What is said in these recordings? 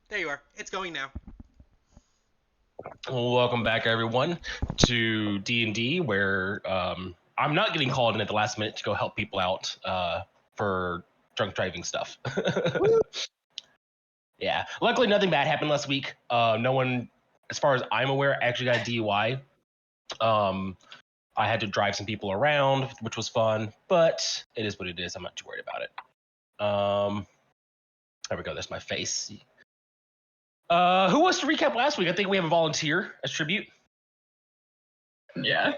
There you are. It's going now. Welcome back, everyone, to D&D, where I'm not getting called in at the last minute to go help people out for drunk driving stuff. Yeah, luckily nothing bad happened last week. No one, as far as I'm aware, actually got a DUI. I had to drive some people around, which was fun, but it is what it is. I'm not too worried about it. There we go. That's my face. Who wants to recap last week? I think we have a volunteer as tribute. Yeah.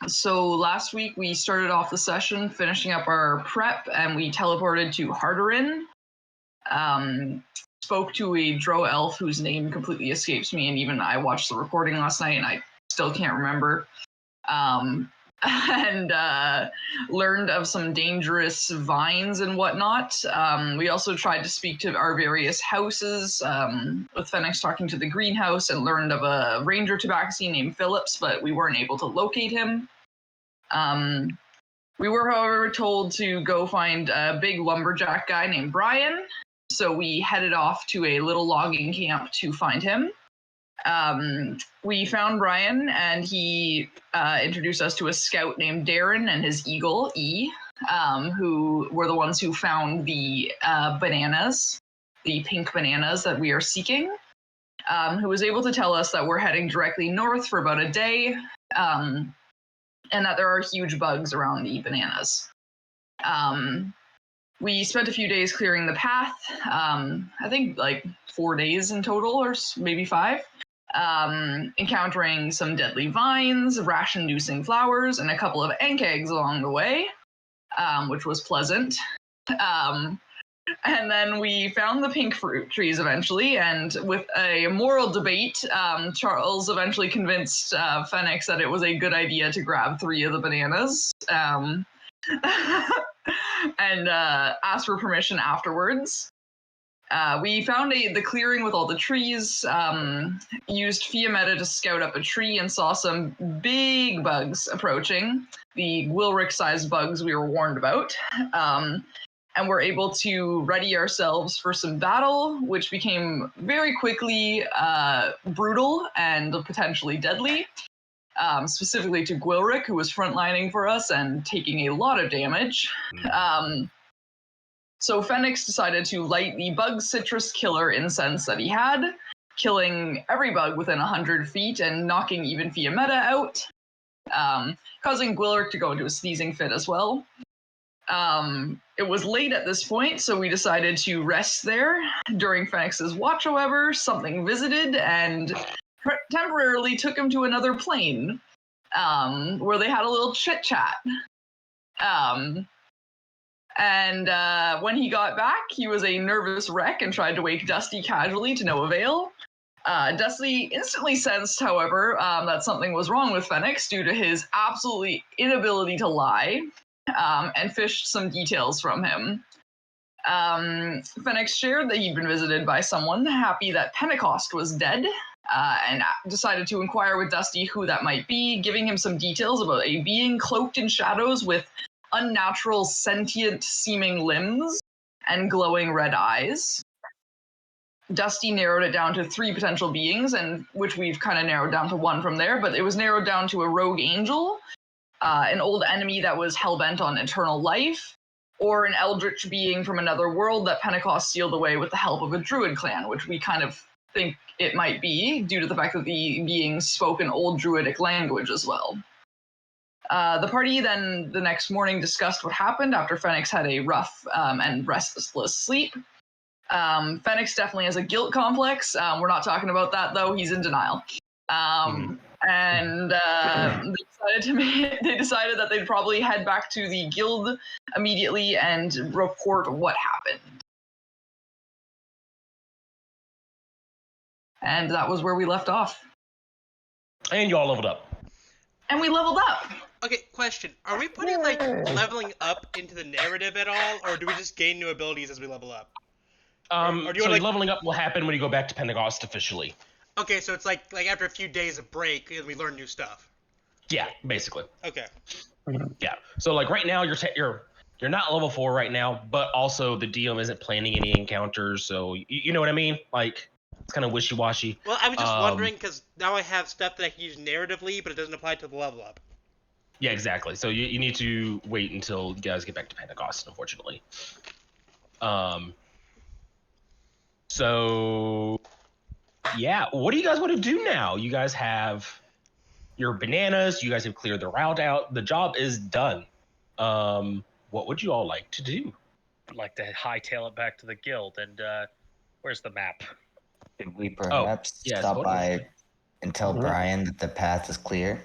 So last week we started off the session finishing up our prep, and we teleported to Harderin. Spoke to a drow elf whose name completely escapes me, and even I watched the recording last night and I still can't remember. And learned of some dangerous vines and whatnot. We also tried to speak to our various houses, with Fenix talking to the greenhouse, and learned of a ranger tabaxi named Phillips, but we weren't able to locate him. We were, however, told to go find a big lumberjack guy named Brian, so we headed off to a little logging camp to find him. We found Brian, and he introduced us to a scout named Darren and his eagle, E, who were the ones who found the bananas, the pink bananas that we are seeking, who was able to tell us that we're heading directly north for about a day, and that there are huge bugs around the bananas. We spent a few days clearing the path, I think like 4 days in total, or maybe 5. Encountering some deadly vines, rash-inducing flowers, and a couple of ink eggs along the way, which was pleasant. And then we found the pink fruit trees eventually, and with a moral debate, Charles eventually convinced Fenix that it was a good idea to grab 3 of the bananas, and asked for permission afterwards. We found the clearing with all the trees, used Fiametta to scout up a tree, and saw some big bugs approaching, the Gwilrick-sized bugs we were warned about, and were able to ready ourselves for some battle, which became very quickly brutal and potentially deadly, specifically to Gwilrick, who was frontlining for us and taking a lot of damage. So Fenix decided to light the bug citrus killer incense that he had, killing every bug within 100 feet and knocking even Fiametta out, causing Gwilrick to go into a sneezing fit as well. It was late at this point, so we decided to rest there. During Fenix's watch, however, something visited and temporarily took him to another plane, where they had a little chit-chat. And when he got back, he was a nervous wreck and tried to wake Dusty casually to no avail. Dusty instantly sensed, however, that something was wrong with Fenix due to his absolutely inability to lie, and fished some details from him. Fenix shared that he'd been visited by someone happy that Pentacost was dead, and decided to inquire with Dusty who that might be, giving him some details about a being cloaked in shadows with unnatural, sentient-seeming limbs and glowing red eyes. Dusty narrowed it down to 3 potential beings, and which we've kind of narrowed down to 1 from there, but it was narrowed down to a rogue angel, an old enemy that was hell-bent on eternal life, or an eldritch being from another world that Pentacost sealed away with the help of a druid clan, which we kind of think it might be, due to the fact that the beings spoke an old druidic language as well. The party then the next morning discussed what happened after Fenix had a rough and restless sleep. Fenix definitely has a guilt complex. We're not talking about that, though. He's in denial. And they decided that they'd probably head back to the guild immediately and report what happened. And that was where we left off. And you all leveled up. And we leveled up. Okay, question. Are we putting, like, leveling up into the narrative at all, or do we just gain new abilities as we level up? Or do you leveling up will happen when you go back to Pentacost officially. Okay, so it's like after a few days of break, we learn new stuff. Yeah, basically. Okay. Yeah. So like right now you're You're not level 4 right now, but also the DM isn't planning any encounters, so you know what I mean? Like, it's kind of wishy-washy. Well, I was just wondering, because now I have stuff that I can use narratively, but it doesn't apply to the level up. Yeah, exactly. So you need to wait until you guys get back to Pentacost, unfortunately. So, yeah, what do you guys want to do now? You guys have your bananas. You guys have cleared the route out. The job is done. What would you all like to do? I'd like to hightail it back to the guild. And where's the map? Could we perhaps yeah, stop totally. by and tell Brian that the path is clear?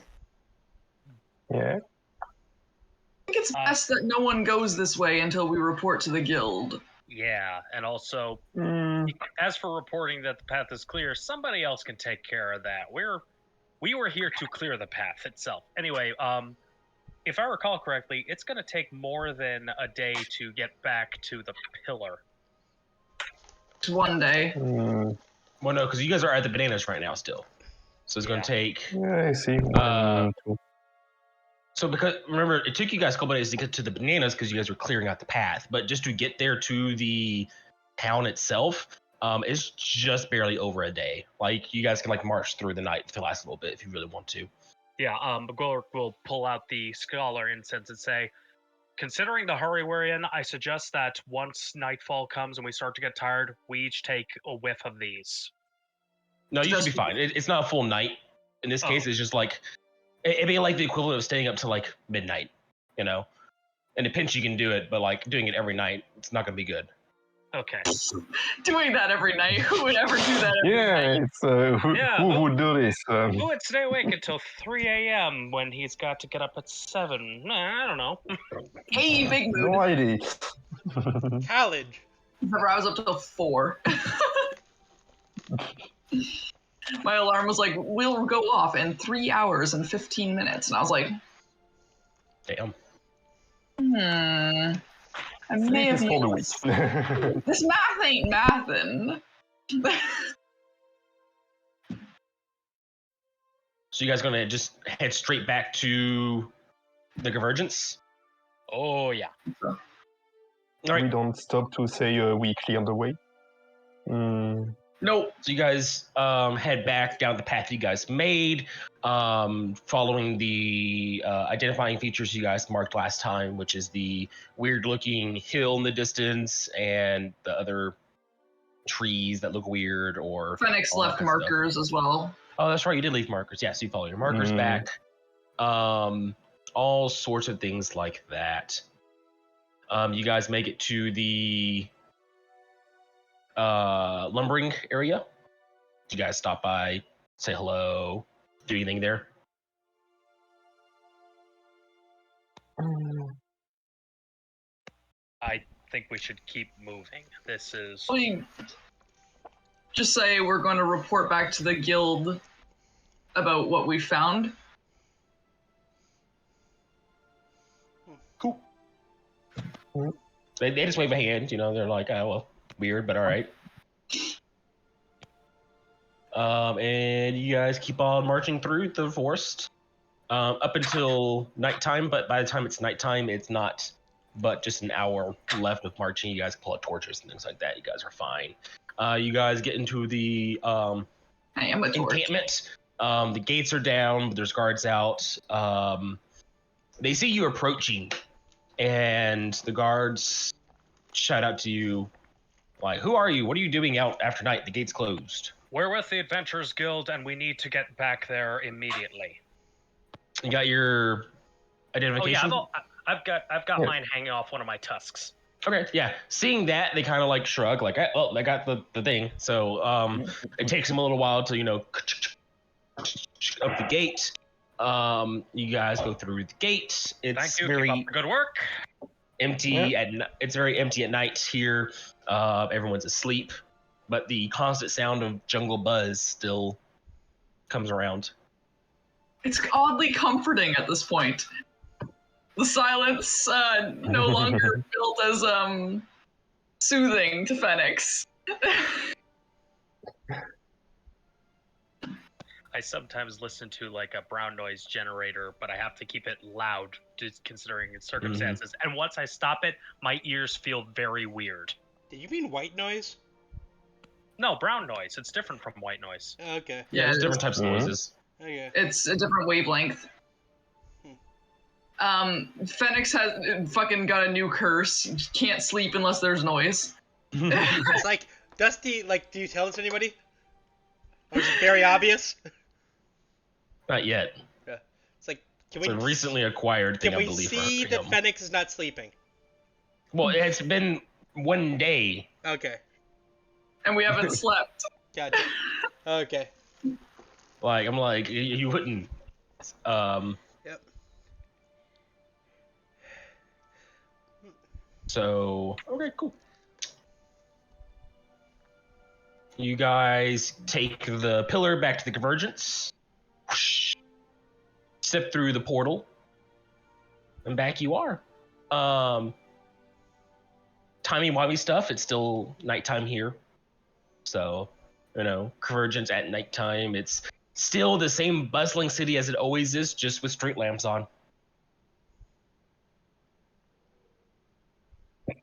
Yeah. I think it's best that no one goes this way until we report to the guild. Yeah, and also, as for reporting that the path is clear, somebody else can take care of that. We were here to clear the path itself. Anyway, if I recall correctly, it's going to take more than a day to get back to the pillar. It's one day. Well, no, because you guys are at the bananas right now still. So it's going to take... Yeah, I see. So because, remember, it took you guys a couple days to get to the bananas because you guys were clearing out the path. But just to get there to the town itself, it's just barely over a day. Like, you guys can, like, march through the night if it lasts a little bit if you really want to. Yeah, Golurk will pull out the scholar incense and say, considering the hurry we're in, I suggest that once nightfall comes and we start to get tired, we each take a whiff of these. No, you should be fine. It's not a full night. In this case, it's just like... It'd be like the equivalent of staying up to like midnight, you know? In a pinch you can do it, but like doing it every night, it's not gonna be good. Okay. Doing that every night? Who would ever do that every night? It's who would do this? Who would stay awake until 3 a.m. when he's got to get up at 7? Nah, I don't know. Hey, big mood. No idea. College. Remember, I was up till 4. My alarm was like, we'll go off in 3 hours and 15 minutes. And I was like, Damn. I may have for the used- week. This math ain't mathin'. So you guys gonna just head straight back to the Convergence? Oh, yeah. All We right. don't stop to say we clear the way. Nope. So you guys head back down the path you guys made, following the identifying features you guys marked last time, which is the weird-looking hill in the distance and the other trees that look weird. Or Fenix all that left kind of stuff. markers as well. Oh, that's right. You did leave markers. Yeah, so you follow your markers back. All sorts of things like that. You guys make it to the lumbering area. You guys stop by, say hello, do anything there? I think we should keep moving. This is... We just say we're going to report back to the guild about what we found. Cool. They just wave a hand, you know, they're like, oh, well, weird, but all right. And you guys keep on marching through the forest up until nighttime, but by the time it's nighttime, it's not but just an hour left of marching. You guys pull out torches and things like that. You guys are fine. You guys get into the I am a torch. encampment. The gates are down, but there's guards out. They see you approaching, and the guards shout out to you, like, who are you? What are you doing out after night? The gate's closed. We're with the Adventurers Guild, and we need to get back there immediately. You got your Oh identification? yeah, I've got mine hanging off one of my tusks. Okay, yeah. Seeing that, they kind of like shrug, like, well, I got the thing. So it takes them a little while to, you know, up the gate. You guys go through the gate. It's Thank you. very Keep up the good work. empty it's very empty at night here. Everyone's asleep, but the constant sound of jungle buzz still comes around. It's oddly comforting at this point. The silence no longer felt as soothing to Fenix. I sometimes listen to like a brown noise generator, but I have to keep it loud, just considering its circumstances. And once I stop it, my ears feel very weird. Did you mean white noise? No, brown noise. It's different from white noise. Okay. Yeah, there's it different is. types of noises. Okay. It's a different wavelength. Fenix has fucking got a new curse. Can't sleep unless there's noise. It's like, Dusty, like, do you tell this to anybody? Or is it very obvious? Not yet. It's like, can It's we a recently acquired thing, can I we believe. see for that him. Fenix is not sleeping? Well, it's been 1 day. Okay. And we haven't slept. Gotcha. Okay. Like, I'm like, you wouldn't. Yep. So, okay, cool. You guys take the pillar back to the convergence. Whoosh. Step through the portal. And back you are. Timey-wimey stuff, it's still nighttime here. So, convergence at nighttime. It's still the same bustling city as it always is, just with street lamps on. The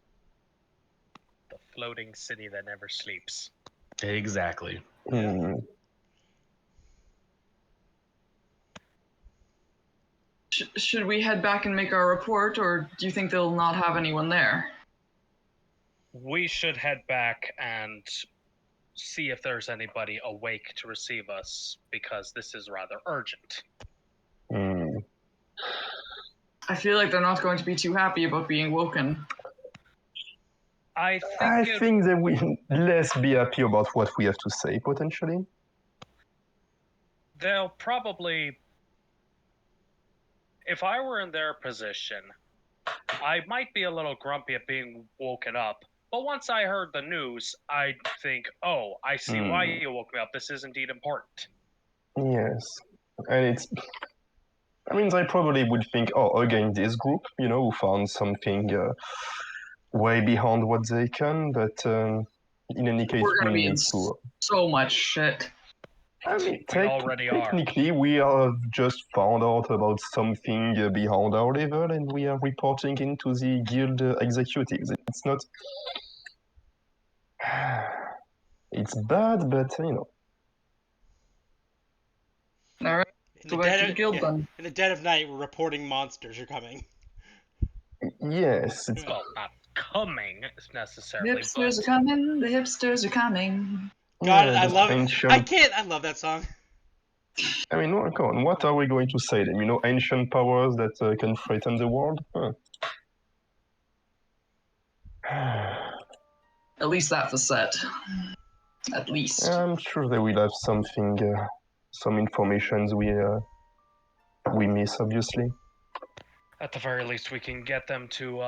floating city that never sleeps. Exactly. Should we head back and make our report, or do you think they'll not have anyone there? We should head back and see if there's anybody awake to receive us, because this is rather urgent. I feel like they're not going to be too happy about being woken. I I think think they will less be happy about what we have to say, potentially. they'll probably... If I were in their position, I might be a little grumpy at being woken up. But once I heard the news, I'd think, oh, I see why you woke me up. This is indeed important. Yes. And they probably would think, oh, again, this group, who found something way beyond what they can, but in any case, We're we gonna be in need to... so much shit. We already are. Technically, we have just found out about something beyond our level, and we are reporting into the guild executives. It's not... It's bad, but, All right, go back to the guild then. In the dead of night, we're reporting monsters are coming. Yes, it's... Well, not coming The necessarily, hipsters but are coming. The hipsters are coming. God, yeah, I just love ancient... I love that song. I mean, come on, what are we going to say then? Ancient powers that can threaten the world? Huh. At least that facet. At least. I'm sure they will have something, some information we miss, obviously. at the very least, we can get them to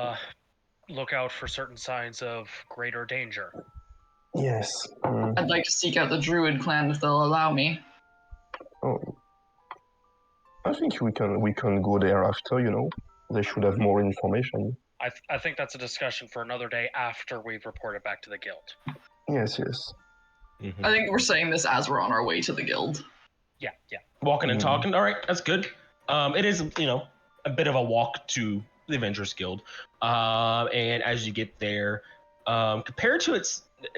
look out for certain signs of greater danger. Yes. I'd like to seek out the Druid clan if they'll allow me. Oh. I think we can go there after, They should have more information. I think that's a discussion for another day after we've reported back to the guild. Yes. Mm-hmm. I think we're saying this as we're on our way to the guild. Yeah. Walking and talking. All right, that's good. It is, a bit of a walk to the Avengers Guild. And as you get there, compared to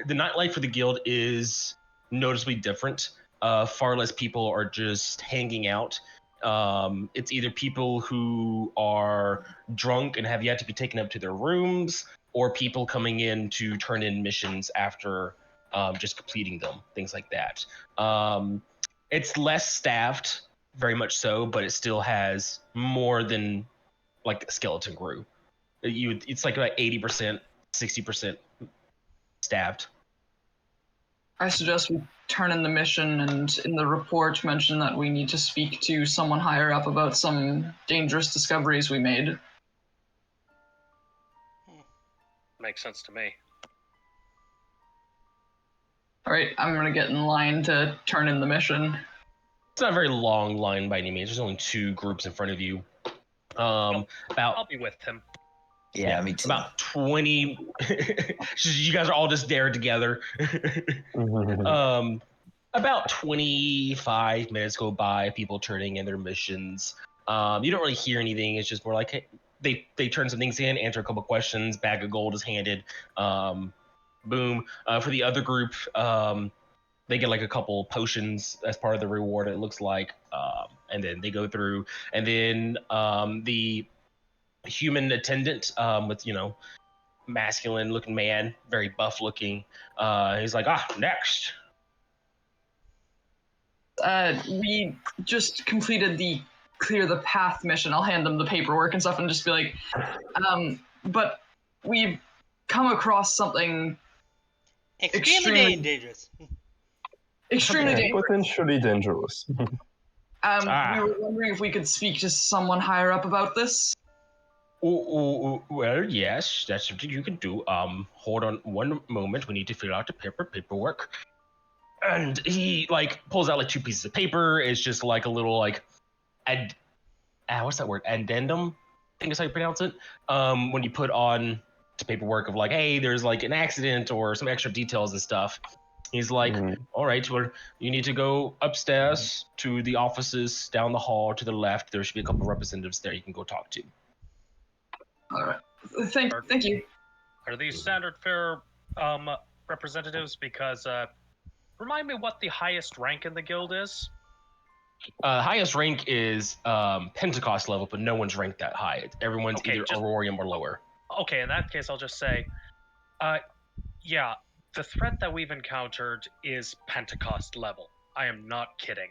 the nightlife for the guild is noticeably different. Far less people are just hanging out. It's either people who are drunk and have yet to be taken up to their rooms, or people coming in to turn in missions after just completing them, things like that. It's less staffed, very much so, but it still has more than like a skeleton crew. It's like about 80%, 60% staffed. I suggest we turn in the mission and in the report mention that we need to speak to someone higher up about some dangerous discoveries we made. Makes sense to me. Alright, I'm gonna get in line to turn in the mission. It's not a very long line by any means. There's only 2 groups in front of you. I'll be with him. Yeah, me too. About 20. You guys are all just there together. About 25 minutes go by, people turning in their missions. You don't really hear anything. It's just more like, hey, they turn some things in, answer a couple questions, bag of gold is handed. Boom. For the other group, they get like a couple potions as part of the reward, it looks like. And then they go through, and then the human attendant with, masculine looking man, very buff looking, he's like, next. We just completed the clear the path mission. I'll hand them the paperwork and stuff and just be like, but we've come across something Extremely dangerous. extremely dangerous. Potentially dangerous. We were wondering if we could speak to someone higher up about this. Well, yes, that's something you can do. Hold on one moment. We need to fill out the paperwork. And he pulls out like 2 pieces of paper. It's just like a little what's that word? Addendum, I think is how you pronounce it. When you put on to paperwork of like, hey, there's like an accident or some extra details and stuff. He's like, all right, well, you need to go upstairs to the offices down the hall to the left. There should be a couple of representatives there you can go talk to. All right. Thank you. Are these standard fare representatives? Because remind me what the highest rank in the guild is. Highest rank is Pentacost level, but no one's ranked that high. Everyone's either Aurorium or lower. Okay, in that case, I'll just say, yeah, the threat that we've encountered is Pentacost level. I am not kidding.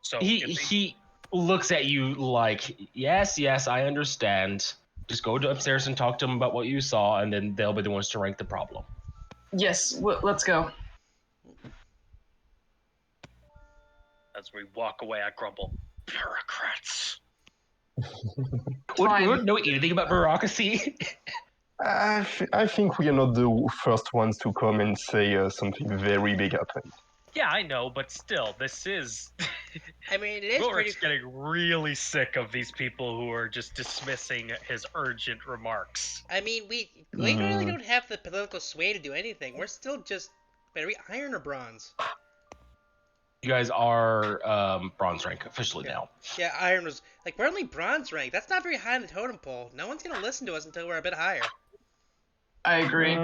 So he looks at you like, yes, I understand. Just go upstairs and talk to them about what you saw, and then they'll be the ones to rank the problem. Yes, let's go. As we walk away, I grumble, bureaucrats. We don't know anything about bureaucracy. I think we are not the first ones to come and say something very big happened. Yeah, I know, but still, this is... I mean, it is Ulrich's getting really sick of these people who are just dismissing his urgent remarks. I mean, we really don't have the political sway to do anything. We're still just very iron or bronze. You guys are bronze rank officially now. Yeah, iron was... we're only bronze rank. That's not very high in the totem pole. No one's going to listen to us until we're a bit higher. I agree.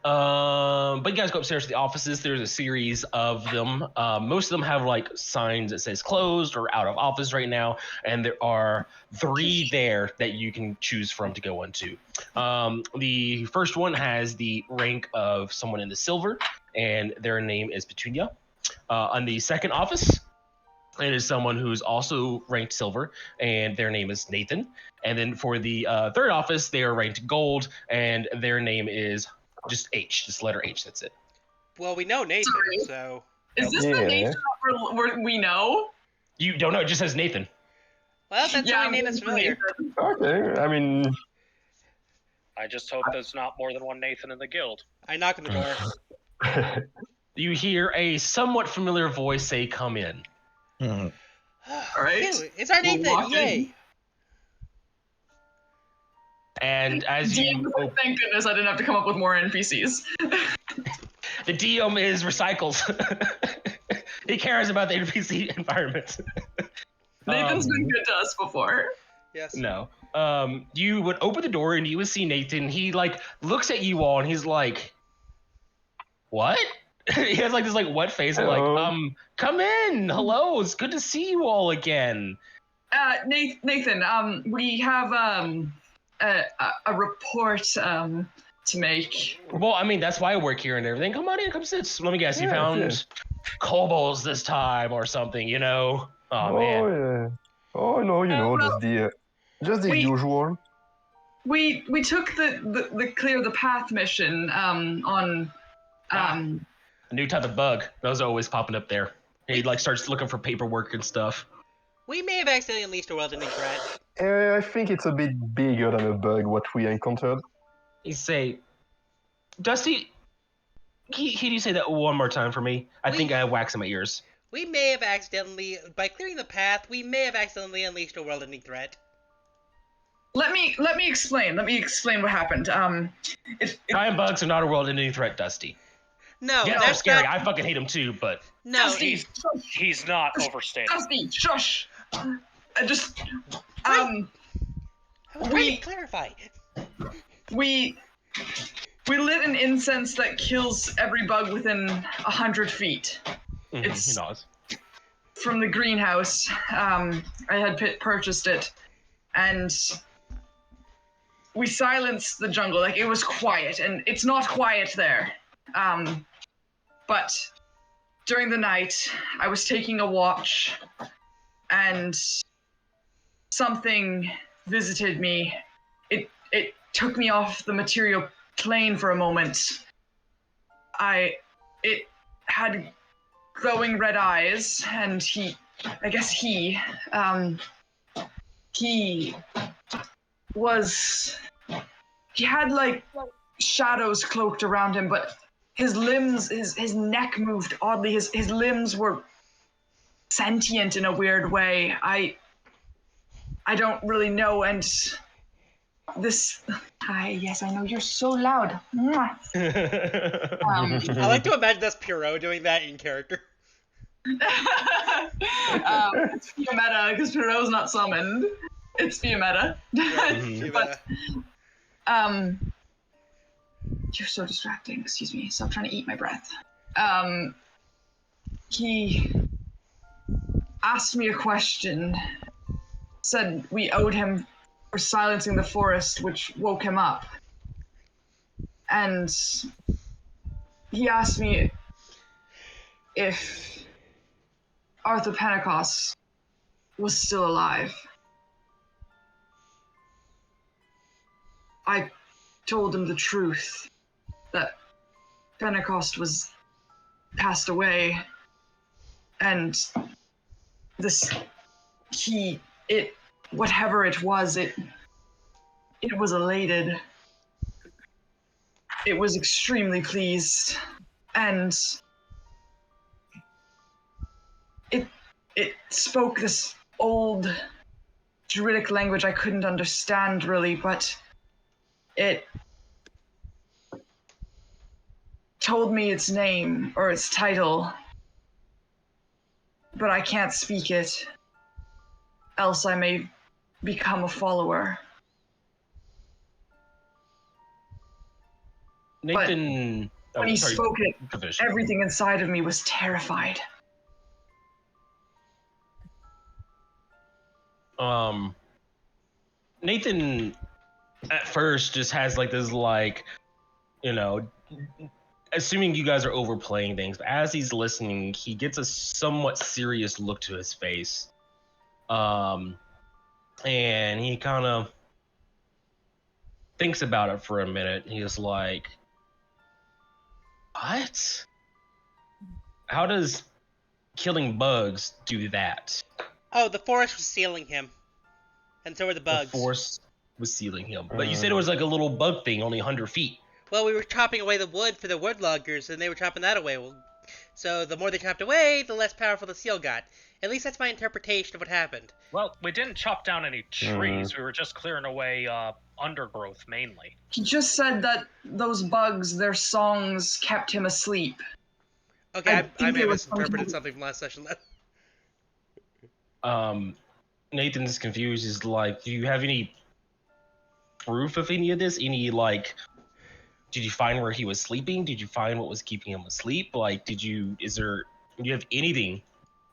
But you guys go upstairs to the offices. There's a series of them. Most of them have signs that says closed or out of office right now, and there are 3 there that you can choose from to go into. The first one has the rank of someone in the silver, and their name is Petunia. On the second office, it is someone who's also ranked silver, and their name is Nathan. And then for the third office, they are ranked gold, and their name is just H, just letter H, that's it. Well, we know Nathan, so... Is this the Nathan that we know? You don't know, it just says Nathan. Well, that's the only name that's familiar. Okay, I mean... I just hope there's not more than one Nathan in the guild. I knock on the door. You hear a somewhat familiar voice say, come in. All right. It's our Nathan, yay! And as you... Thank goodness I didn't have to come up with more NPCs. The DM is recycles. He cares about the NPC environment. Nathan's been good to us before. Yes. No. You would open the door and you would see Nathan. He looks at you all and he's like, what? He has this wet face and come in. Hello, it's good to see you all again. Nathan, we have a report to make. Well, I mean, that's why I work here and everything. Come on in, come sit. Let me guess, you found kobolds this time or something, you know? Oh, man. Yeah. Oh, no, just the usual. We took the clear the path mission on A new type of bug. Those are always popping up there. He starts looking for paperwork and stuff. We may have accidentally unleashed a world-ending threat. I think it's a bit bigger than a bug what we encountered. You say, Dusty, can you say that one more time for me? I think I have wax in my ears. We may have accidentally, by clearing the path, we may have accidentally unleashed a world-ending threat. Let me explain. Let me explain what happened. Giant bugs are not a world-ending threat, Dusty. No, Yeah, they're that's scary. not. I fucking hate them too, but No, Dusty, He's not overstating. Dusty, shush. I just, I was trying we- to clarify. we lit an incense that kills every bug within 100 feet. It's- he knows. From the greenhouse. I had purchased it, and we silenced the jungle. Like, it was quiet, and it's not quiet there. But during the night, I was taking a watch, and something visited me. It took me off the material plane for a moment. It had glowing red eyes, and he had like shadows cloaked around him, but his limbs, his neck moved oddly. His limbs were sentient in a weird way. I don't really know, and this. Yes, I know you're so loud. Mwah. I like to imagine that's Pierrot doing that in character. It's via meta because Pierrot's not summoned. It's via meta. But you're so distracting. Excuse me. Stop trying to eat my breath. He asked me a question. Said we owed him for silencing the forest, which woke him up. And he asked me if Arthur Pentacost was still alive. I told him the truth, that Pentacost was passed away, and whatever it was elated. It was extremely pleased, and it spoke this old Druidic language I couldn't understand really, but it told me its name or its title, but I can't speak it, else I may become a follower. Nathan. When he spoke it, Division. everything inside of me was terrified. Nathan at first just has like this assuming you guys are overplaying things, but as he's listening, he gets a somewhat serious look to his face. And he kind of thinks about it for a minute. He's like, what? How does killing bugs do that? Oh, the forest was sealing him. And so were the bugs. The force was sealing him. But you said it was like a little bug thing, only 100 feet. Well, we were chopping away the wood for the wood loggers, and they were chopping that away. So the more they chopped away, the less powerful the seal got. At least that's my interpretation of what happened. Well, we didn't chop down any trees. We were just clearing away undergrowth, mainly. He just said that those bugs, their songs kept him asleep. Okay, I think may it have was misinterpreted something from last session then. Nathan's confused. Is like, do you have any proof of any of this? Any like, did you find where he was sleeping? Did you find what was keeping him asleep? Like, do you have anything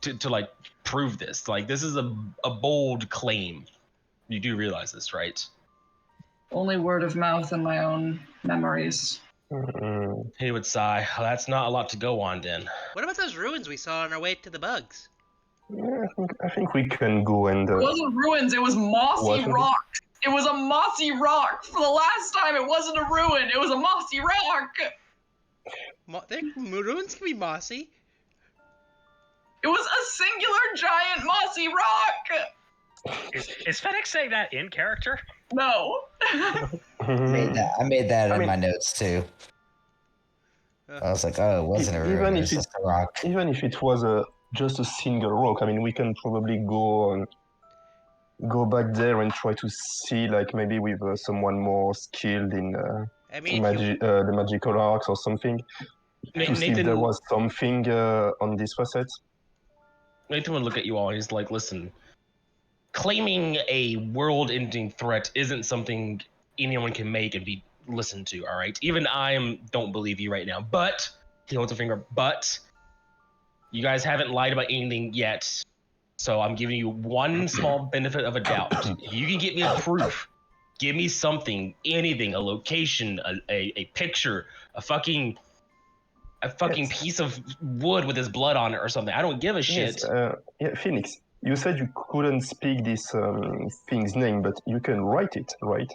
to like prove this? Like, this is a bold claim. You do realize this, right? Only word of mouth and my own memories. He would sigh. Well, that's not a lot to go on then. What about those ruins we saw on our way to the bugs? Yeah, I think we can go and. It wasn't ruins, it was mossy rock. It was a mossy rock. For the last time, it wasn't a ruin, it was a mossy rock. Ruins can be mossy. It was a singular giant mossy rock. Is Fenix saying that in character? No. I made that in my notes too. I was like, oh, it wasn't a ruin, it was just a rock. Even if it was just a single rock, I mean, we can probably go back there and try to see, like, maybe with someone more skilled in I mean, the magical arts or something. to see if there was something on this facet. Nathan would look at you all and he's like, listen, claiming a world-ending threat isn't something anyone can make and be listened to, all right? Even I don't believe you right now, but, he holds a finger, but you guys haven't lied about anything yet, so I'm giving you one small benefit of a doubt. If you can get me a proof, give me something, anything, a location, a picture, a fucking piece of wood with his blood on it or something. I don't give a shit. Yes, Phoenix, you said you couldn't speak this thing's name, but you can write it, right?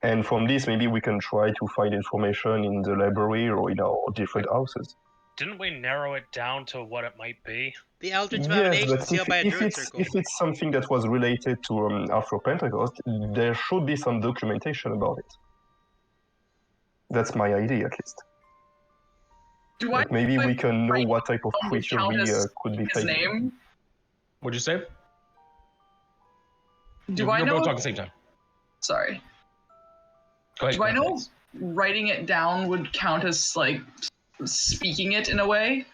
And from this, maybe we can try to find information in the library or in our different houses. Didn't we narrow it down to what it might be? The Eldritch Yes, Abomination but sealed by a druid circle. if it's something that was related to after Pentacost, there should be some documentation about it. That's my idea, at least. Like maybe we can know what type of creature we could be facing. Name? What'd you say? Do I know? We're both talking at the same time. Sorry. Go ahead, Do I know writing it down would count as like speaking it in a way?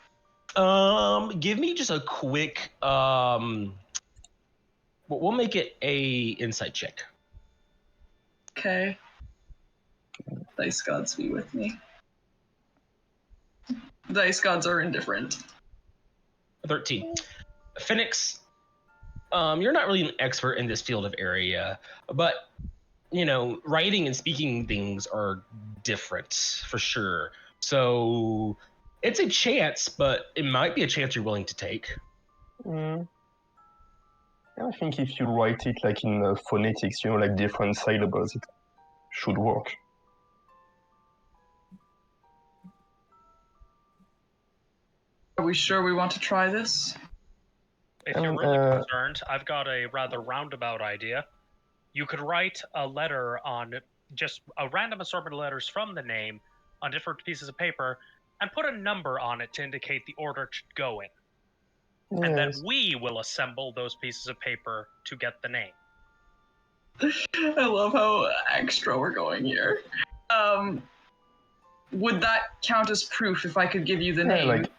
Give me just a quick we'll make it a insight check. Okay. Dice gods be with me. Dice gods are indifferent. 13. Fenix, you're not really an expert in this field of area, but you know, writing and speaking things are different for sure. So it's a chance, but it might be a chance you're willing to take. I think if you write it like in phonetics, you know, like different syllables, it should work. Are we sure we want to try this? If you're really concerned, I've got a rather roundabout idea. You could write a letter on just a random assortment of letters from the name on different pieces of paper and put a number on it to indicate the order it should go in. Yes. And then we will assemble those pieces of paper to get the name. I love how extra we're going here. Would that count as proof if I could give you the name? Like,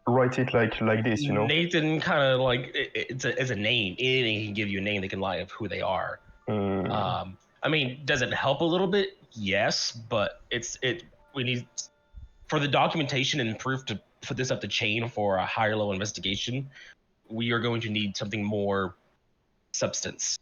write it like this, you know? Nathan kind of like, it's a name. Anything can give you a name that can lie of who they are. I mean, does it help a little bit? Yes, but we need, for the documentation and proof to put this up the chain for a higher level investigation, we are going to need something more substance.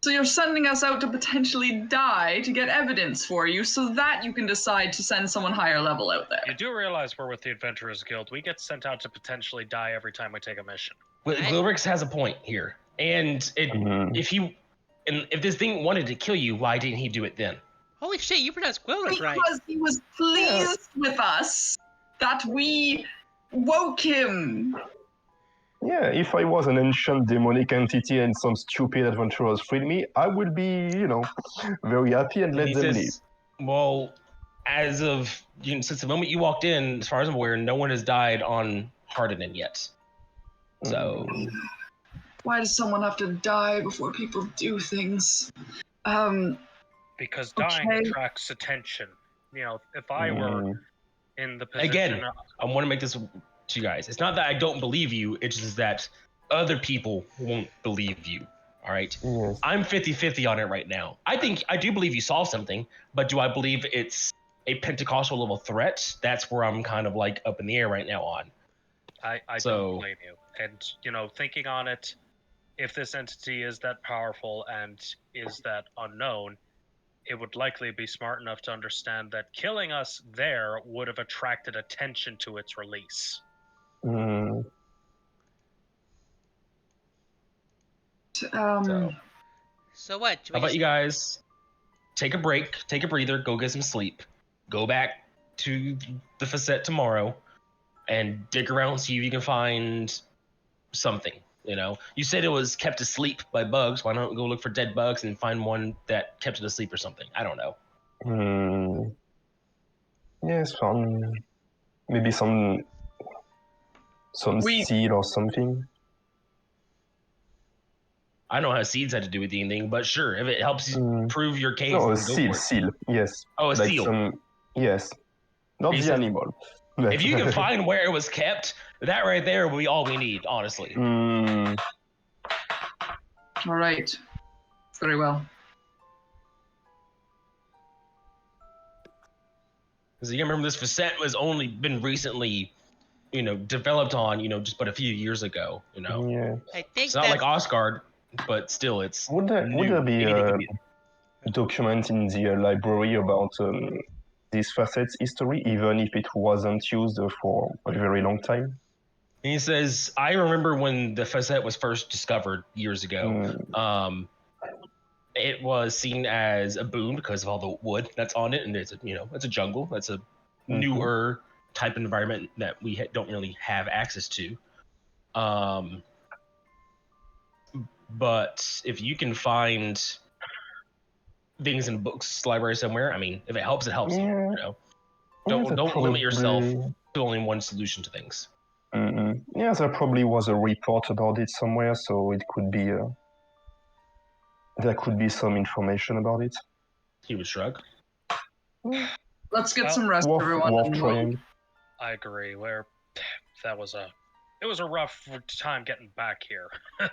So you're sending us out to potentially die to get evidence for you so that you can decide to send someone higher level out there. You do realize we're with the Adventurers Guild. We get sent out to potentially die every time we take a mission. But Glorix has a point here. And if this thing wanted to kill you, why didn't he do it then? Holy shit, you pronounced Glorix right. Because he was pleased with us that we woke him. Yeah, if I was an ancient demonic entity and some stupid adventurers freed me, I would be, very happy and let them leave. Well, as of since the moment you walked in, as far as I'm aware, no one has died on Hardenin yet. So why does someone have to die before people do things? Because dying attracts attention. If I were in the position... Again, I want to make this to you guys. It's not that I don't believe you, it's just that other people won't believe you. All right? Yes. I'm 50-50 on it right now. I do believe you saw something, but do I believe it's a Pentecostal level threat? That's where I'm kind of like up in the air right now on. I don't blame you. And, thinking on it, if this entity is that powerful and is that unknown, it would likely be smart enough to understand that killing us there would have attracted attention to its release. So what? How about you guys take a break, take a breather, go get some sleep, go back to the facet tomorrow, and dig around and see if you can find something. You said it was kept asleep by bugs. Why not go look for dead bugs and find one that kept it asleep or something? I don't know. Yes, maybe some seed or something. I don't know how seeds had to do with anything, but sure, if it helps you prove your case. No, a seal, yes. Oh, a seal. Yes, not the animal. If you can find where it was kept, that right there will be all we need, honestly. All right. Very well. Because you remember this facet was only been recently, developed on, just but a few years ago. Yeah. I think It's not like Osgard, but still, it's Would there be a document in the library about this facet's history, even if it wasn't used for a very long time? And he says, I remember when the facet was first discovered years ago. It was seen as a boon because of all the wood that's on it, and it's a jungle. That's a newer type of environment that we don't really have access to. But if you can find things in books library somewhere, I mean, if it helps, it helps. Don't limit yourself to only one solution to things. Yeah, there probably was a report about it somewhere, so it could be there could be some information about it. He would shrug. Let's get some rest, everyone. Worth trying. I agree. It was a rough time getting back here, and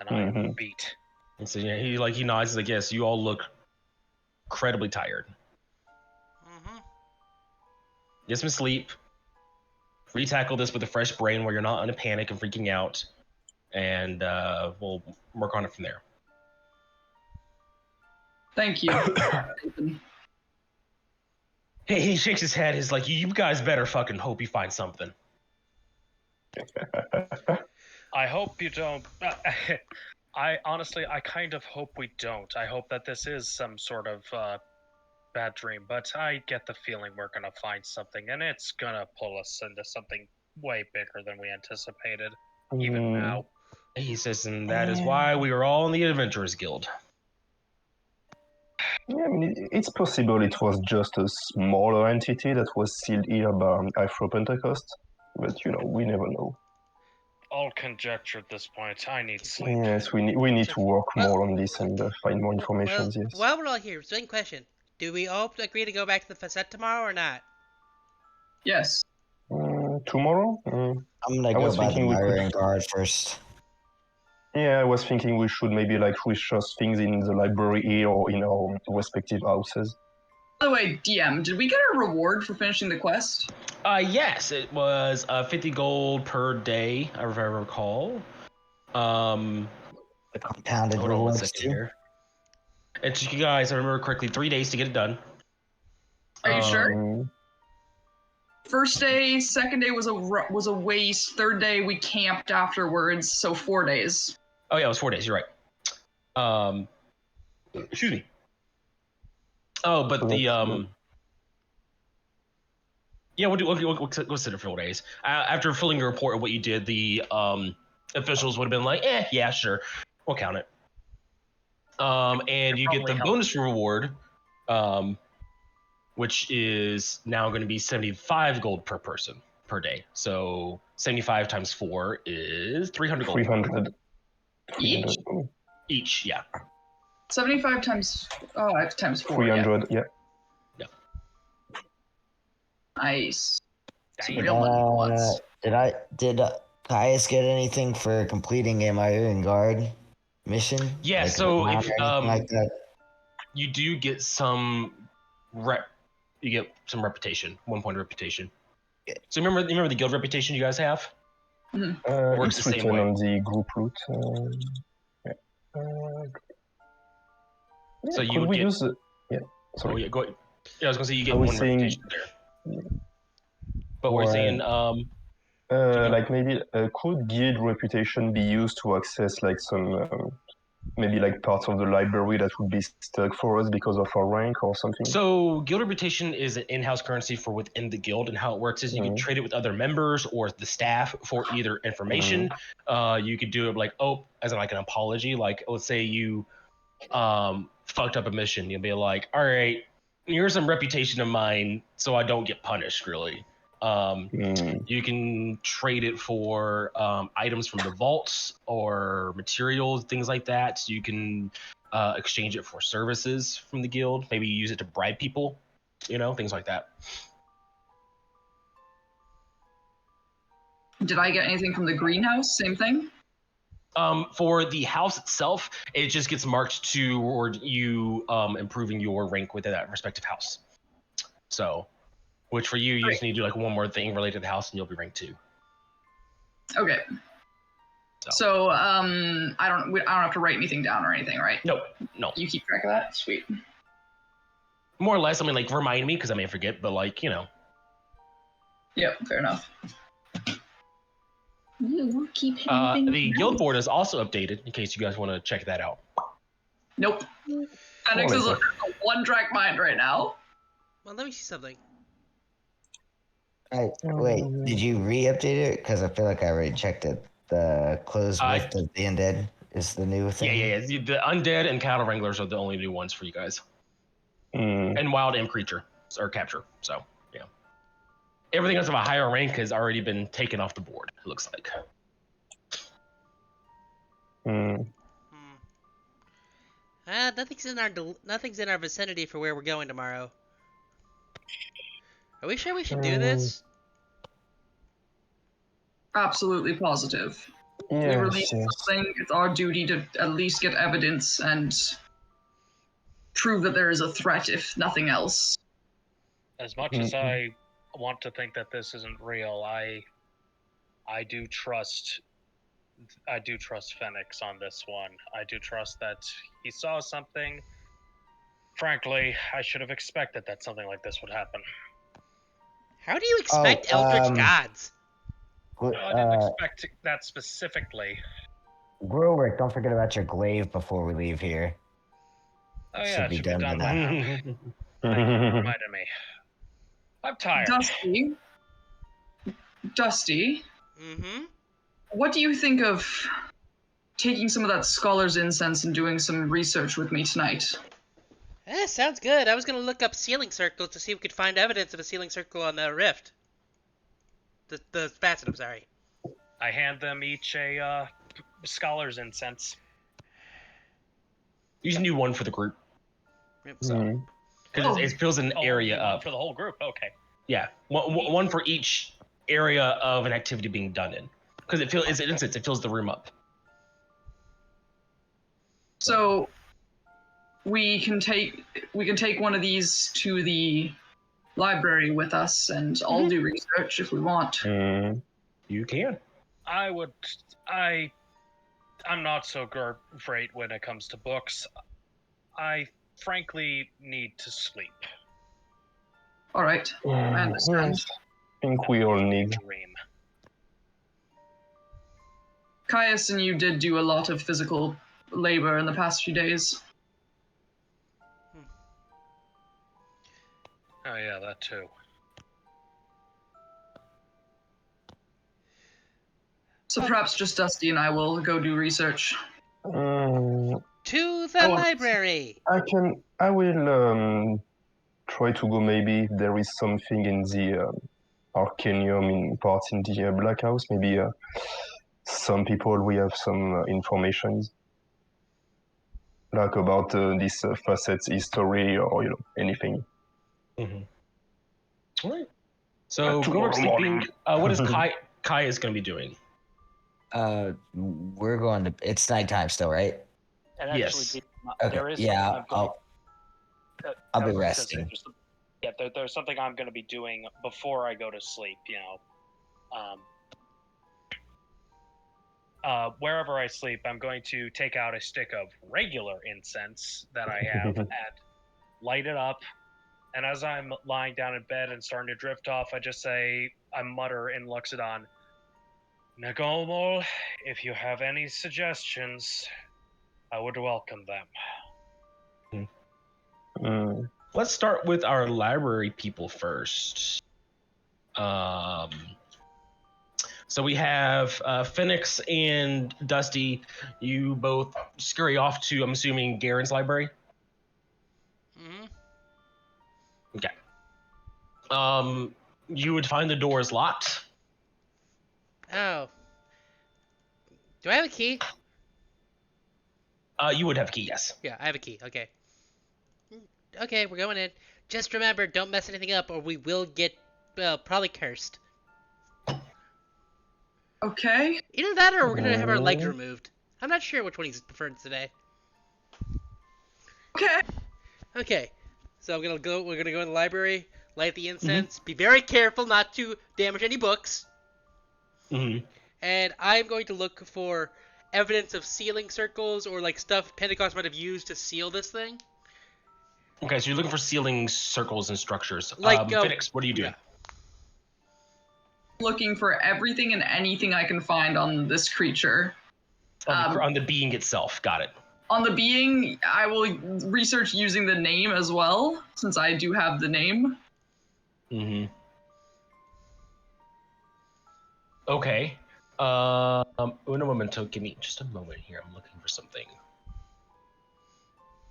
I'm beat. And so he nods. He's like, yes, you all look incredibly tired. Get some sleep. Retackle this with a fresh brain where you're not in a panic and freaking out, and we'll work on it from there. Thank you. He shakes his head. He's like, you guys better fucking hope you find something. I hope you don't. I kind of hope we don't. I hope that this is some sort of bad dream, but I get the feeling we're gonna find something, and it's gonna pull us into something way bigger than we anticipated, even now. He says, and that is why we are all in the Adventurers Guild. Yeah, I mean, it's possible it was just a smaller entity that was sealed here by Pentacost, but we never know. All conjecture at this point. I need sleep. Yes, we need to work more on this and find more information. Yes. While we're all here, same question: do we all agree to go back to the facet tomorrow or not? Yes. Tomorrow? I'm gonna go by the Iron Guard first. Yeah, I was thinking we should maybe wish us things in the library here or in our respective houses. By the way, DM, did we get a reward for finishing the quest? Yes, it was 50 gold per day, if I recall. The compounded rewards too. Here. It took you guys, I remember correctly, 3 days to get it done. Are you sure? First day, second day was a waste. Third day we camped afterwards, so 4 days. Oh yeah, it was 4 days. You're right. Excuse me. Oh, but the yeah, we'll consider 4 days. After filling your report of what you did, the officials would have been like, yeah, sure, we'll count it. And you get the bonus reward, which is now going to be 75 gold per person per day. So 75 times 4 is 300 gold. 300. Each, yeah. 75 times 4. 300, yeah. Nice. Did Caius get anything for completing a Iron Guard mission? Yeah, so if like that? You do get some reputation, 1 point of reputation. Yeah. So remember the guild reputation you guys have? Works the same way on the group loot. So you would get. Use sorry. Oh yeah, go ahead. Yeah, I was gonna say you get 1 reputation there. But we're saying maybe could guild reputation be used to access some maybe parts of the library that would be stuck for us because of our rank or something? So guild reputation is an in-house currency for within the guild, and how it works is you can trade it with other members or the staff for either information. You could do it as an apology. Let's say you fucked up a mission, you'll be like, all right, here's some reputation of mine so I don't get punished, really. You can trade it for items from the vaults or materials, things like that. So you can exchange it for services from the guild. Maybe use it to bribe people things like that. Did I get anything from the greenhouse? Same thing? For the house itself, it just gets marked toward you improving your rank within that respective house. So, which for you, you just need to do like one more thing related to the house, and you'll be ranked 2. Okay. So I don't have to write anything down or anything, right? No. You keep track of that? Sweet. More or less, I mean, like, remind me, because I may forget, but, like, Yep, fair enough. You keep the guild board is also updated, in case you guys want to check that out. Nope. Fenix is a one-track mind right now. Well, let me see something. Wait, did you re-update it? Because I feel like I already checked it. The closed rift of the undead is the new thing. Yeah. The undead and cattle wranglers are the only new ones for you guys. And wild imp creature or capture. So yeah, everything else of a higher rank has already been taken off the board. It looks like. Nothing's in our vicinity for where we're going tomorrow. Are we sure we should do this? Absolutely positive. Yes, we release something, it's our duty to at least get evidence and prove that there is a threat, if nothing else. As much as I want to think that this isn't real, I do trust Fenix on this one. I do trust that he saw something. Frankly, I should have expected that something like this would happen. How do you expect eldritch gods? I didn't expect that specifically. Growrick, don't forget about your glaive before we leave here. Oh yeah, it should be done by now. Thank you for reminding me. I'm tired. Dusty. Mm-hmm. What do you think of taking some of that scholar's incense and doing some research with me tonight? Sounds good. I was gonna look up sealing circles to see if we could find evidence of a sealing circle on the rift. The facet, I'm sorry. I hand them each a scholar's incense. You just need one for the group. Yep. Because it fills an area up. For the whole group, okay. Yeah, one for each area of an activity being done in. Because it fills the room up. So we can take one of these to the library with us, and I'll do research if we want. You can. I'm not so great when it comes to books. I frankly need to sleep. All right, I understand. I think we all need. Dream. Caius and you did do a lot of physical labor in the past few days. Oh yeah, that too. So perhaps just Dusty and I will go do research. To the library! I will try to go, maybe if there is something in the Arcanium in parts in the Black House. Maybe some people, we have some information like about this facet's history, or anything. All right. So go sleeping. What is Kai is going to be doing? We're going to. It's nighttime still, right? Yes. Okay. There is I'll be resting. There's something I'm going to be doing before I go to sleep. Wherever I sleep, I'm going to take out a stick of regular incense that I have and light it up. And as I'm lying down in bed and starting to drift off, I mutter in Luxodon, Nagomol, if you have any suggestions, I would welcome them. Let's start with our library people first. So we have Fenix and Dusty. You both scurry off to, I'm assuming, Garen's library? Okay. You would find the doors locked. Oh. Do I have a key? You would have a key, yes. Yeah, I have a key. Okay. Okay, we're going in. Just remember, don't mess anything up, or we will get, probably cursed. Okay. Either that, or we're gonna have our legs Oh. removed. I'm not sure which one he's preferred today. Okay. Okay, so we're gonna go in the library, light the incense, be very careful not to damage any books, Mm-hmm. and I'm going to look for evidence of sealing circles or like stuff Pentacost might have used to seal this thing. Okay, so you're looking for sealing circles and structures. Like, Fenix, what are you doing? Looking for everything and anything I can find on this creature. On the being itself. Got it. On the being, I will research using the name as well, since I do have the name. Mm-hmm. Okay. Uno momento. Give me just a moment here. I'm looking for something.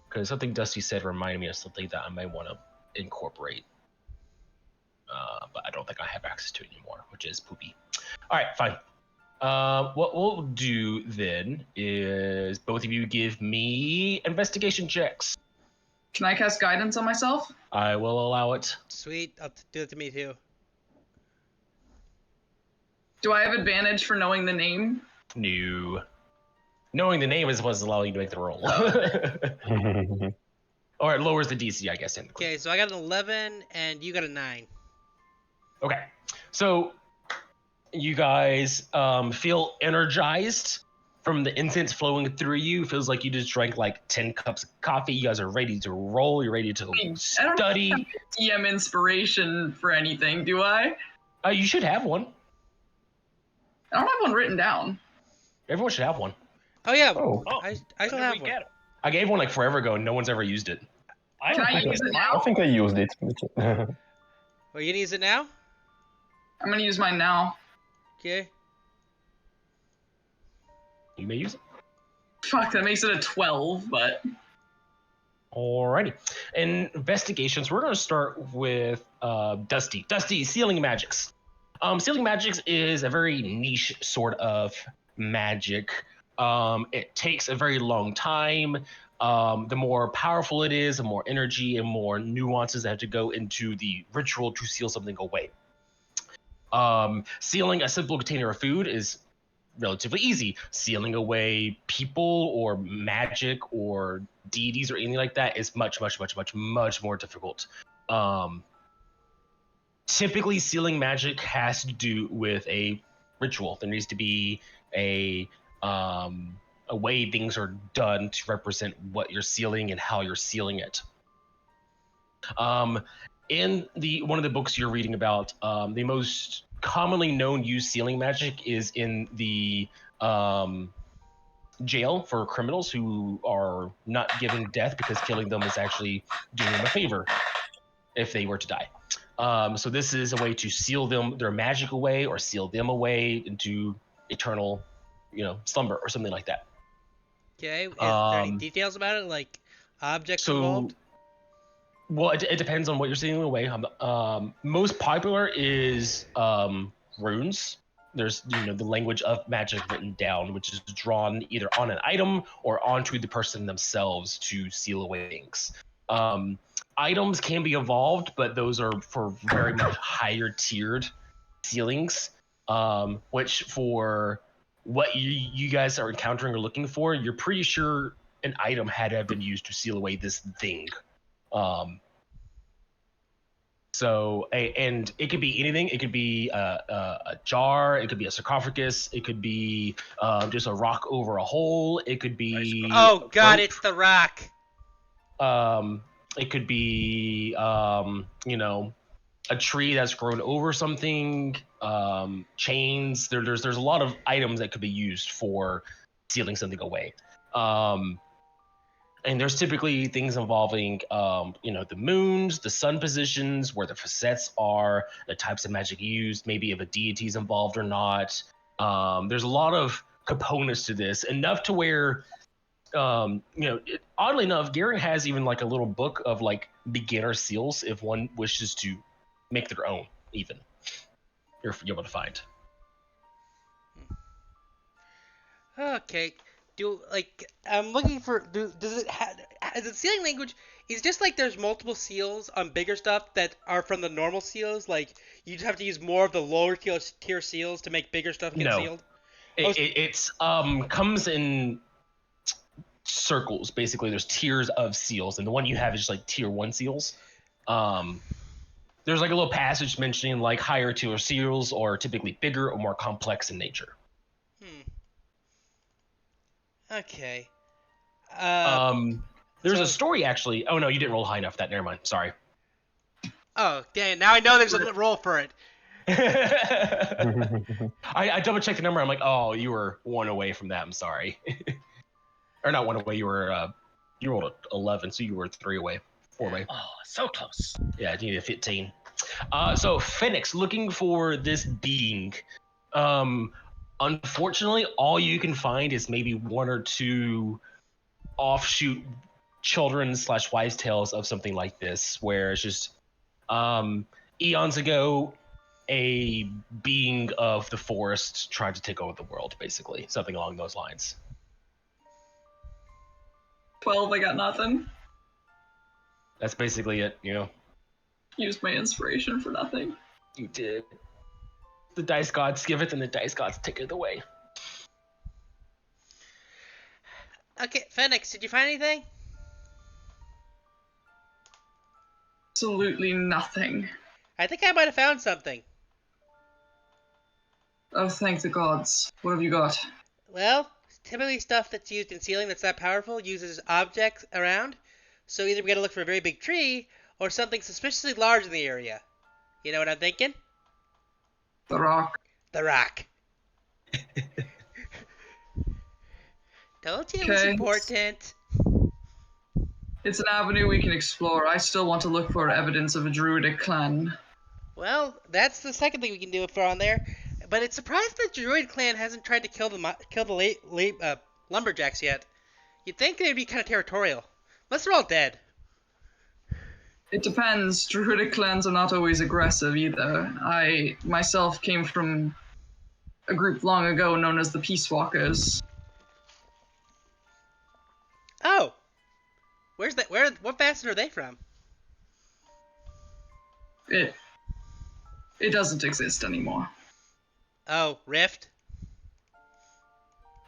Because something Dusty said reminded me of something that I might want to incorporate. But I don't think I have access to it anymore, which is poopy. All right, fine. What we'll do then is both of you give me investigation checks. Can I cast guidance on myself? I will allow it. Sweet, I'll do it to me too. Do I have advantage for knowing the name? No. Knowing the name is what's allowing you to make the roll. Or it lowers the DC, I guess. Okay, so I got an 11 and you got a 9. Okay, so you guys feel energized from the incense flowing through you. Feels like you just drank like 10 cups of coffee. You guys are ready to roll. You're ready to study. I don't have DM inspiration for anything, do I? You should have one. I don't have one written down. Everyone should have one. Oh yeah, Oh. I When still did have we one. get it? I gave one like forever ago and no one's ever used it. I Can don't I think use it's it mine. now? I think I used it. Are you gonna use it now? I'm gonna use mine now. Okay. You may use it. Fuck, that makes it a 12, but... Alrighty. Investigations. We're going to start with Dusty. Dusty, sealing magics. Sealing magics is a very niche sort of magic. It takes a very long time. The more powerful it is, the more energy and more nuances that have to go into the ritual to seal something away. Sealing a simple container of food is relatively easy. Sealing away people or magic or deities or anything like that is much more difficult. Typically, sealing magic has to do with a ritual. There needs to be a way things are done to represent what you're sealing and how you're sealing it. In one of the books you're reading about, the most commonly known used sealing magic is in the jail for criminals who are not given death because killing them is actually doing them a favor if they were to die. So this is a way to seal their magic away or seal them away into eternal, slumber or something like that. Okay. Is there any details about it, like objects involved? Well, it depends on what you're sealing away. Most popular is runes. There's the language of magic written down, which is drawn either on an item or onto the person themselves to seal away things. Items can be evolved, but those are for very much higher tiered sealings, which for what you guys are encountering or looking for, you're pretty sure an item had to have been used to seal away this thing. And it could be anything. It could be a jar. It could be a sarcophagus. It could be just a rock over a hole. It could be. Oh God, it's the rock. It could be a tree that's grown over something. Chains. There's a lot of items that could be used for sealing something away. And there's typically things involving, the moons, the sun positions, where the facets are, the types of magic used, maybe if a deity's involved or not. There's a lot of components to this, enough to where, oddly enough, Garen has even like a little book of like beginner seals if one wishes to make their own, even. You're able to find. Okay. I'm looking for. Does it the sealing language is just like there's multiple seals on bigger stuff that are from the normal seals. Like you just have to use more of the lower tier seals to make bigger stuff get sealed. It's comes in circles. Basically, there's tiers of seals, and the one you have is just like tier 1 seals. There's like a little passage mentioning like higher tier seals are typically bigger or more complex in nature. Okay. There's a story actually. Oh no, you didn't roll high enough for that. Never mind. Sorry. Oh, dang. Now I know there's a roll for it. I double checked the number. I'm like, oh, you were 1 away from that. I'm sorry. Or not 1 away. You rolled 11, so you were 3 away. 4 away. Oh, so close. Yeah, you needed 15. So Fenix, looking for this being. Unfortunately, all you can find is maybe 1 or 2 offshoot children/wives' tales of something like this, where it's just eons ago, a being of the forest tried to take over the world, basically. Something along those lines. 12, I got nothing. That's basically it, you know. Used my inspiration for nothing. You did. The dice gods give it, and the dice gods take it away. Okay, Fenix, did you find anything? Absolutely nothing. I think I might have found something. Oh, thank the gods. What have you got? Well, typically stuff that's used in sealing that's that powerful uses objects around. So either we gotta look for a very big tree, or something suspiciously large in the area. You know what I'm thinking? The rock. The rock. Told you it was Okay. important. It's an avenue we can explore. I still want to look for evidence of a druidic clan. Well, that's the second thing we can do for on there. But it's surprising the Druid clan hasn't tried to kill the lumberjacks yet. You'd think they'd be kind of territorial. Unless they're all dead. It depends. Druidic clans are not always aggressive either. I myself came from a group long ago known as the Peace Walkers. Oh! Where's that? What facet are they from? It doesn't exist anymore. Oh, Rift?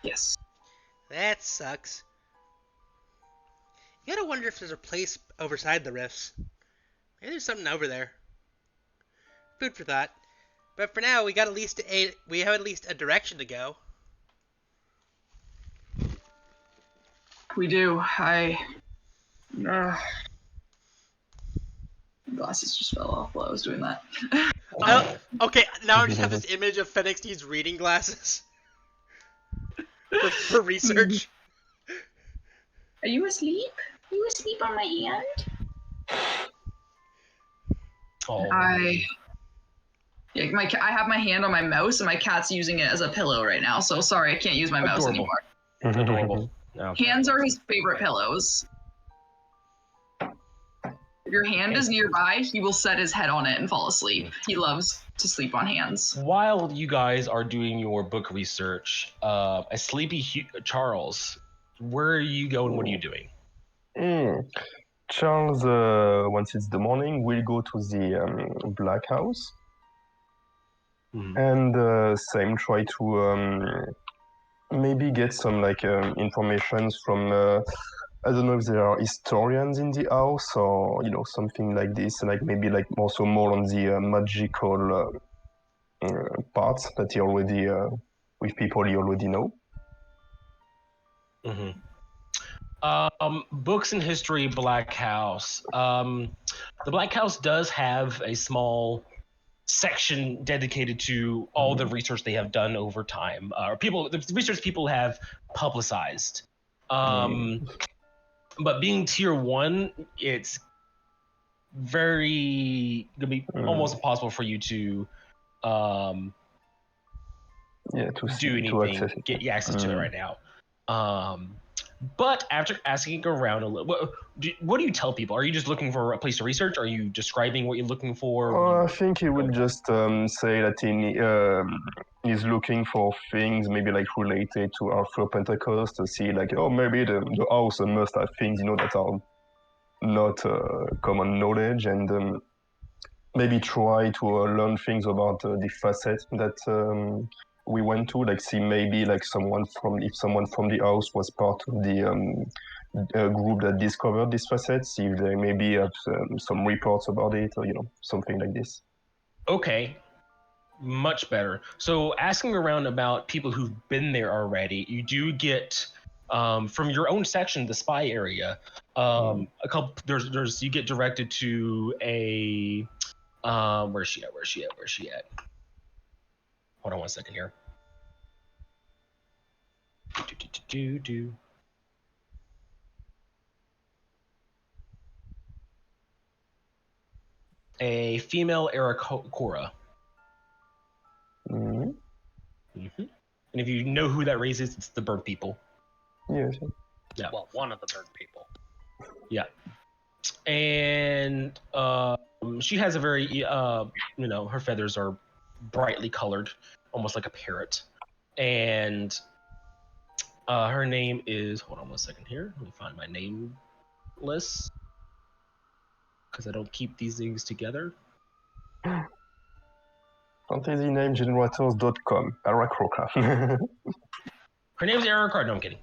Yes. That sucks. You gotta wonder if there's a place overside the rifts. Maybe there's something over there. Food for thought. But for now, we have at least a direction to go. We do. Glasses just fell off while I was doing that. Oh, okay, now I just have this image of Fenix needs reading glasses. for research. Are you asleep? Are you asleep on my hand? Oh. I have my hand on my mouse, and my cat's using it as a pillow right now. So sorry, I can't use my mouse Adorable. anymore. Adorable. No. Hands are his favorite pillows. If your hand is nearby, he will set his head on it and fall asleep. He loves to sleep on hands. While you guys are doing your book research, a sleepy Charles, where are you going? What are you doing? Charles, once it's the morning, will go to the Black House and same try to maybe get some information from I don't know if there are historians in the house or something like this, like maybe also more on the magical parts that he already with people he already know. Books and history, Black House. The Black House does have a small section dedicated to all the research they have done over time, or the research people have publicized. But being tier 1, it's gonna be almost impossible for you to do anything, get access to it right now. But after asking around a little, what do you tell people? Are you just looking for a place to research? Are you describing what you're looking for? I think he would just say that is looking for things maybe like related to Arthur Pentacost to see like, oh, maybe the house must have things, that are not common knowledge, and maybe try to learn things about the facet that we went to, like see maybe like if someone from the house was part of the group that discovered this facet, see if they maybe have some reports about it, or something like this. Okay, much better. So asking around about people who've been there already, you do get from your own section, the spy area, a couple. There's you get directed to a where's she at? Hold on one second here. A female Aracora. Mm-hmm. And if you know who that race is, it's the bird people. Yes. Yeah. Well, one of the bird people. Yeah. And she has a very, her feathers are brightly colored, almost like a parrot. And her name is, hold on one second here. Let me find my name list, because I don't keep these things together. FantasyNameGenerators.com, Aracroca. Her name is Eric Card. No, I'm kidding.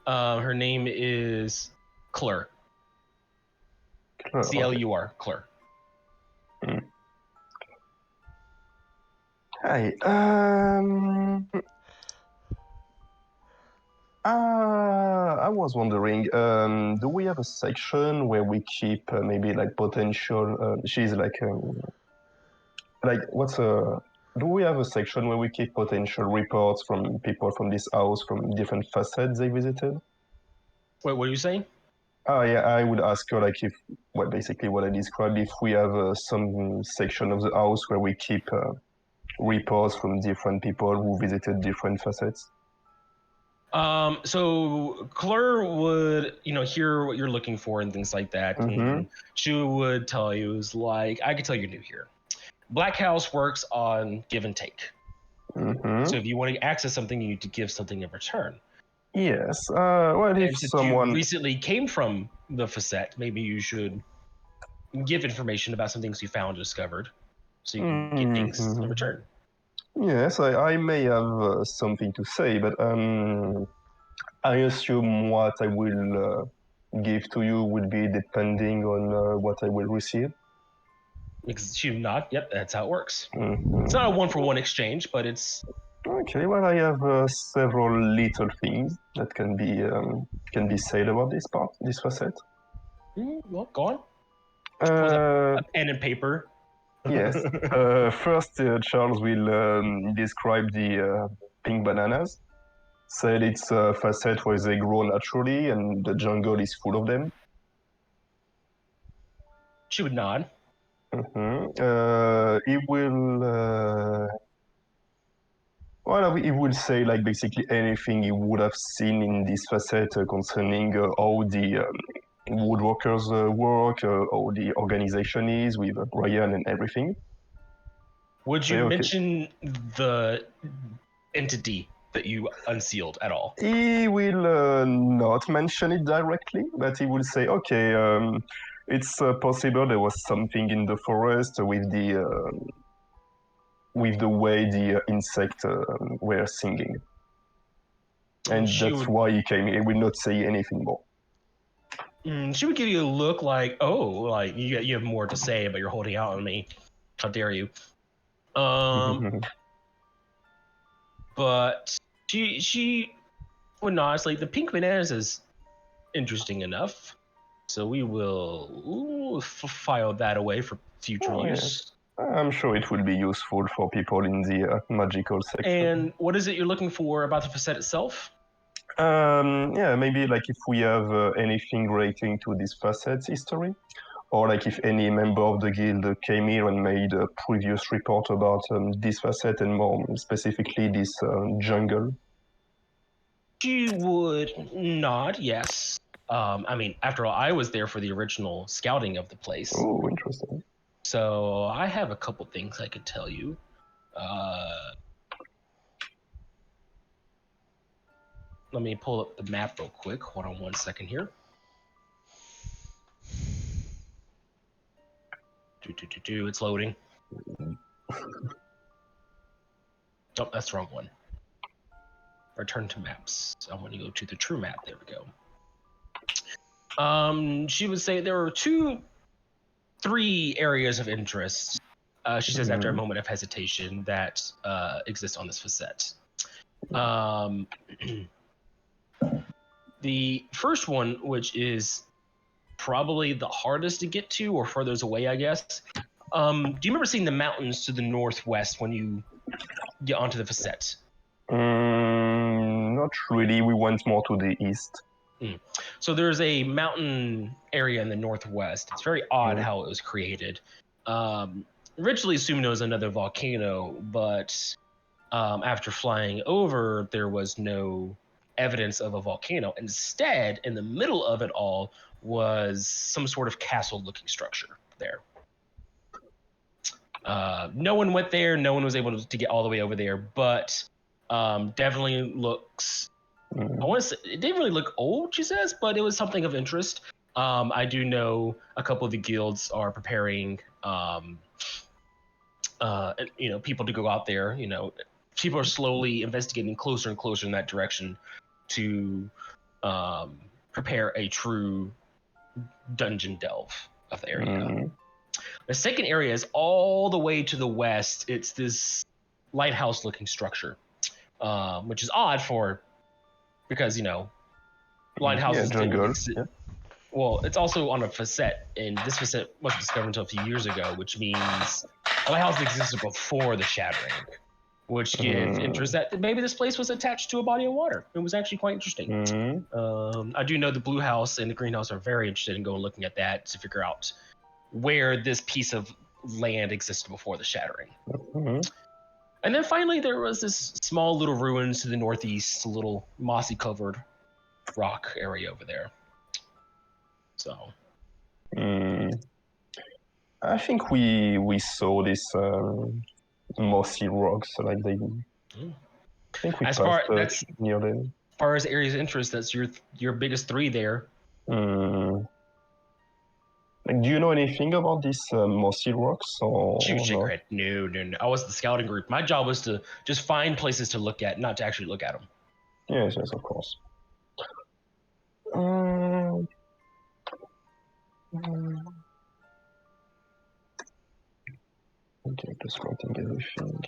Her name is Clur. C-L-U-R, Clur. Hi. I was wondering, do we have a section where we keep maybe like potential? She's like what's a? Do we have a section where we keep potential reports from people from this house from different facets they visited? Wait, what are you saying? Oh yeah, I would ask her like if, well, basically what I described, if we have some section of the house where we keep reports from different people who visited different facets. So Claire would, hear what you're looking for and things like that. Mm-hmm. And she would tell you, is like, I can tell you're new here. Black House works on give and take. Mm-hmm. So if you want to access something, you need to give something in return. Yes. Well, if someone you recently came from the facet, maybe you should give information about some things you found or discovered, so you can get things in return. Yes, I may have something to say, but I assume what I will give to you would be depending on what I will receive. Because she not. Yep, that's how it works. Mm-hmm. It's not a one-for-one exchange, but it's okay. Well, I have several little things that can be said about this facet. Well, go on. A pen and paper. Yes. First, Charles will describe the pink bananas. Said it's a facet where they grow naturally and the jungle is full of them. She would nod. He will. Well, he will say like basically anything he would have seen in this facet concerning how the woodworkers work, how the organization is with Brian and everything. Would you mention the entity that you unsealed at all? He will not mention it directly, but he will say, okay, it's possible there was something in the forest with the way the insects were singing. And that's why he came. He will not say anything more. She would give you a look like, oh, like you have more to say, but you're holding out on me. How dare you? But she would not. Like the pink bananas is interesting enough, so we will file that away for future use. Yeah. I'm sure it will be useful for people in the magical section. And what is it you're looking for about the facet itself? Yeah, maybe like if we have anything relating to this facet's history, or like if any member of the guild came here and made a previous report about this facet and more specifically this jungle. She would nod, yes. I mean, after all, I was there for the original scouting of the place. Oh, interesting. So I have a couple things I could tell you. Let me pull up the map real quick. Hold on 1 second here. It's loading. Oh, that's the wrong one. Return to maps. I want to go to the true map. There we go. She would say there are 3 areas of interest. She says after a moment of hesitation that exist on this facet. The first one, which is probably the hardest to get to or furthest away, I guess. Do you remember seeing the mountains to the northwest when you get onto the facet? Not really. We went more to the east. So there's a mountain area in the northwest. It's very odd how it was created. Originally assumed it was another volcano, but after flying over, there was no evidence of a volcano. Instead, in the middle of it all was some sort of castle-looking structure there. No one went there. No one was able to get all the way over there, but definitely looks. I want to say it didn't really look old, she says, but it was something of interest. I do know a couple of the guilds are preparing, people to go out there. People are slowly investigating closer and closer in that direction to prepare a true dungeon delve of the area. The second area is all the way to the west. It's this lighthouse-looking structure, which is odd because lighthouses jungle. Well, it's also on a facet, and this facet wasn't discovered until a few years ago, which means a lighthouse existed before the shattering, which gives interest that maybe this place was attached to a body of water. It was actually quite interesting. I do know the Blue House and the Greenhouse are very interested in going looking at that to figure out where this piece of land existed before the shattering. And then finally, there was this small little ruins to the northeast, a little mossy covered rock area over there. So I think we saw this mossy rocks like they. I think we passed near them. As far as areas of interest, that's your biggest 3 there. Like, do you know anything about these mossy rocks? Shake your head. No. I was the scouting group. My job was to just find places to look at, not to actually look at them. Yes, of course. Okay, just writing everything.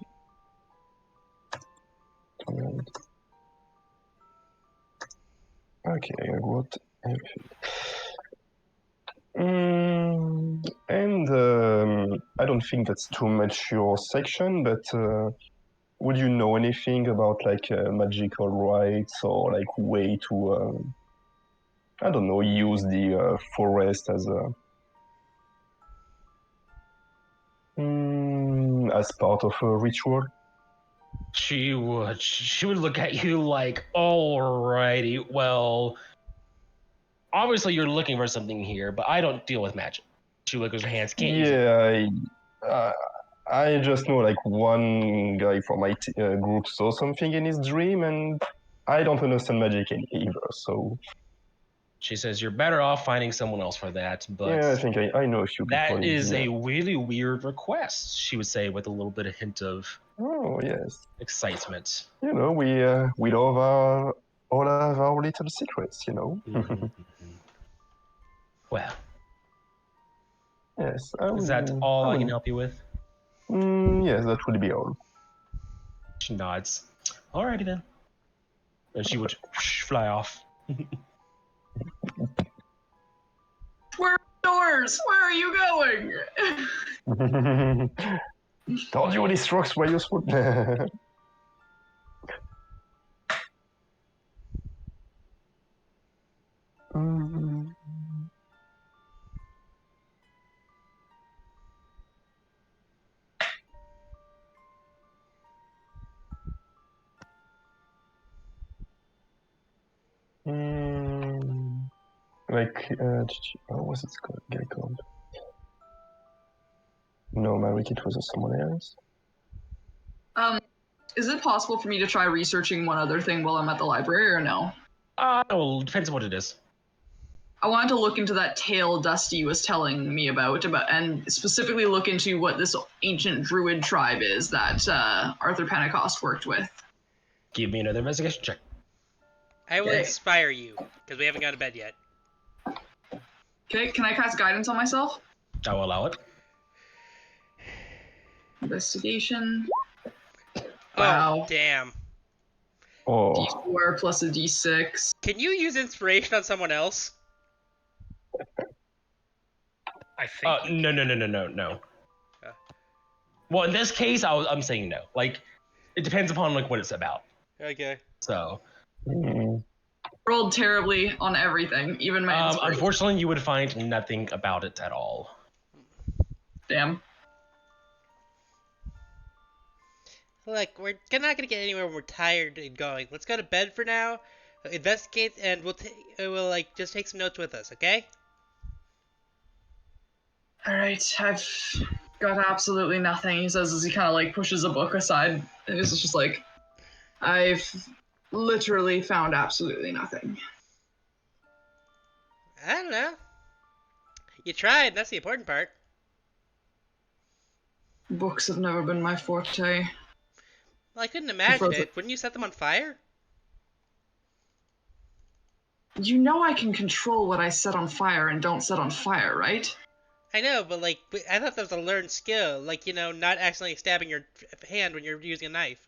Okay, I wrote everything. And I don't think that's too much your section, but would you know anything about like magical rites or like way to, I don't know, use the forest as part of a ritual? She would look at you like, alrighty, well, obviously you're looking for something here, but I don't deal with magic. She looks at her hands, can't use it. I just know like one guy from my group saw something in his dream, and I don't understand magic either. So she says you're better off finding someone else for that. But yeah, I think I know a few people. That is a really weird request, she would say, with a little bit of hint of excitement. We love all of our little secrets, Well. Yes. Is that all I can help you with? Yes, that would be all. She nods. Alrighty then. And she would fly off. Where are doors? Where are you going? Told you these rocks were useful. Like, what was it called? No, Marik, it was someone else. Is it possible for me to try researching one other thing while I'm at the library, or no? No, depends on what it is. I wanted to look into that tale Dusty was telling me about, and specifically look into what this ancient druid tribe is that Arthur Pentacost worked with. Give me another investigation check. I will Okay. inspire you, because we haven't gone to bed yet. Okay, can I cast guidance on myself? I will allow it. Investigation. Oh, Wow. damn. Oh, D4 plus a D6. Can you use inspiration on someone else? I think. No. Well, in this case, I'm saying no. Like, it depends upon like what it's about. Okay. So, Rolled terribly on everything, even my inspiration. unfortunately, you would find nothing about it at all. Damn. Look, we're not gonna get anywhere when we're tired and going. Let's go to bed for now. Investigate, and we'll like just take some notes with us, okay? All right, I've got absolutely nothing. He says as he kind of like pushes a book aside, and it's just like, I've literally found absolutely nothing. I don't know. You tried. That's the important part. Books have never been my forte. Well, I couldn't imagine it. Wouldn't you set them on fire? You know I can control what I set on fire and don't set on fire, right? I know, but like, I thought that was a learned skill. Like, you know, not accidentally stabbing your hand when you're using a knife.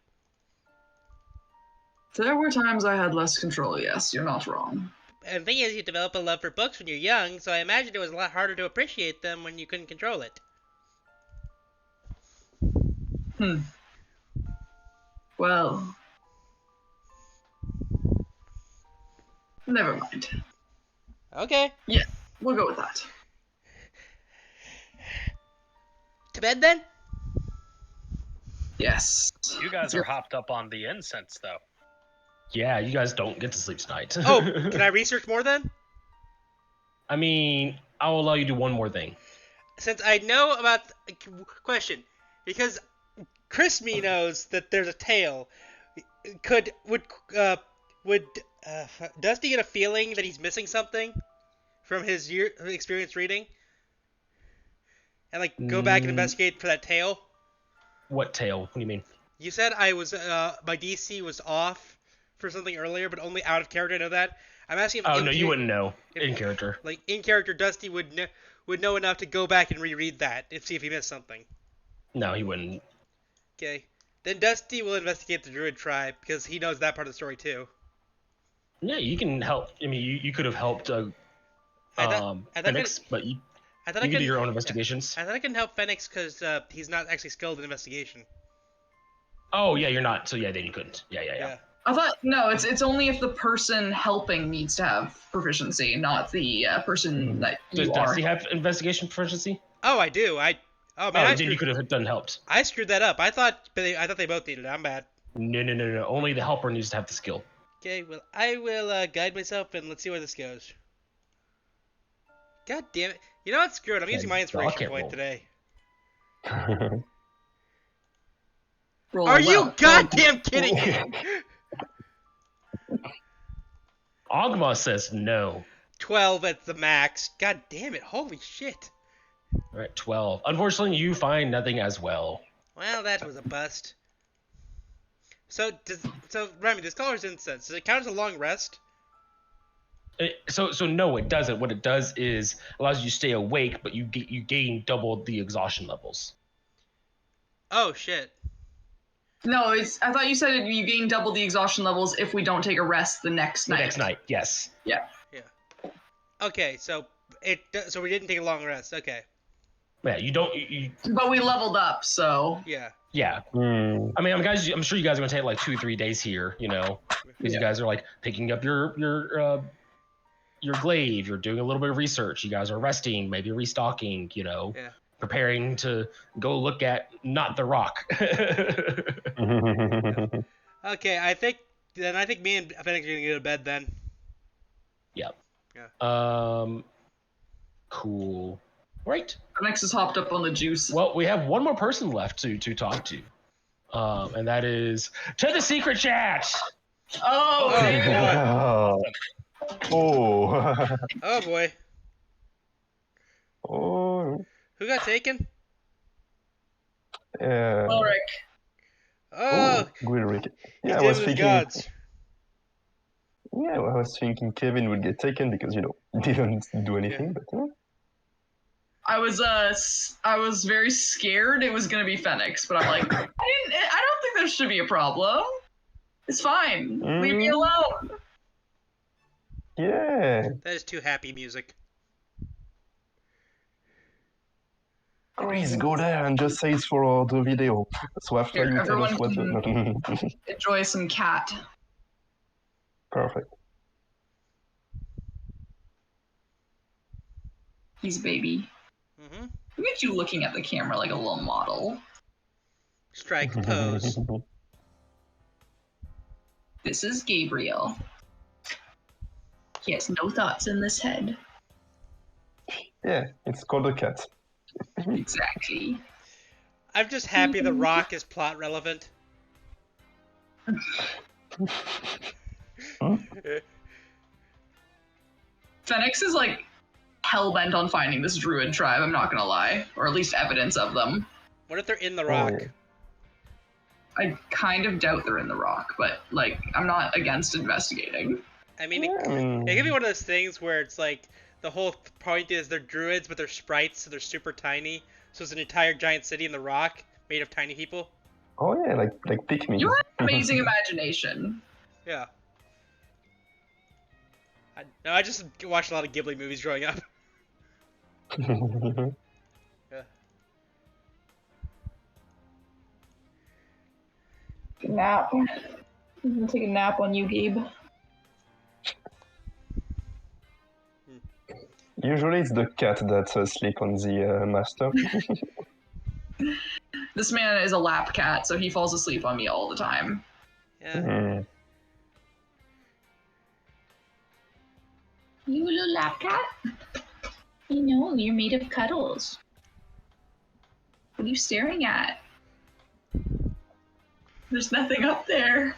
There were times I had less control, yes, you're not wrong. And the thing is, you develop a love for books when you're young, so I imagine it was a lot harder to appreciate them when you couldn't control it. Well, never mind. Okay. Yeah, we'll go with that. To bed then? Yes. You guys are hopped up on the incense, though. Yeah, you guys don't get to sleep tonight. Oh, can I research more then? I mean, I'll allow you to do one more thing. Since I know about question, because Crispy knows that there's a tale. Would Dusty get a feeling that he's missing something from his experience reading, and like go back and investigate for that tale? What tale? What do you mean? You said I was my DC was off for something earlier, but only out of character. I know that. I'm asking if no, you wouldn't know in character. Like in character, Dusty would know enough to go back and reread that and see if he missed something. No, he wouldn't. Okay. Then Dusty will investigate the Druid tribe because he knows that part of the story too. Yeah, you can help. I mean, you could have helped Fenix, but you can do your own investigations. I thought I can help Fenix because he's not actually skilled in investigation. Oh, yeah, you're not. So, yeah, then you couldn't. Yeah. I thought, no, it's only if the person helping needs to have proficiency, not the person that you Does are. Dusty have investigation proficiency? Oh, I do. Then you could have done helped. I screwed that up. I thought they both needed it. I'm bad. No. Only the helper needs to have the skill. Okay, well, I will guide myself and let's see where this goes. God damn it. You know what? Screw it. I'm using my inspiration point today. Are you goddamn kidding me? Ogma says no. 12 at the max. God damn it. Holy shit. All right, 12. Unfortunately, you find nothing as well. Well, that was a bust. So Remy, this color's incense. Does it count as a long rest? So no, it doesn't. What it does is allows you to stay awake, but you gain double the exhaustion levels. Oh shit. No, I thought you said you gain double the exhaustion levels if we don't take a rest the next night. The next night, yes. Yeah. Okay, so we didn't take a long rest. Okay. Yeah, you don't. But we leveled up, so. Yeah. Yeah. I mean, I'm sure you guys are gonna take like 2-3 days here, because you guys are like picking up your glaive. You're doing a little bit of research. You guys are resting, maybe restocking. Yeah. Preparing to go look at not the rock. Okay, I think me and Fenix are gonna go to bed then. Yep. Yeah. Cool. Right. Fenix has hopped up on the juice. Well, we have one more person left to talk to, and that is to the secret chat. Oh, Oh. Oh boy. Oh. Who got taken? Ulrich. Oh, Guilric. he Yeah, I did was with his thinking. gods. Yeah, I was thinking Kevin would get taken because he didn't do anything. Yeah. But I was very scared it was gonna be Fenix, but I'm like, I don't think there should be a problem. It's fine. Leave me alone. yeah. That is too happy music. Chris, go there and just say it's for the video. So after Here, you tell us everyone what. Enjoy some cat. Perfect. He's a baby. Mm-hmm. Look at you looking at the camera like a little model. Strike pose. This is Gabriel. He has no thoughts in this head. Yeah, it's called a cat. Exactly. I'm just happy The Rock is plot relevant. Fenix is like hell-bent on finding this druid tribe, I'm not gonna lie. Or at least evidence of them. What if they're in The Rock? yeah. I kind of doubt they're in the rock, but like I'm not against investigating. I mean, Yeah, it could be one of those things where it's like the whole point is they're druids, but they're sprites, so they're super tiny. So it's an entire giant city in The Rock made of tiny people. Oh yeah, like pygmies. You have an amazing imagination. Yeah. I just watched a lot of Ghibli movies growing up. Yeah. Nap. I'm gonna take a nap on you, Gabe. Usually it's the cat that sleep on the master. This man is a lap cat, so he falls asleep on me all the time. Yeah. Mm. You little lap cat? I know, you're made of cuddles. What are you staring at? There's nothing up there.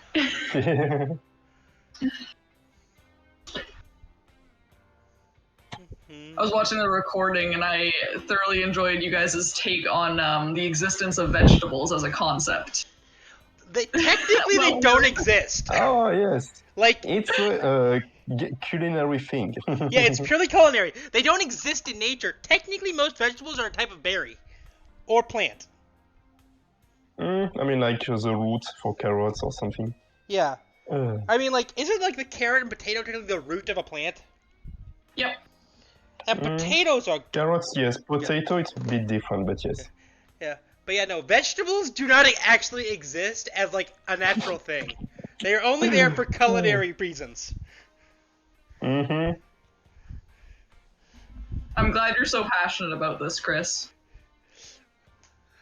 I was watching the recording and I thoroughly enjoyed you guys' take on the existence of vegetables as a concept. Technically, they don't exist. Oh yes, Like, it's a culinary thing. yeah, it's purely culinary. They don't exist in nature. Technically, most vegetables are a type of berry or plant. I mean, like the root for carrots or something. Yeah. I mean, like, isn't like the carrot and potato technically the root of a plant? Yep. And potatoes are. Carrots, yes. Potato, it's a bit different, but yes. Yeah. But yeah, no, vegetables do not actually exist as like a natural thing. They are only there for culinary reasons. Mm-hmm. I'm glad you're so passionate about this, Chris.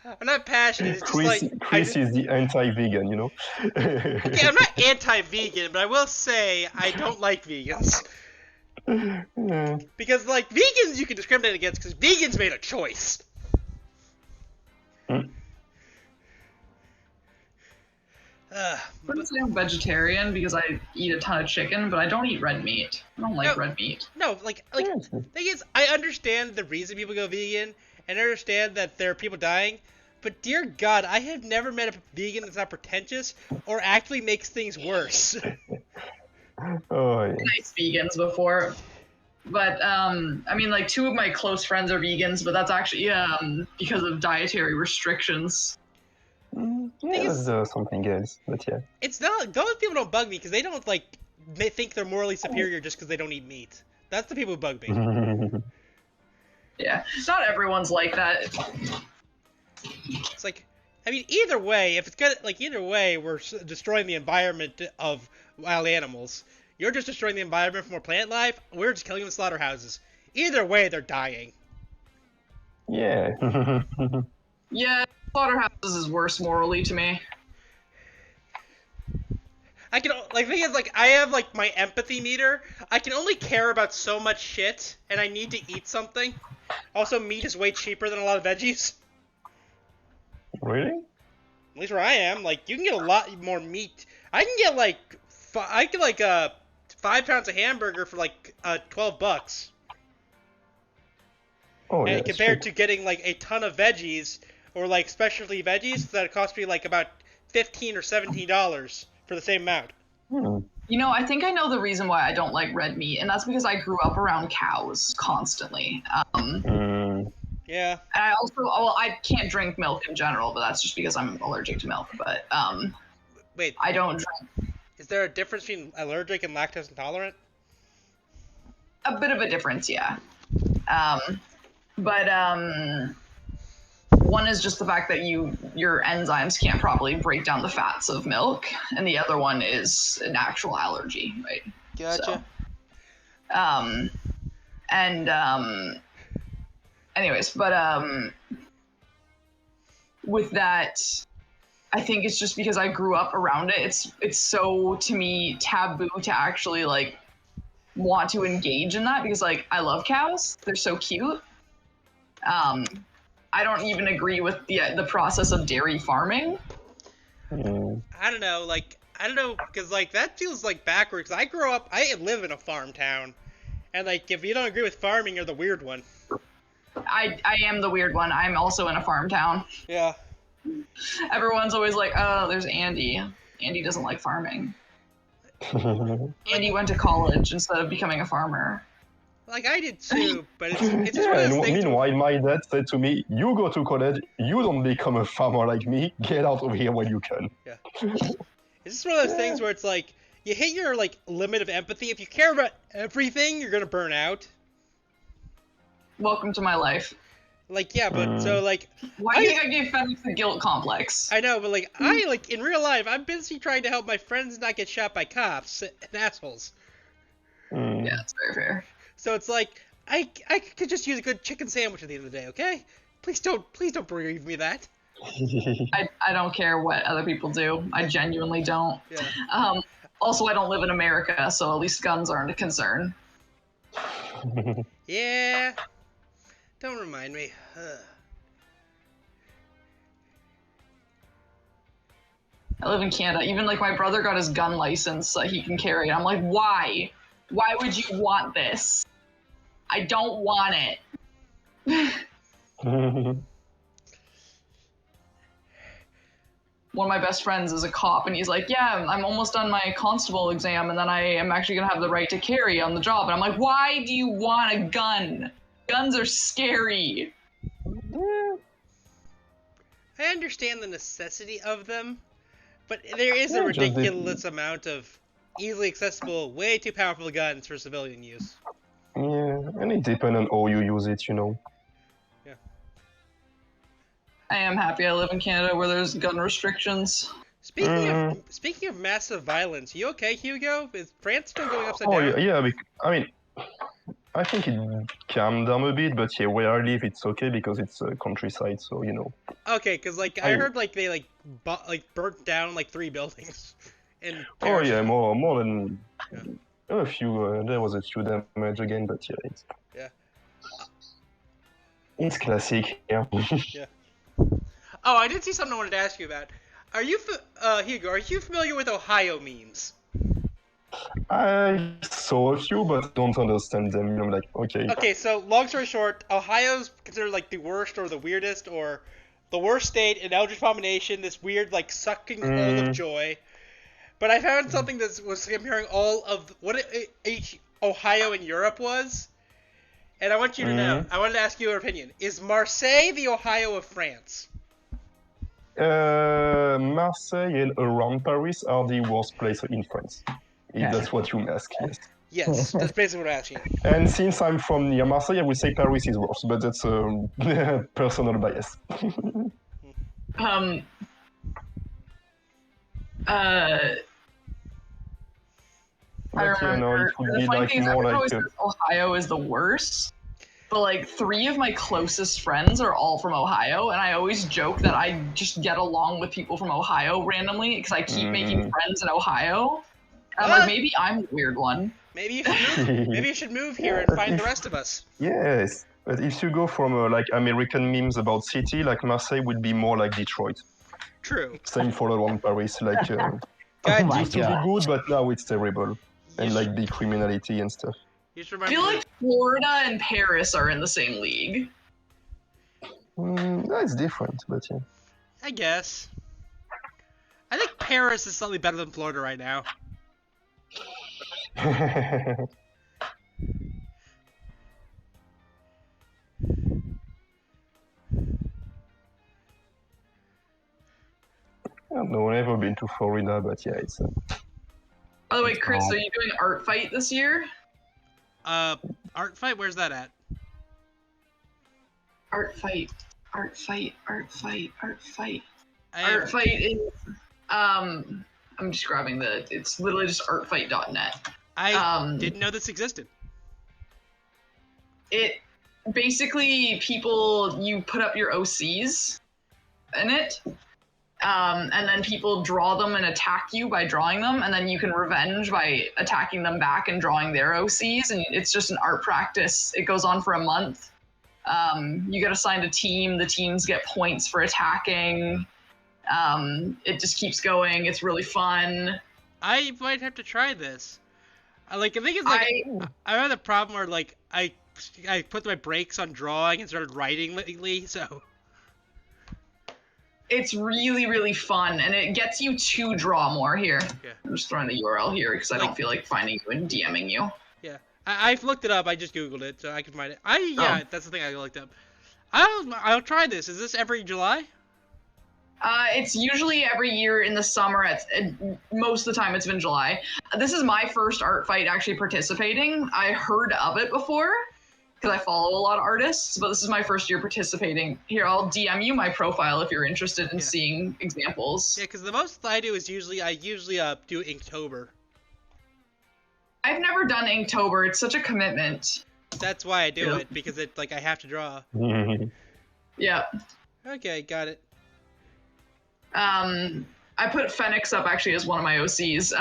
I'm not passionate. It's just Chris is the anti-vegan, you know? Okay, I'm not anti-vegan, but I will say I don't like vegans. Because, like, vegans you can discriminate against because vegans made a choice. I wouldn't say I'm vegetarian because I eat a ton of chicken, but I don't eat red meat. I don't like red meat. No, like, thing is, I understand the reason people go vegan, and I understand that there are people dying, but dear God, I have never met a vegan that's not pretentious or actually makes things worse. Oh, yeah. Nice vegans before. But, I mean, like, 2 of my close friends are vegans, but that's actually because of dietary restrictions. Yeah, that's something else, but yeah. It's not, those people don't bug me because they don't, like, they think they're morally superior just because they don't eat meat. That's the people who bug me. Yeah, not everyone's like that. It's like, I mean, either way, if it's good, like, either way, we're destroying the environment of wild animals. You're just destroying the environment for more plant life. We're just killing them in slaughterhouses. Either way, they're dying. Yeah. Yeah, slaughterhouses is worse morally to me. I can, like, the thing is, like, I have, like, my empathy meter. I can only care about so much shit, and I need to eat something. Also, meat is way cheaper than a lot of veggies. Really? At least where I am, like you can get a lot more meat. I can get like 5 pounds of hamburger for like $12. Oh, yeah. And compared to getting like a ton of veggies or like specialty veggies that cost me like about $15 or $17 for the same amount. You know, I think I know the reason why I don't like red meat, and that's because I grew up around cows constantly. Yeah. And I also, well, I can't drink milk in general, but that's just because I'm allergic to milk. But Wait. I don't drink. Is there a difference between allergic and lactose intolerant? A bit of a difference, yeah. But one is just the fact that your enzymes can't properly break down the fats of milk, and the other one is an actual allergy, right? Gotcha. Anyways, but with that, I think it's just because I grew up around it. It's so, to me, taboo to actually like want to engage in that, because like I love cows. They're so cute. I don't even agree with the process of dairy farming. I don't know, because like that feels like backwards. I live in a farm town, and like if you don't agree with farming, you're the weird one. I am the weird one. I'm also in a farm town. Yeah. Everyone's always like, oh, there's Andy. Andy doesn't like farming. Andy went to college instead of becoming a farmer. Like I did too, but it's just one of those things. Meanwhile, my dad said to me, "You go to college, you don't become a farmer like me. Get out of here when you can." Yeah. It's just one of those things where it's like you hit your like limit of empathy. If you care about everything, you're gonna burn out. Welcome to my life. Like yeah, but so like. Why do you think I gave Fenix the guilt complex? I know, but like I like in real life, I'm busy trying to help my friends not get shot by cops and assholes. Yeah, that's very fair. So it's like I could just use a good chicken sandwich at the end of the day, okay? Please don't bereave me that. I don't care what other people do. I genuinely don't. Yeah. Also, I don't live in America, so at least guns aren't a concern. Yeah. Don't remind me. I live in Canada. Even like my brother got his gun license so he can carry it. I'm like, why? Why would you want this? I don't want it. One of my best friends is a cop, and he's like, yeah, I'm almost done my constable exam, and then I am actually going to have the right to carry on the job. And I'm like, why do you want a gun? Guns are scary. I understand the necessity of them, but there is a ridiculous amount of easily accessible, way too powerful guns for civilian use. Yeah, and it depends on how you use it, you know. Yeah. I am happy I live in Canada where there's gun restrictions. Speaking of massive violence, you okay, Hugo? Is France still going upside down? Oh yeah, I mean, I think it calmed down a bit, but yeah, where I live, it's okay because it's countryside, so you know. Okay, because like I heard like they burnt down like 3 buildings in Oh Paris. yeah, more than a few. There was a few damage again, but yeah, it's classic. Yeah. Yeah. Oh, I did see something I wanted to ask you about. Are you, Hugo? Are you familiar with Ohio memes? I saw a few, but don't understand them. I'm like, okay. Okay, so long story short, Ohio's considered like the worst or the weirdest or the worst state in Eldritch Abomination, this weird like sucking hole of joy. But I found something that was comparing all of what each Ohio in Europe was, and I want you to know. I wanted to ask you your opinion. Is Marseille the Ohio of France? Marseille and around Paris are the worst place in France. If that's what you ask, yes. Yes, that's basically what I'm asking. And since I'm from near Marseille, I would say Paris is worse, but that's a personal bias. I remember it would the be funny like thing is more everyone like always says Ohio is the worst, but like 3 of my closest friends are all from Ohio, and I always joke that I just get along with people from Ohio randomly because I keep making friends in Ohio. I'm like, maybe I'm the weird one. Maybe you should move here and find the rest of us. Yes. But if you go from like American memes about city, like Marseille would be more like Detroit. True. Same for the one Paris. Like Oh God, my used to be god. good, but now it's terrible. And You like the criminality and stuff. You should I remember. feel like Florida and Paris are in the same league. No, it's different, but yeah. I guess. I think Paris is slightly better than Florida right now. I don't know, I've never been to Florida, but yeah, it's. By the way, It's Chris, bad. are you doing art fight this year? Art fight. Where's that at? Art fight, art fight, art fight, art fight. I, Art fight is I'm just grabbing it's literally just artfight.net. I didn't know this existed. It basically you put up your OCs in it. And then people draw them and attack you by drawing them, and then you can revenge by attacking them back and drawing their OCs, and it's just an art practice. It goes on for a month. You get assigned a team, the teams get points for attacking. It just keeps going. It's really fun. I might have to try this. I think it's like I had a problem where like I put my brakes on drawing and started writing lately, so it's really, really fun, and it gets you to draw more here. Yeah. I'm just throwing the URL here because I don't feel like finding you and DMing you. yeah. I've looked it up. I just googled it, so I can find it. That's the thing I looked up. I'll try this. Is this every July? It's usually every year in the summer. Most of the time it's been July. This is my first art fight actually participating. I heard of it before because I follow a lot of artists, but this is my first year participating. Here, I'll DM you my profile if you're interested in seeing examples. Yeah, because the most I do is usually do Inktober. I've never done Inktober. It's such a commitment. That's why I do it, because it's like I have to draw. Yeah. Okay, got it. I put Fenix up actually as one of my OCs,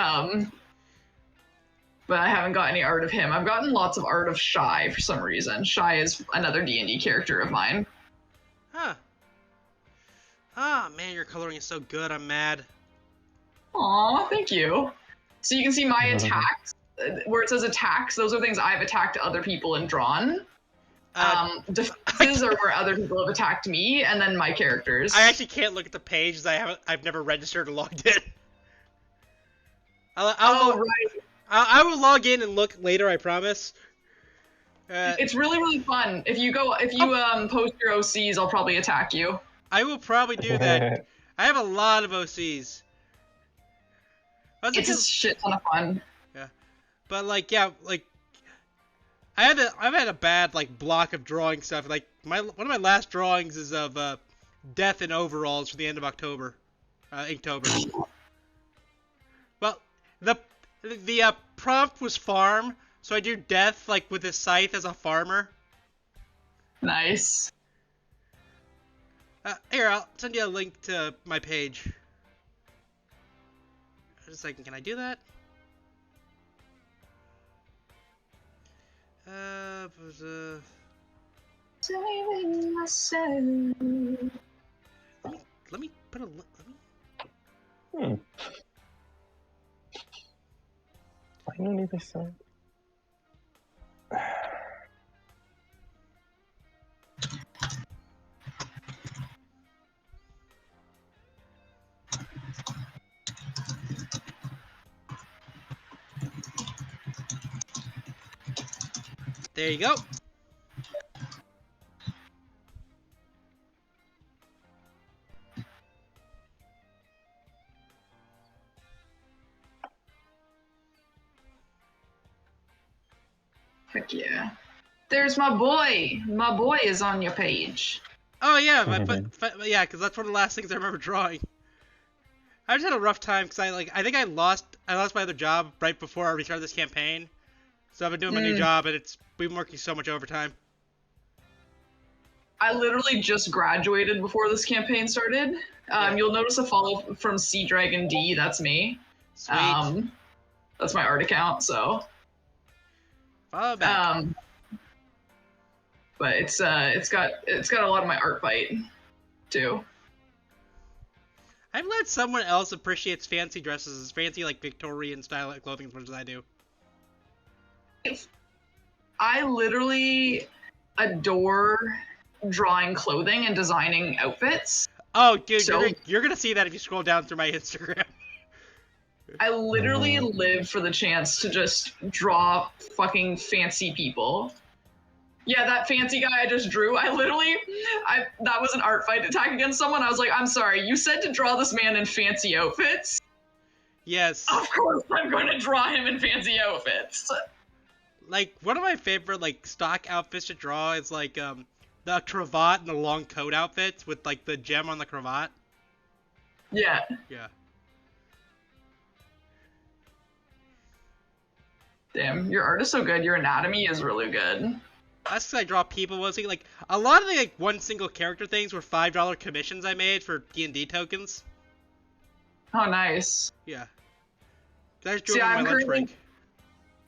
but I haven't got any art of him. I've gotten lots of art of Shy for some reason. Shy is another D&D character of mine. Huh. Ah, man, your coloring is so good. I'm mad. Aw, thank you. So you can see my attacks. Where it says attacks, those are things I've attacked other people and drawn. Defenses are where other people have attacked me, and then my characters. I actually can't look at the page because I've never registered or logged in. Right. I will log in and look later. I promise. It's really, really fun. If you post your OCs, I'll probably attack you. I will probably do that. I have a lot of OCs. It's a shit ton of fun. Yeah, but I've had a bad block of drawing stuff. Like one of my last drawings is of Death in overalls for the end of October, Inktober. Well, the prompt was farm, so I do Death with his scythe as a farmer. Nice. Here, I'll send you a link to my page. Just a second, can I do that? Saving myself. Let me put a let me. Finally, this time. There you go. Heck yeah. There's my boy. My boy is on your page. Oh yeah, yeah, because that's one of the last things I remember drawing. I just had a rough time because I think I lost my other job right before I restarted this campaign. So I've been doing my new job, and we've been working so much overtime. I literally just graduated before this campaign started. You'll notice a follow from Sea Dragon D. That's me. Sweet. That's my art account. So. Follow back. But it's got a lot of my art bite too. I'm glad someone else appreciates fancy dresses as fancy, like, Victorian style clothing as much as I do. I literally adore drawing clothing and designing outfits. Oh, dude, So, you're gonna see that if you scroll down through my Instagram. I literally live for the chance to just draw fucking fancy people. Yeah, that fancy guy I just drew, that was an art fight attack against someone. I was like, I'm sorry, you said to draw this man in fancy outfits? Yes. Of course I'm going to draw him in fancy outfits. Like, one of my favorite, like, stock outfits to draw is, like, the cravat and the long coat outfits with, like, the gem on the cravat. Yeah. Yeah. Damn, your art is so good. Your anatomy is really good. That's because I draw people mostly. Like, a lot of the, like, one single character things were $5 commissions I made for D&D tokens. Oh, nice. Yeah. I just drew them on my lunch break.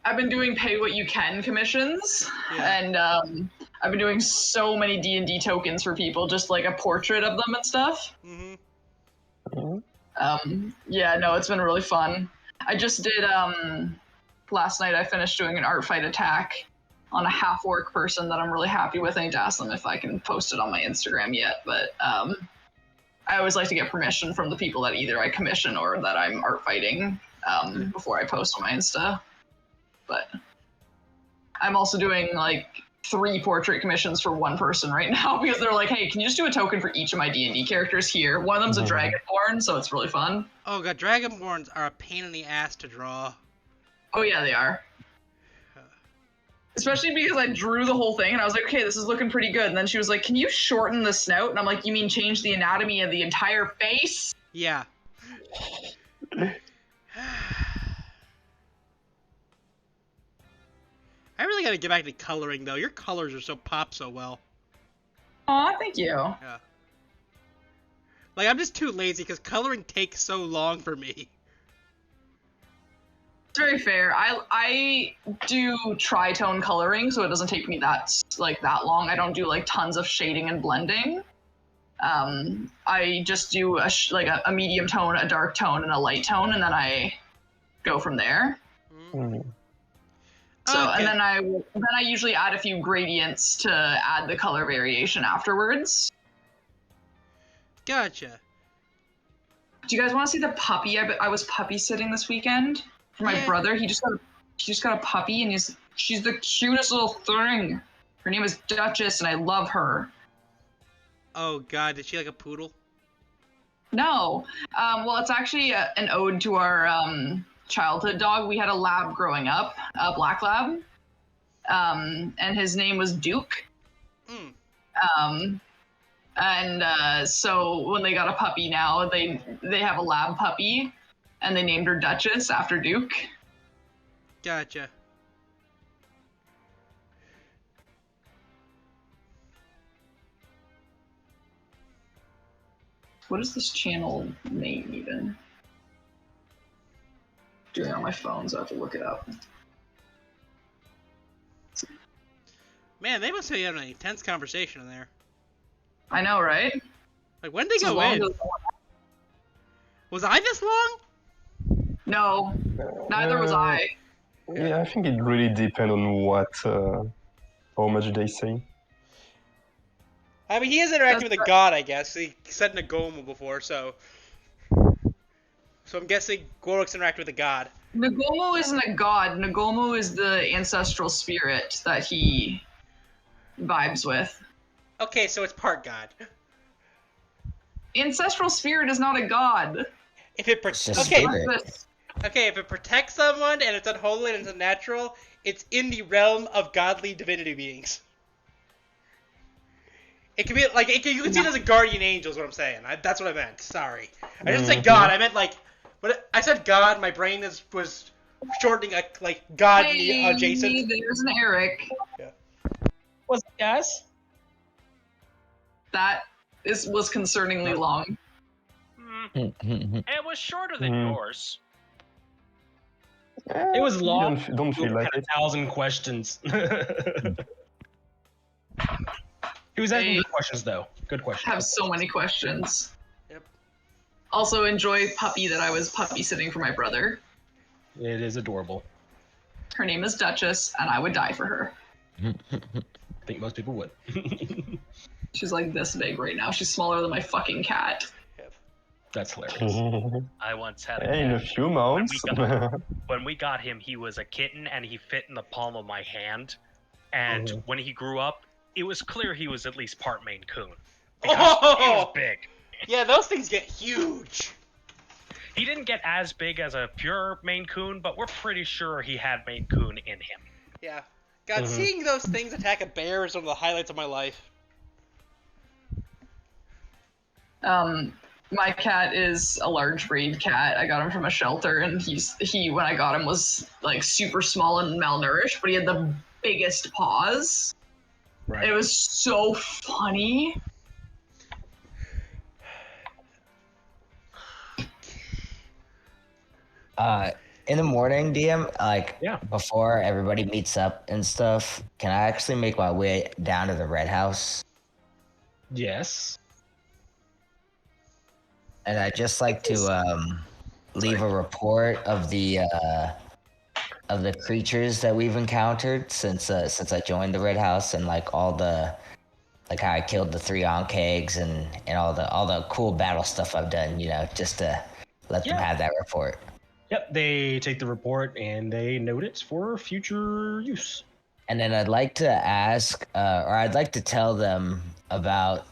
I've been doing pay what you can commissions, Yeah. and I've been doing so many D&D tokens for people, just like a portrait of them and stuff. Yeah, no, it's been really fun. I just did, last night I finished doing an art fight attack on a half-orc person that I'm really happy with. I need to ask them if I can post it on my Instagram yet, but I always like to get permission from the people that either I commission or that I'm art fighting before I post on my Insta. But I'm also doing like 3 portrait commissions for one person right now because they're like, hey, can you just do a token for each of my D&D characters here? One of them's a Dragonborn, so it's really fun. Oh god, Dragonborns are a pain in the ass to draw. Oh yeah, they are. Especially because I drew the whole thing and I was like, okay, this is looking pretty good. And then she was like, can you shorten the snout? And I'm like, you mean change the anatomy of the entire face? Yeah. I really gotta get back to coloring though. Your colors are so pop so well. Aw, thank you. Yeah. Like, I'm just too lazy because coloring takes so long for me. It's very fair. I do tritone coloring, so it doesn't take me that long. I don't do like tons of shading and blending. I just do a medium tone, a dark tone, and a light tone, and then I go from there. So Okay. and then I usually add a few gradients to add the color variation afterwards. Gotcha. Do you guys want to see the puppy? I was puppy sitting this weekend for my brother. He just got a puppy, and she's the cutest little thing. Her name is Duchess, and I love her. Oh god, is she like a poodle? No. Well, it's actually an ode to our childhood dog. We had a lab growing up, a black lab, and his name was Duke. So when they got a puppy now, they have a lab puppy, and they named her Duchess after Duke. Gotcha. What is this channel name even? Doing it on my phone, so I have to look it up. Man, they must have had an intense conversation in there. I know, right? Like, when did they go in? Was I this long? No, neither was I. Yeah, I think it really depends on how much they say. I mean, he is interacting with a god, I guess. He said Nagomu before, so I'm guessing Gorok's interacting with a god. Nagomu isn't a god. Nagomu is the ancestral spirit that he vibes with. Okay, so it's part god. Ancestral spirit is not a god. If it if it protects someone and it's unholy and it's unnatural, it's in the realm of godly divinity beings. It could be like you can see it as a guardian angel. Is what I'm saying. That's what I meant. Sorry, I didn't say god. I meant like, but I said god. My brain was shortening like god adjacent. There's an Eric. Yeah. What's it, guys? That was concerningly long. It was shorter than yours. It was long. Don't feel like a 1,000 questions. He was asking good questions, though. Good questions. Have so many questions. Yep. Also enjoy Puppy that I was puppy sitting for my brother. It is adorable. Her name is Duchess, and I would die for her. I think most people would. She's like this big right now. She's smaller than my fucking cat. That's hilarious. I once had a Hey, in a cat. few months. When we got him, he was a kitten, and he fit in the palm of my hand. And when he grew up, it was clear he was at least part Maine Coon. Because he was big. Yeah, those things get huge. He didn't get as big as a pure Maine Coon, but we're pretty sure he had Maine Coon in him. Yeah. God, seeing those things attack a bear is one of the highlights of my life. My cat is a large breed cat. I got him from a shelter, and he when I got him was like super small and malnourished, but he had the biggest paws. Right. It was so funny. In the morning, DM, before everybody meets up and stuff, can I actually make my way down to the Red House? Yes. And I'd just like to leave a report of the creatures that we've encountered since I joined the Red House, and like all the how I killed the 3 Onkegs and all the cool battle stuff I've done, just to let them have that report. Yep, they take the report and they note it for future use. And then I'd like to ask, or I'd like to tell them about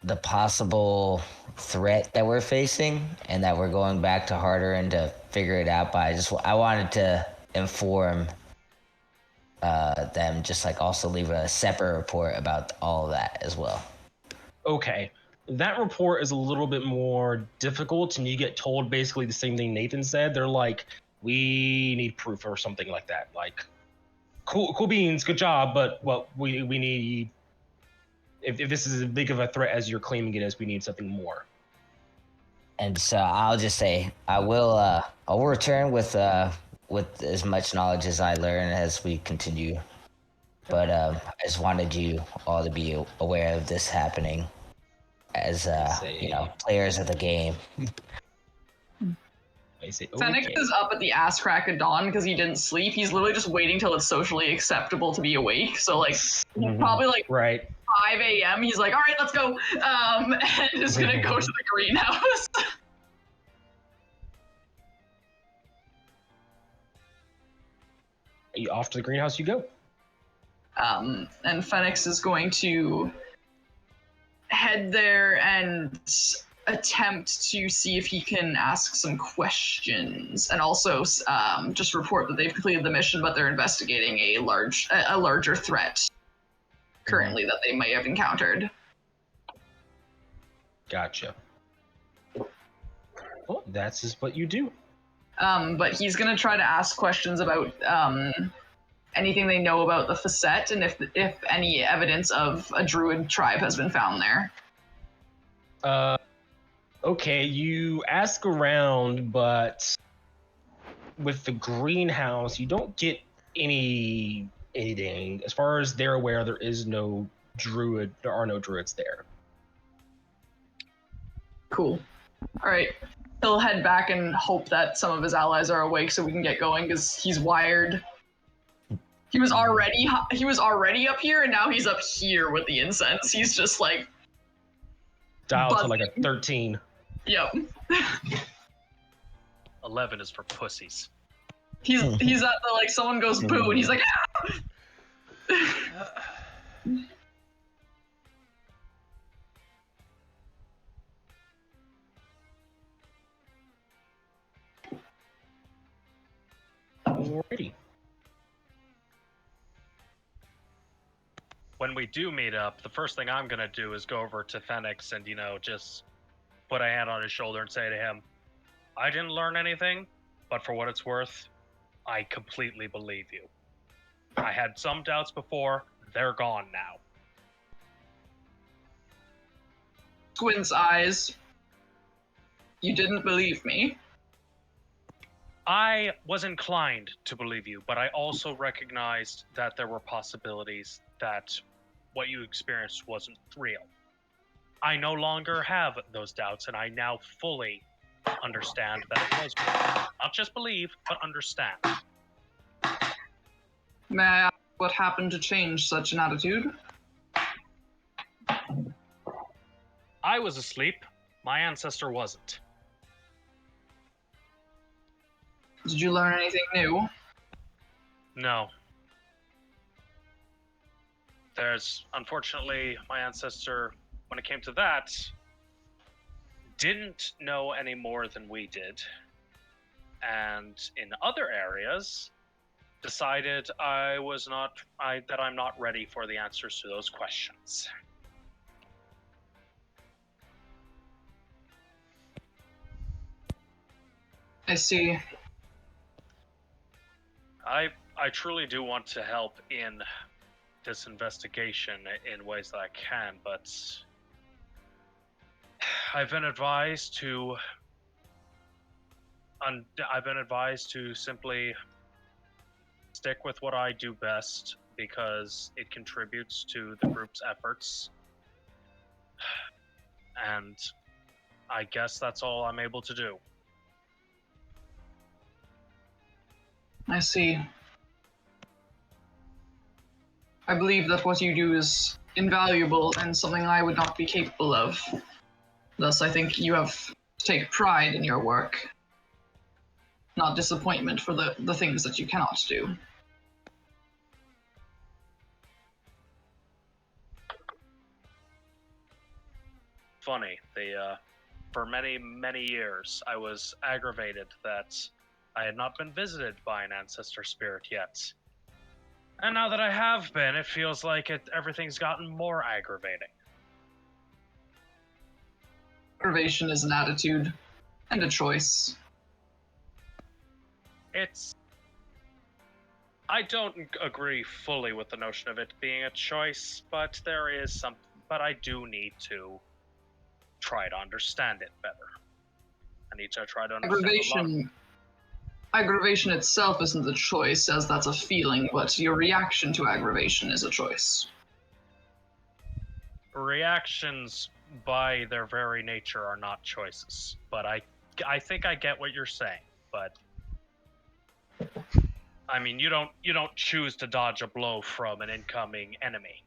the possible threat that we're facing, and that we're going back to Harder and to figure it out. But I wanted to inform them, just like also leave a separate report about all of that as well. Okay. That report is a little bit more difficult, and you get told basically the same thing Nathan said. They're like, we need proof or something like that. Like, cool beans, good job, but what we need, if this is as big of a threat as you're claiming it is, we need something more. And so I'll just say I'll return with as much knowledge as I learn as we continue. But I just wanted you all to be aware of this happening as players of the game. Fenix is up at the ass crack of dawn because he didn't sleep. He's literally just waiting till it's socially acceptable to be awake. So like probably like 5 a.m. He's like, all right, let's go. And is gonna go to the greenhouse. Off to the greenhouse you go. And Fenix is going to head there and attempt to see if he can ask some questions, and also just report that they've completed the mission, but they're investigating a larger threat currently that they may have encountered. Gotcha. Well, that's just what you do. But he's gonna try to ask questions about anything they know about the facet, and if any evidence of a druid tribe has been found there. Okay, you ask around, but with the greenhouse, you don't get anything. As far as they're aware, there are no druids there. Cool. All right. He'll head back and hope that some of his allies are awake so we can get going, because he's wired. He was already up here, and now he's up here with the incense. He's just like dialed to like a 13. Yep. 11 is for pussies. He's at the like someone goes boo and he's like Alrighty. When we do meet up, the first thing I'm gonna do is go over to Fenix and, just put a hand on his shoulder and say to him, I didn't learn anything, but for what it's worth, I completely believe you. I had some doubts before, they're gone now. squints eyes. You didn't believe me. I was inclined to believe you, but I also recognized that there were possibilities that what you experienced wasn't real. I no longer have those doubts, and I now fully understand that it was real. Not just believe, but understand. May I ask what happened to change such an attitude? I was asleep. My ancestor wasn't. Did you learn anything new? No. Unfortunately, my ancestor, when it came to that, didn't know any more than we did. And in other areas, decided that I'm not ready for the answers to those questions. I see. I truly do want to help in this investigation in ways that I can, but I've been advised to simply stick with what I do best because it contributes to the group's efforts. And I guess that's all I'm able to do. I see. I believe that what you do is invaluable and something I would not be capable of. Thus, I think you have to take pride in your work, not disappointment for the things that you cannot do. Funny, for many, many years, I was aggravated that I had not been visited by an ancestor spirit yet. And now that I have been, it feels like everything's gotten more aggravating. Aggravation is an attitude and a choice. I don't agree fully with the notion of it being a choice, but but I do need to try to understand it better. I need to try to understand Aggravation itself isn't a choice, as that's a feeling, but your reaction to aggravation is a choice. Reactions, by their very nature, are not choices. But I think I get what you're saying. But I mean, you don't choose to dodge a blow from an incoming enemy.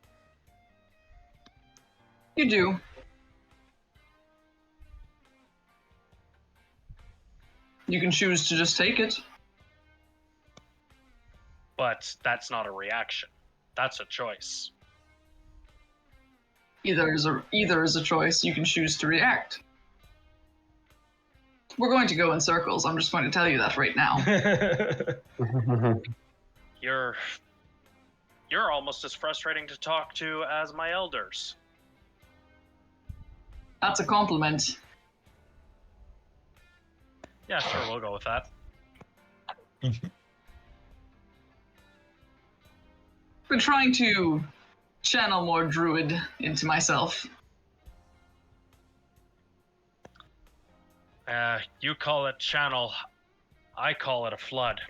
You do. You can choose to just take it. But that's not a reaction. That's a choice. Either is a choice. You can choose to react. We're going to go in circles. I'm just going to tell you that right now. You're almost as frustrating to talk to as my elders. That's a compliment. Yeah, sure, we'll go with that. Been trying to channel more druid into myself. You call it channel, I call it a flood.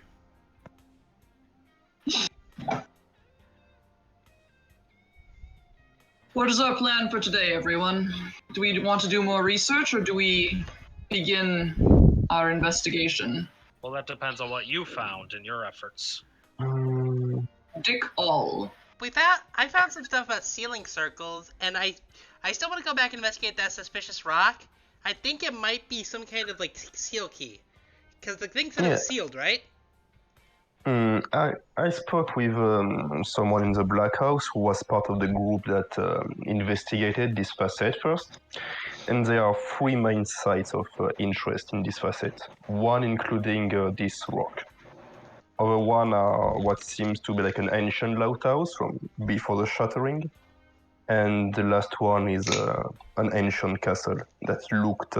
What is our plan for today, everyone? Do we want to do more research, or do we begin our investigation? Well, that depends on what you found in your efforts. Dick all. I found some stuff about sealing circles, and I still want to go back and investigate that suspicious rock. I think it might be some kind of like seal key, because the thing said it was sealed, right? I spoke with someone in the Black House who was part of the group that investigated this facet first, and there are three main sites of interest in this facet. One including this rock. Other one are what seems to be like an ancient lighthouse from before the shattering, and the last one is an ancient castle that looked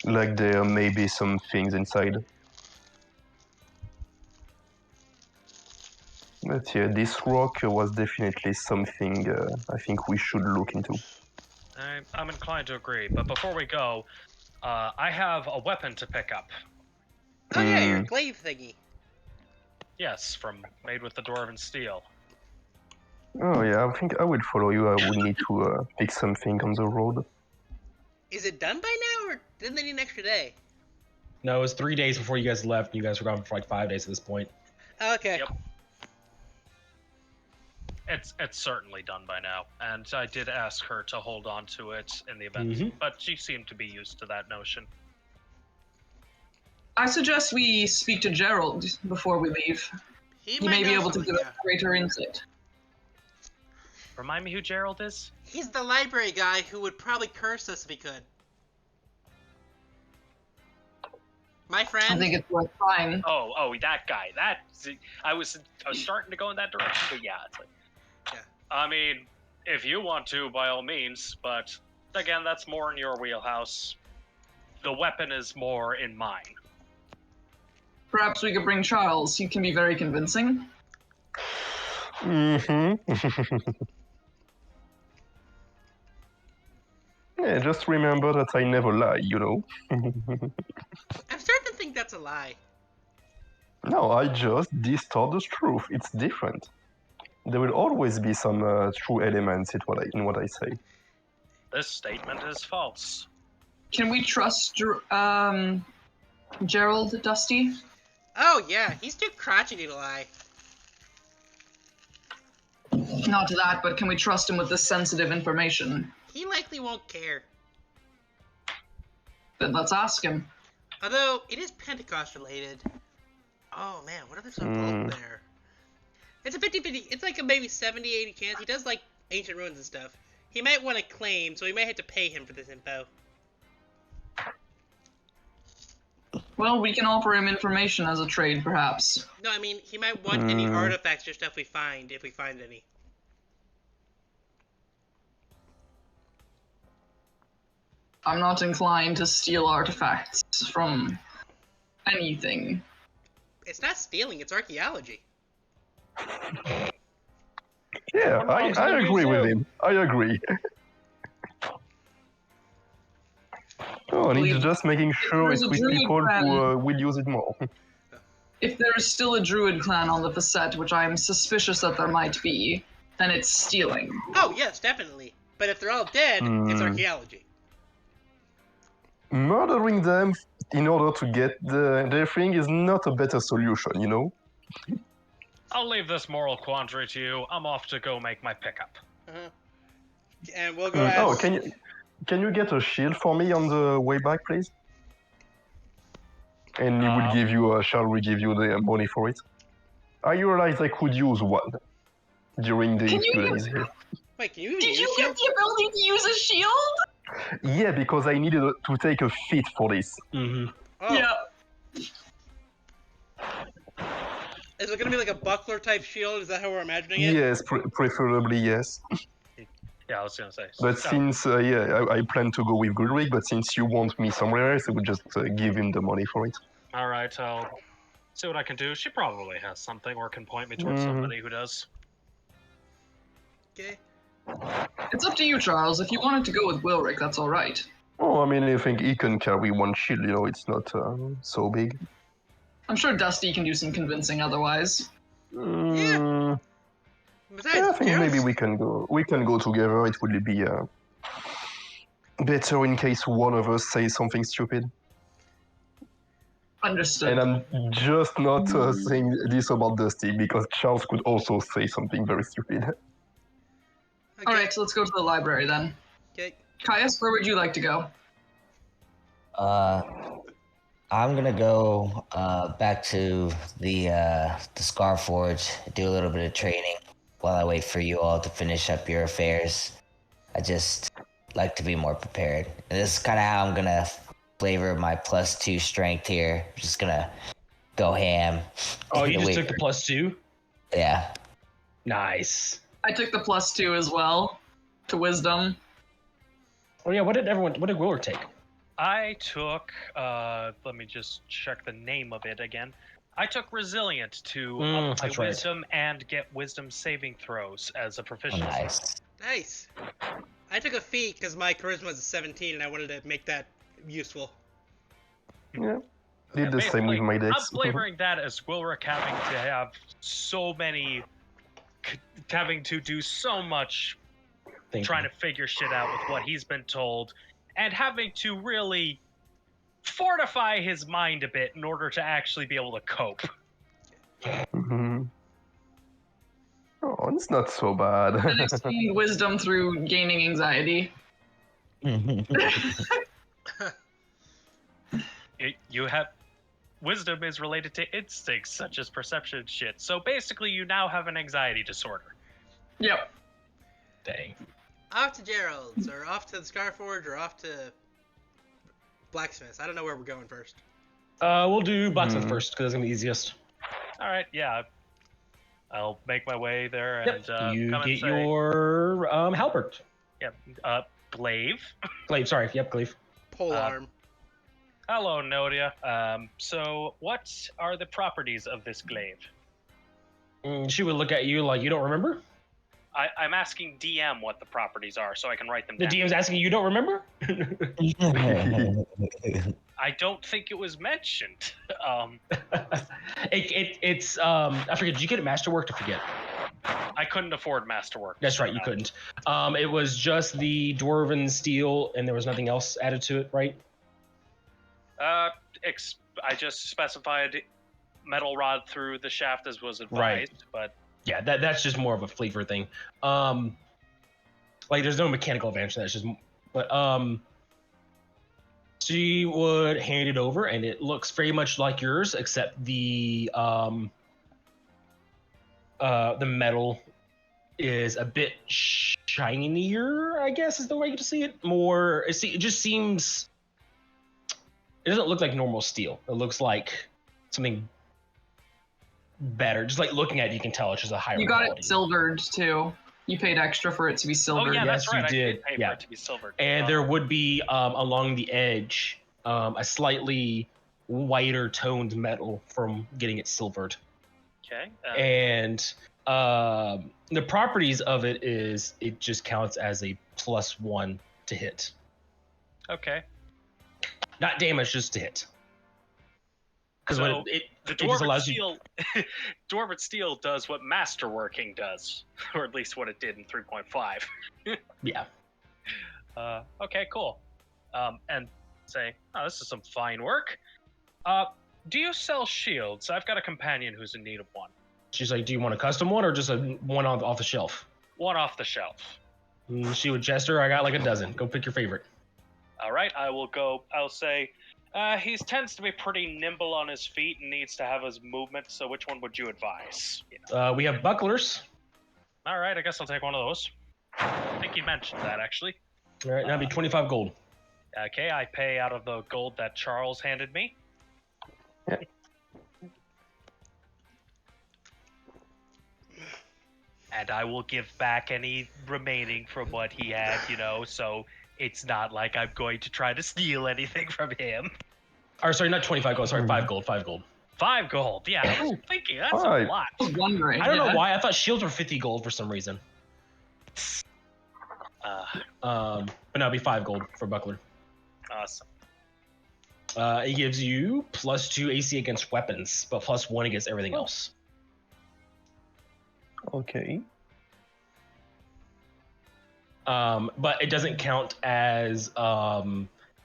like there may be some things inside. But yeah, this rock was definitely something I think we should look into. I'm inclined to agree, but before we go, I have a weapon to pick up. Oh yeah, your glaive thingy. Yes, made with the dwarven steel. Oh yeah, I think I will follow you. I would need to pick something on the road. Is it done by now, or didn't they need an extra day? No, it was 3 days before you guys left. You guys were gone for like 5 days at this point. Okay. Yep. It's certainly done by now, and I did ask her to hold on to it in the event, but she seemed to be used to that notion. I suggest we speak to Gerald before we leave. He might may be know able to something, give us greater insight. Remind me who Gerald is? He's the library guy who would probably curse us if he could. My friend. I think it's worth trying. Oh, that guy. I was starting to go in that direction, but yeah, it's like. Yeah. I mean, if you want to, by all means, but again, that's more in your wheelhouse. The weapon is more in mine. Perhaps we could bring Charles. He can be very convincing. Mm-hmm. Yeah, just remember that I never lie, you know. I'm starting to think that's a lie. No, I just distort the truth. It's different. There will always be some true elements in what I say. This statement is false. Can we trust Gerald, Dusty? Oh yeah, he's too crotchety to lie. Not to that, but can we trust him with this sensitive information? He likely won't care. Then let's ask him. Although, it is Pentecost related. Oh man, what if there's a vault there? It's a 50-50, it's like a maybe 70-80 chance. He does like ancient ruins and stuff. He might want to claim, so we might have to pay him for this info. Well, we can offer him information as a trade, perhaps. No, I mean, he might want any artifacts or stuff we find, if we find any. I'm not inclined to steal artifacts from anything. It's not stealing, it's archaeology. Yeah, I agree with him. I agree. Oh, and he's just making sure it's with people who will use it more. If there is still a druid clan on the facet, which I am suspicious that there might be, then it's stealing. Oh, yes, definitely. But if they're all dead, it's archaeology. Murdering them in order to get their thing is not a better solution, you know? I'll leave this moral quandary to you. I'm off to go make my pickup. And we'll go ask... Oh, can you get a shield for me on the way back, please? And we will give you, shall we give you the money for it? I realized I could use one during the 2 days here. Wait, can you Did you get the ability to use a shield? Yeah, because I needed to take a feat for this. Oh. Yeah. Is it gonna be like a buckler type shield? Is that how we're imagining it? Yes, preferably yes. Yeah, I was gonna say. But since, I plan to go with Goodrick, but since you want me somewhere else, I would just give him the money for it. Alright, I'll see what I can do. She probably has something or can point me towards somebody who does. Okay. It's up to you, Charles. If you wanted to go with Wilrick, that's alright. Oh, I mean, I think he can carry one shield, you know, it's not so big. I'm sure Dusty can do some convincing otherwise. Yeah. Besides, Yeah, I think Gerald's- maybe we can go together. It would be better in case one of us says something stupid. Understood. And I'm just not saying this about Dusty, because Charles could also say something very stupid. Okay. Alright, so let's go to the library then. Okay. Caius, where would you like to go? I'm gonna go back to the Scar Forge, do a little bit of training while I wait for you all to finish up your affairs. I just like to be more prepared. And this is kind of how I'm gonna flavor my +2 strength here. Just gonna go ham. Oh, you just Wait took the +2? Yeah. Nice. I took the +2 as well to wisdom. Oh yeah, what did Willard take? I took, let me just check the name of it again. I took Resilient to up my that's right. wisdom and get wisdom saving throws as a Oh, proficiency. nice. Nice. I took a feat because my charisma was a 17 and I wanted to make that useful. Yeah. Did the same with Basically, my I'm decks. flavoring that as Wilrick having to have so many having to do so much Thank trying you. to figure shit out with what he's been told, and having to really fortify his mind a bit in order to actually be able to cope. Mhm. Oh, it's not so bad. Fenix gained wisdom through gaining anxiety. You have wisdom is related to instincts such as perception and shit. So basically, you now have an anxiety disorder. Yep. Dang. Off to Gerald's, or off to the Scarforge, or off to Blacksmith's. I don't know where we're going first. We'll do blacksmith Mhm. first because it's gonna be easiest. All right, yeah. I'll make my way there and you come get and say, your halberd. Glaive. Glaive, sorry. Yep, glaive. Polearm. Hello, Nodia. So what are the properties of this glaive? She would look at you like you don't remember. I'm asking DM what the properties are so I can write them The down. DM's asking you don't remember. I don't think it was mentioned. It's I forget. Did you get it masterwork to forget? I couldn't afford masterwork. That's so right, you no. couldn't. It was just the dwarven steel, and there was nothing else added to it, right? I just specified metal rod through the shaft as was advised, Right. but Yeah, that's just more of a flavor thing. Like there's no mechanical advantage to that. It's just, but she would hand it over, and it looks very much like yours, except the metal is a bit shinier, I guess is the way to see it. More, it just seems. It doesn't look like normal steel. It looks like something better. Just like looking at it, you can tell it's just a higher You got quality. it silvered too. You paid extra for it to be silvered. oh yeah, Yes, that's right. you I did did. pay Yeah. for it to be silvered. And there would be along the edge a slightly whiter toned metal from getting it silvered. Okay. And the properties of it is it just counts as a +1 to hit. Okay. Not damage, just to hit. Because So it the just dwarven allows you. steel, dwarven steel does what masterworking does, or at least what it did in 3.5. Yeah. Okay, cool. And say, oh, this is some fine work. Do you sell shields? I've got a companion who's in need of one. She's like, do you want a custom one or just a one off the shelf? One off the shelf. She would gesture, I got like a dozen. Go pick your favorite. All right, I will go. I'll say, he tends to be pretty nimble on his feet and needs to have his movement. So which one would you advise? You know. We have bucklers. All right, I guess I'll take one of those. I think you mentioned that actually. All right, that'd be 25 gold. Okay, I pay out of the gold that Charles handed me. Yeah. And I will give back any remaining from what he had, you know, so it's not like I'm going to try to steal anything from him. Or sorry, not 25 gold. Sorry, 5 gold. 5 gold. 5 gold, yeah, I was thinking, that's Five. a lot. I was wondering. I don't know yeah. why. I thought shields were 50 gold for some reason. But no, it'd be 5 gold for buckler. Awesome. It gives you +2 AC against weapons, but +1 against everything else. Okay. But it doesn't count as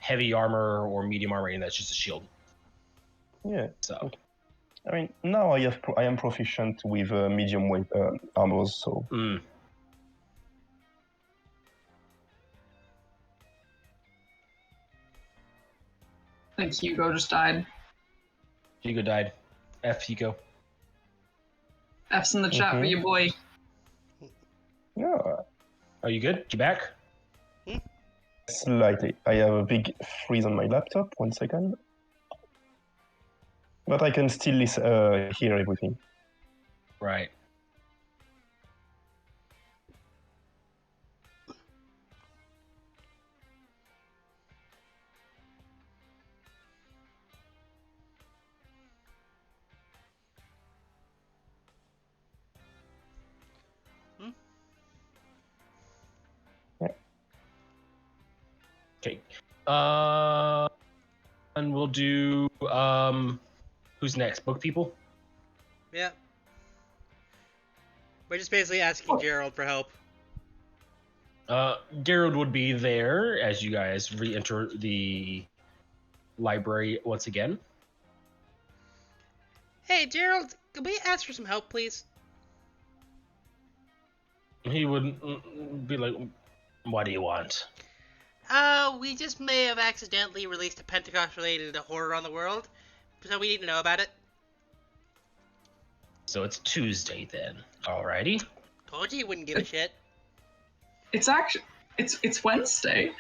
heavy armor or medium armor, and that's just a shield. Yeah. So I mean, now I am proficient with medium weight armors, so I think Hugo just died. Hugo died. F Hugo. F's in the chat for you, boy. yeah, Are you good? You back? slightly. I have a big freeze on my laptop. 1 second. But I can still hear everything. Right. Okay. And we'll do who's next? Book people? Yeah. We're just basically asking Gerald for help. Gerald would be there as you guys re-enter the library once again. Hey, Gerald, could we ask for some help, please? He would be like, "What do you want?" We just may have accidentally released a Pentecost-related horror on the world, so we need to know about it. So it's Tuesday then. Alrighty. Told you wouldn't give a shit. It's actually it's Wednesday.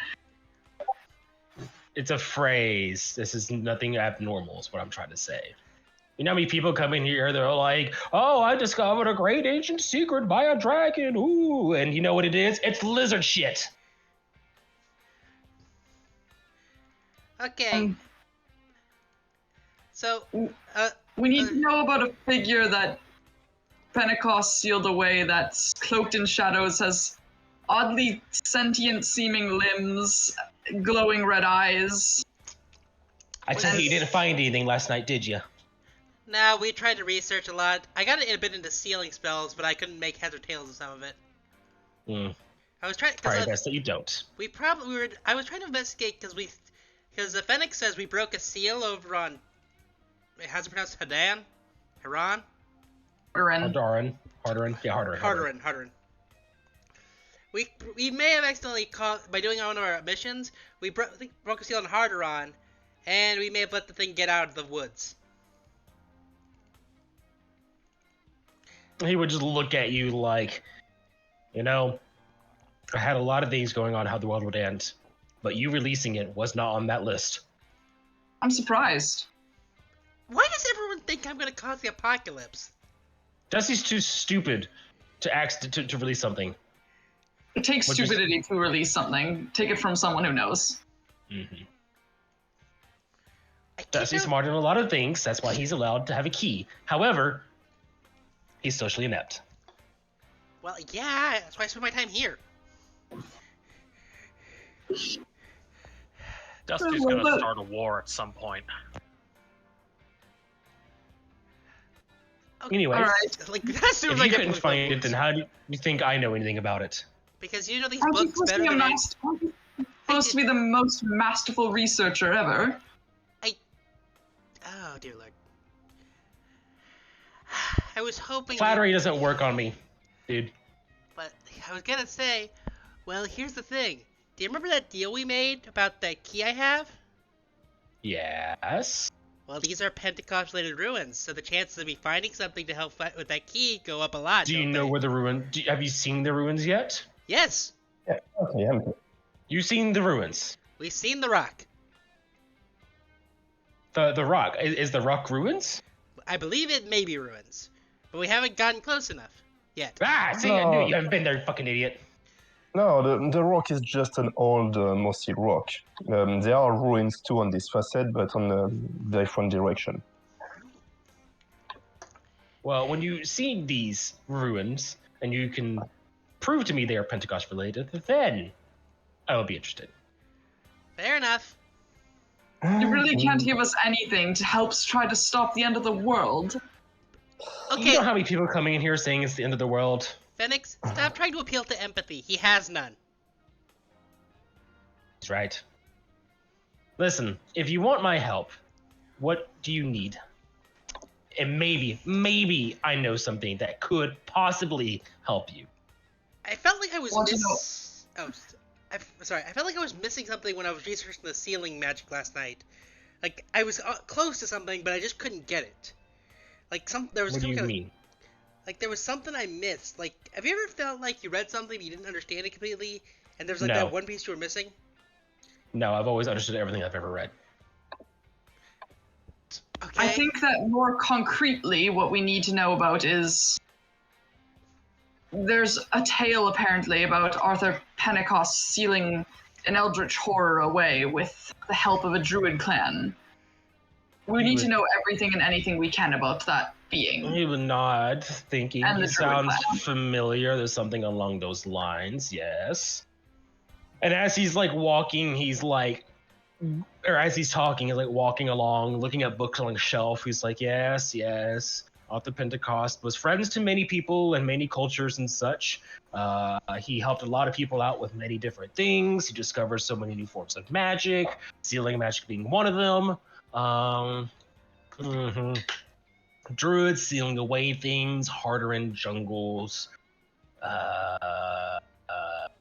It's a phrase. This is nothing abnormal, is what I'm trying to say. You know how many people come in here, they're like, "Oh, I discovered a great ancient secret by a dragon, ooh," and you know what it is? It's lizard shit. Okay. So, We need to know about a figure that Pentacost sealed away that's cloaked in shadows, has oddly sentient-seeming limbs, glowing red eyes. I take it you didn't find anything last night, did you? nah, we tried to research a lot. I got a bit into sealing spells, but I couldn't make heads or tails of some of it. I was trying, Probably best that you don't. I was trying to investigate because the Fenix says we broke a seal over on, how's it pronounced, Haran? Ren. Hardaran. Yeah, Hardaran. Hardaran. We may have accidentally by doing one of our missions, we broke a seal on Hardaran, and we may have let the thing get out of the woods. He would just look at you like, I had a lot of things going on how the world would end, but you releasing it was not on that list. I'm surprised. Why does everyone think I'm gonna cause the apocalypse? Dusty's too stupid to release something. It takes stupidity to release something. Take it from someone who knows. Mm-hmm. Dusty's smart in a lot of things. That's why he's allowed to have a key. However, he's socially inept. Well, yeah, that's why I spend my time here. Dusty's gonna start a war at some point. Okay. Anyway, right. Like, as soon if as I you get couldn't political find it, books. then how do you think I know anything about it? Because you know these Aren't you books supposed to better be than I. supposed to be the most masterful researcher ever? Oh dear lord. I was hoping. Flattery doesn't work on me, dude. But I was gonna say, well, here's the thing. Do you remember that deal we made about that key I have? Yes. Well, these are Pentecost-related ruins, so the chances of me finding something to help fight with that key go up a lot. Do you know where the ruin? Have you seen the ruins yet? Yes, Yeah, okay, I'm good. You've seen the ruins. we've seen the rock. The rock is the rock ruins? I believe it may be ruins, but we haven't gotten close enough yet. See, I knew you haven't been there, you fucking idiot. No, the rock is just an old mossy rock. There are ruins too on this facet, but on a different direction. Well, when you see these ruins and you can prove to me they are Pentecost related, then I will be interested. Fair enough. You really can't give us anything to help try to stop the end of the world. Okay, You know how many people are coming in here saying it's the end of the world? Fenix, stop trying to appeal to empathy. He has none. That's right. Listen, if you want my help, what do you need? And maybe I know something that could possibly help you. I felt like I was Want to I felt like I was missing something when I was researching the sealing magic last night. Like I was close to something, but I just couldn't get it. Like there was What do some you kind mean? like there was something I missed. Like, have you ever felt like you read something but you didn't understand it completely, and there's like No. that one piece you were missing? No, I've always understood everything I've ever read. Okay. I think that more concretely, what we need to know about is there's a tale apparently about Arthur Pentecost sealing an eldritch horror away with the help of a druid clan. We need to know everything and anything we can about that being. He was not thinking. And He the druid sounds clan. familiar. There's something along those lines, yes. And as he's like walking, or as he's talking, he's like walking along, looking at books on a shelf. He's like, yes, author Pentacost, was friends to many people and many cultures and such. He helped a lot of people out with many different things. He discovered so many new forms of magic, sealing magic being one of them. Druids sealing away things, harder in jungles.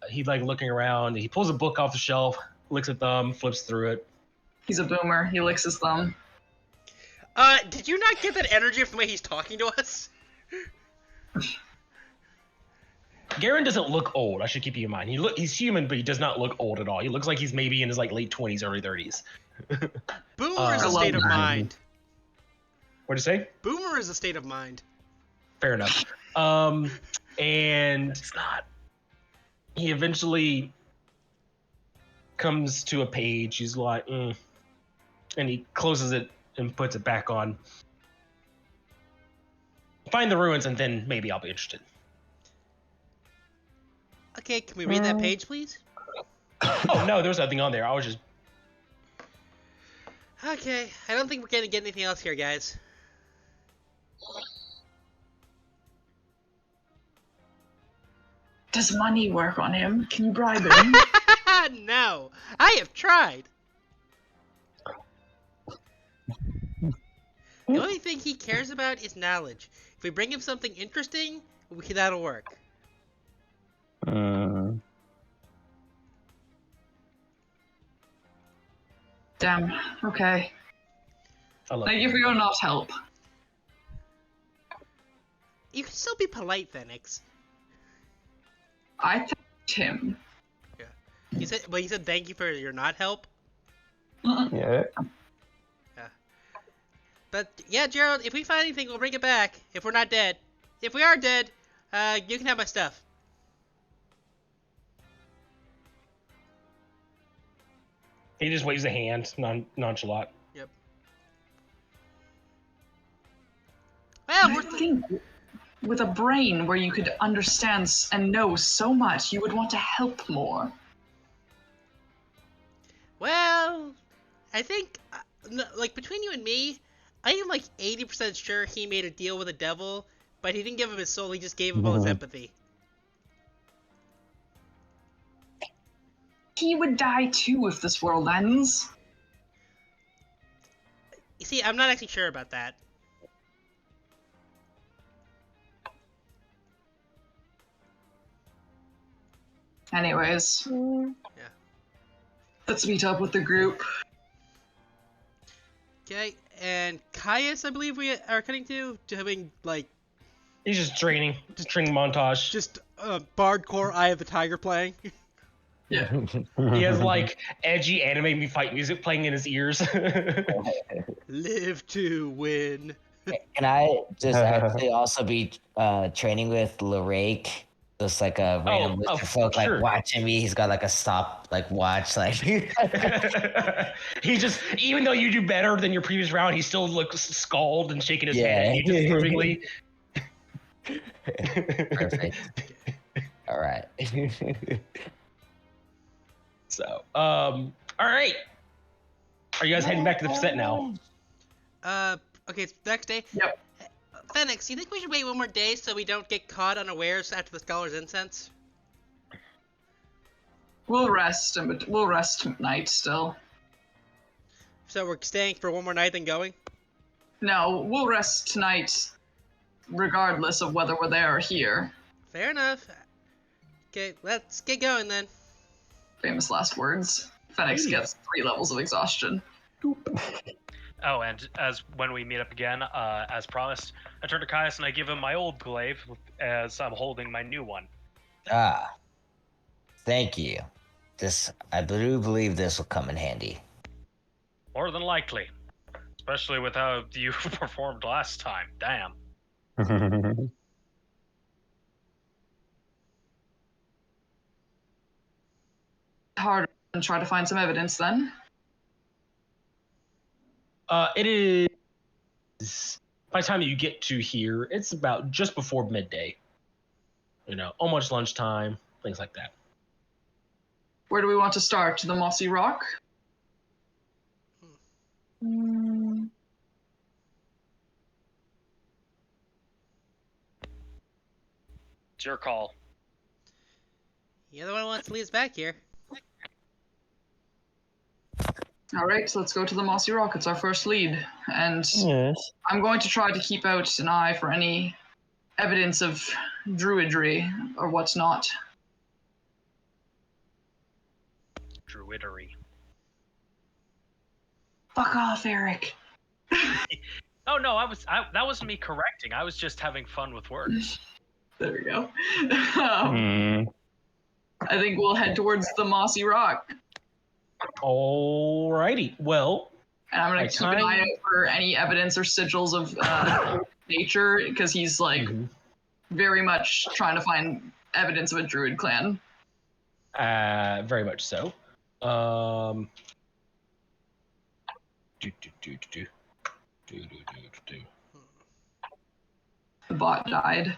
He like looking around. He pulls a book off the shelf, looks at them, flips through it. He's a boomer. He licks his thumb. Did you not get that energy from the way he's talking to us? Garen doesn't look old. I should keep you in mind. He's human, but he does not look old at all. He looks like he's maybe in his like late 20s, early 30s. Boomer is a state of mind. What'd you say? Boomer is a state of mind. Fair enough. And it's not. He eventually comes to a page. He's like, and he closes it and puts it back on. Find the ruins, and then maybe I'll be interested. Okay, can we read that page, please? Oh no, there's nothing on there. I was just. Okay, I don't think we're gonna get anything else here, guys. Does money work on him? Can you bribe him? No, I have tried. The only thing he cares about is knowledge. If we bring him something interesting, that'll work. Damn. Okay. Thank you for your not help. You can still be polite, Fenix. I thanked him. Yeah. He said thank you for your not help. Yeah. But yeah, Gerald, if we find anything, we'll bring it back. If we're not dead. If we are dead, you can have my stuff. He just waves a hand, nonchalant. Yep. Well, I think with a brain where you could understand and know so much, you would want to help more. Well, I think, like, between you and me, I am like 80% sure he made a deal with the devil, but he didn't give him his soul, he just gave him all his empathy. He would die too if this world ends. You see, I'm not actually sure about that. Anyways. Yeah. Let's meet up with the group. Okay, and Caius, I believe we are cutting to having, like... He's just training montage. Just Bardcore Eye of the Tiger playing. Yeah. He has, like, edgy anime fight music playing in his ears. Live to win. Can I just actually also be training with Lorake? Just like a random list of folk like watching me. He's got like a stop, like watch, like. He just, even though you do better than your previous round, he still looks scald and shaking his head. He just perfectly. Perfect. All right. So, all right. Are you guys heading back to the facet now? Okay, it's the next day. Yep. Fenix, you think we should wait one more day so we don't get caught unawares after the Scholar's Incense? We'll rest tonight still. So we're staying for one more night then going? No, we'll rest tonight regardless of whether we're there or here. Fair enough. Okay, let's get going then. Famous last words. Fenix gets 3 levels of exhaustion. Oh, and as when we meet up again, as promised, I turn to Caius and I give him my old glaive as I'm holding my new one. Ah, thank you. I do believe this will come in handy. More than likely. Especially with how you performed last time. Damn. Hard and try to find some evidence then. It is. By the time you get to here, it's about just before midday. You know, almost lunchtime, things like that. Where do we want to start? The Mossy Rock? It's your call. You're the one who wants to lead us back here. All right, so let's go to the Mossy Rock. It's our first lead, and Yes. I'm going to try to keep out an eye for any evidence of druidry or what's not. Druidery. Fuck off, Eric. Oh no, that wasn't me correcting. I was just having fun with words. There we go. Hmm. I think we'll head towards the Mossy Rock, Alrighty. Well, and I'm gonna By keep an time- eye out for any evidence or sigils of nature, because he's like very much trying to find evidence of a druid clan. very much so. The bot died.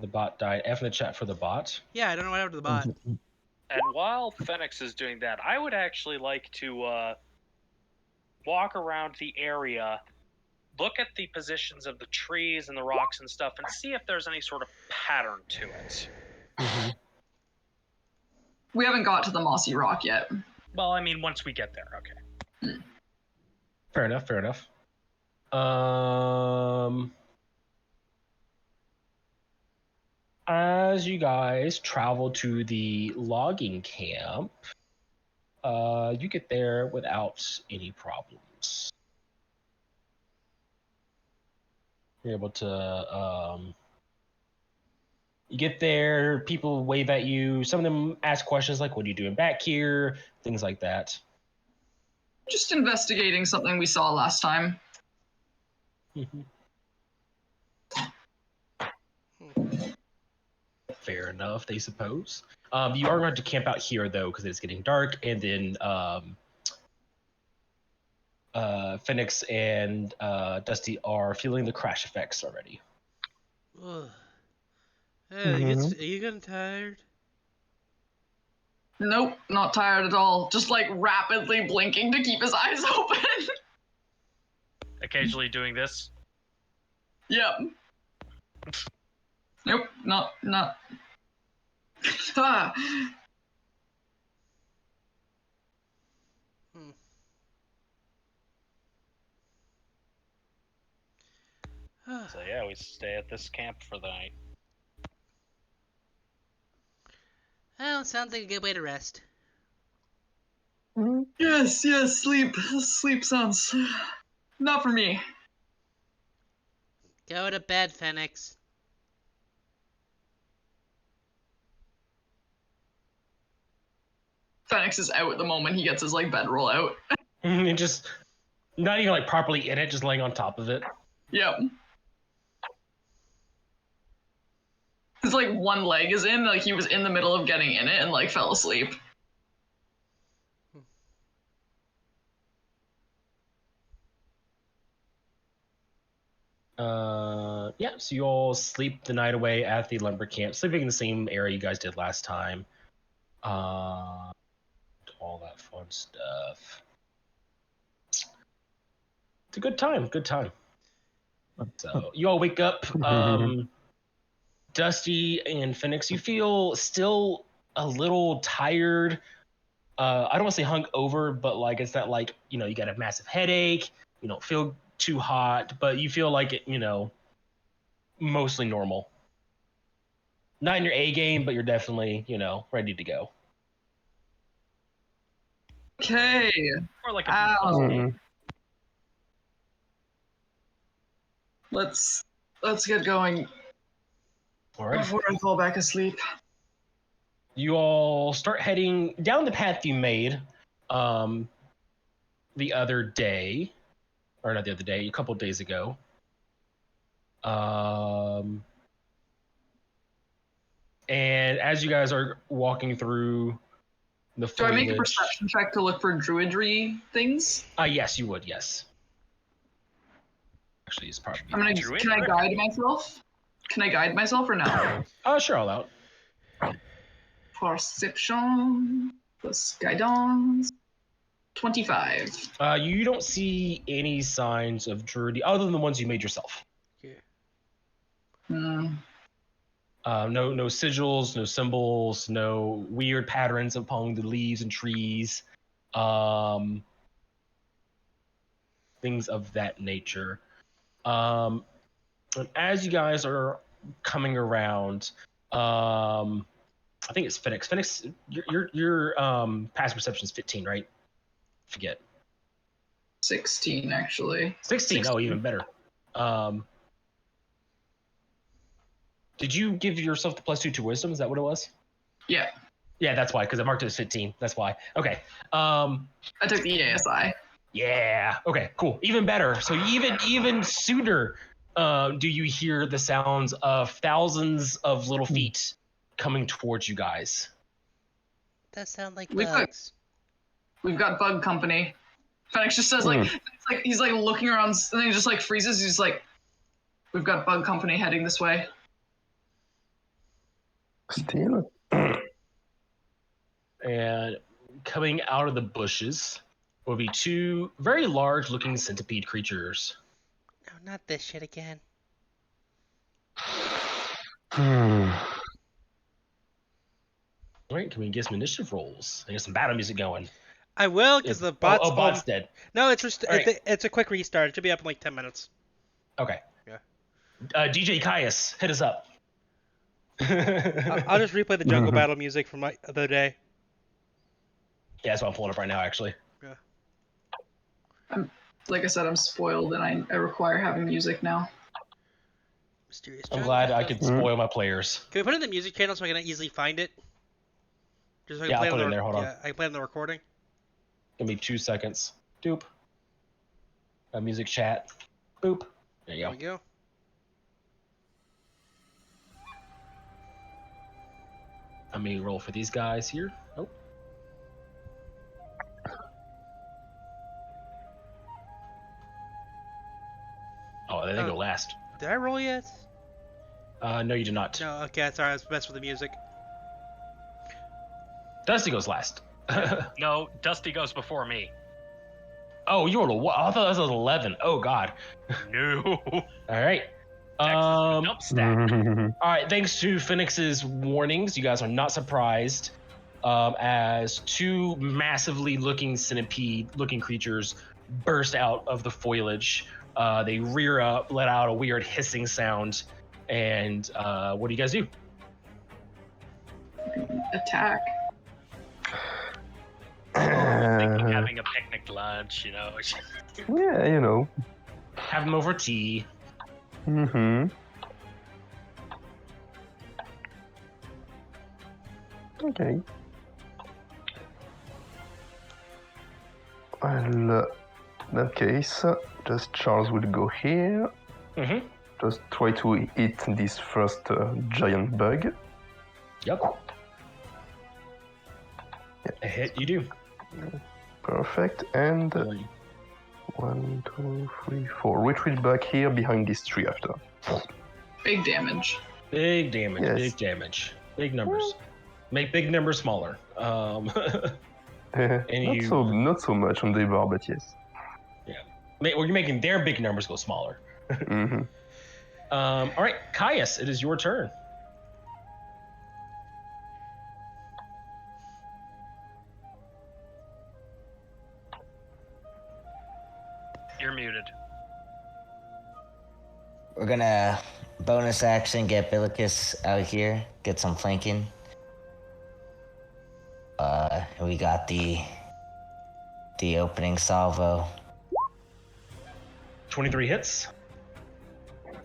The bot died. F in the chat for the bot. Yeah, I don't know what happened to the bot. And while Fenix is doing that, I would actually like to walk around the area, look at the positions of the trees and the rocks and stuff, and see if there's any sort of pattern to it. We haven't got to the Mossy Rock yet. Well, I mean, once we get there, okay. Fair enough. Fair enough. As you guys travel to the logging camp, you get there without any problems. You're able to, you get there, people wave at you. Some of them ask questions like, what are you doing back here? Things like that. Just investigating something we saw last time. Fair enough, they suppose. You are going to camp out here, though, because it's getting dark, and then Fenix and Dusty are feeling the crash effects already. Ugh. Hey, are you getting tired? Nope, not tired at all. Just like rapidly blinking to keep his eyes open. Occasionally doing this. Yep. Nope, not. Ah. So yeah, we stay at this camp for the night. Well, sounds like a good way to rest. Yes, sleep. Sleep sounds not for me. Go to bed, Fenix. Fenix is out at the moment he gets his like bedroll out. And just not even like properly in it, just laying on top of it. Yep. His like one leg is in, like he was in the middle of getting in it and like fell asleep. Yeah, so you all sleep the night away at the lumber camp, sleeping in the same area you guys did last time. All that fun stuff. It's a good time. So you all wake up. Dusty and Fenix, you feel still a little tired. I don't want to say hungover, but like it's that like, you know, you got a massive headache. You don't feel too hot, but you feel like it, you know, mostly normal. Not in your A game, but you're definitely, you know, ready to go. Okay. Or like a Let's get going All right. before I fall back asleep. You all start heading down the path you made the other day, or not the other day, a couple of days ago. And as you guys are walking through the Do I foliage, make a perception check to look for druidry things? Yes, you would. Yes. Actually, it's probably. Can I guide myself? Can I guide myself or no? Sure, I'll out. Perception plus guidance. 25. You don't see any signs of druidry other than the ones you made yourself. Yeah. No sigils, no symbols, no weird patterns upon the leaves and trees. Things of that nature. And as you guys are coming around, I think it's Fenix. Fenix, your passive perception is 15, right? Forget. 16, actually. 16. Oh, even better. Did you give yourself the +2 to wisdom? Is that what it was? Yeah, Yeah, that's why, because I marked it as 15. That's why. Okay. I took the EASI. Yeah. Okay. Cool. Even better. So even sooner, do you hear the sounds of thousands of little feet coming towards you guys? That sound like We've got- bugs. We've got bug company. Fenix just says he's like looking around and then he just like freezes. He's like, we've got bug company heading this way. Still? And coming out of the bushes will be two very large-looking centipede creatures. No, not this shit again. Hmm. All right, can we get some initiative rolls? I get some battle music going. I will, because the bot's bot's dead. No, it's just All right. it's a quick restart. It should be up in like 10 minutes. Okay. Yeah. DJ Caius, hit us up. I'll just replay the jungle battle music from the other day. Yeah, that's what I'm pulling up right now, actually. Yeah. Like I said, I'm spoiled and I require having music now. Mysterious I'm jungle glad I stuff. could spoil my players. Can we put it in the music channel so I can easily find it? Just so I can Yeah, play I'll put it on in the, there, hold on. Yeah, I can play on the recording. Give me 2 seconds. Doop. Music chat. Boop. There you There go. we go. Let me roll for these guys here. Oh. Oh, they go last. Did I roll yet? No, you did not. No, okay, sorry, I was messing with the music. Dusty goes last. No, Dusty goes before me. Oh, you rolled a what? I thought that was 11. Oh, God. No. All right. Dump stack. All right, thanks to Phoenix's warnings, you guys are not surprised as two massively looking centipede-looking creatures burst out of the foliage. They rear up, let out a weird hissing sound, and what do you guys do? Attack. Thinking having a picnic lunch, you know. Yeah, you know. Have them over tea. Mm-hmm. Okay. Well, in that case, just Charles will go here. Mm-hmm. Just try to hit this first giant bug. Yep. A hit, you do. Perfect. And 1, 2, 3, 4. Retreat back here behind this tree after. Big damage. Big damage. Yes. Big damage. Big numbers. Make big numbers smaller. Not so much on the bar, but yes. Well, you're making their big numbers go smaller. Mm-hmm. All right, Caius, it is your turn. You're muted. We're gonna bonus action get Billicus out here, get some flanking. We got the opening salvo. 23 hits.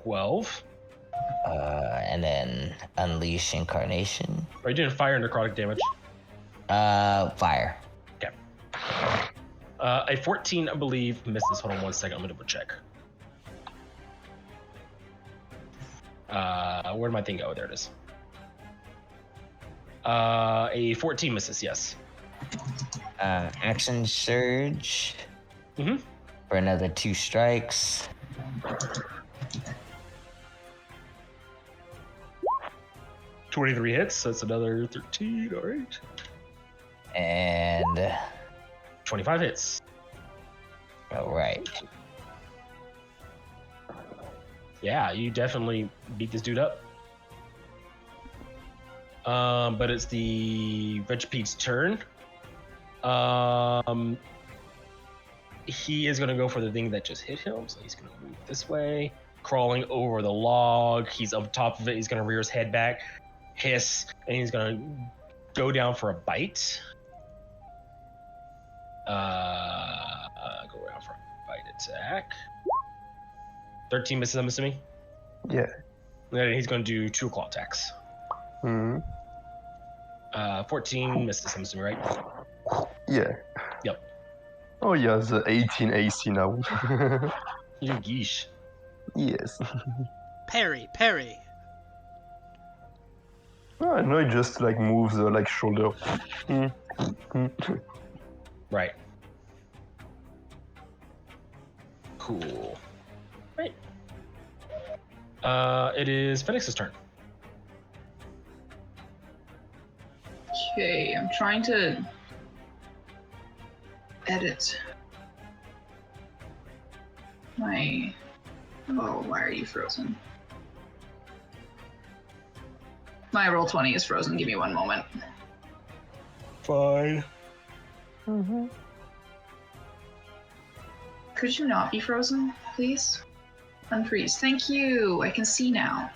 12. And then unleash incarnation. Are you doing fire and necrotic damage? Fire. Okay. A 14, I believe, misses. Hold on 1 second. I'm gonna double check. Where'd my thing go? There it is. A 14 misses, yes. Action surge. Mm-hmm. For another 2 strikes. $23 hits, so that's another 13, all right. And 25 hits. all right. Yeah, you definitely beat this dude up. But it's the Regipede's turn. He is gonna go for the thing that just hit him, so he's gonna move this way, crawling over the log. He's up top of it. He's gonna rear his head back, hiss, and he's gonna go down for a bite. Go around for a bite attack. 13 misses, I'm assuming. Yeah. And then he's gonna do 2 claw attacks. 14 misses, I'm assuming, right? Yeah. Yep. Oh yeah, the 18 AC now. You geesh. Yes. Parry. Oh, no, it just like moves the like shoulder. Right. Cool. Right. It is Fenix's turn. Okay, I'm trying to edit my. Oh, why are you frozen? My Roll20 is frozen. Give me one moment. Fine. Could you not be frozen, please? Unfreeze. Thank you. I can see now.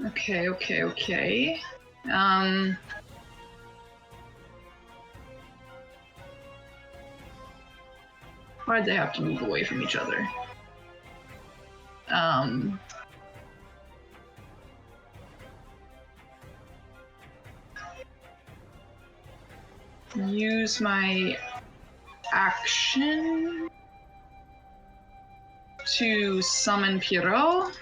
Okay. Why'd they have to move away from each other? Use my action to summon Pierrot.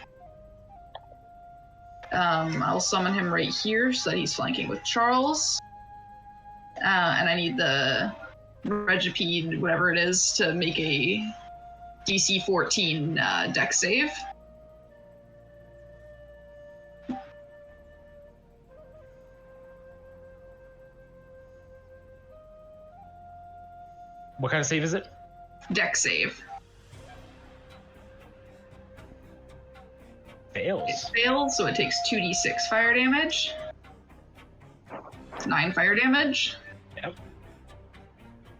I'll summon him right here so that he's flanking with Charles. And I need the Regipede, whatever it is, to make a DC 14 deck save. What kind of save is it? Deck save. Fails. It fails, so it takes 2d6 fire damage. 9 fire damage. Yep.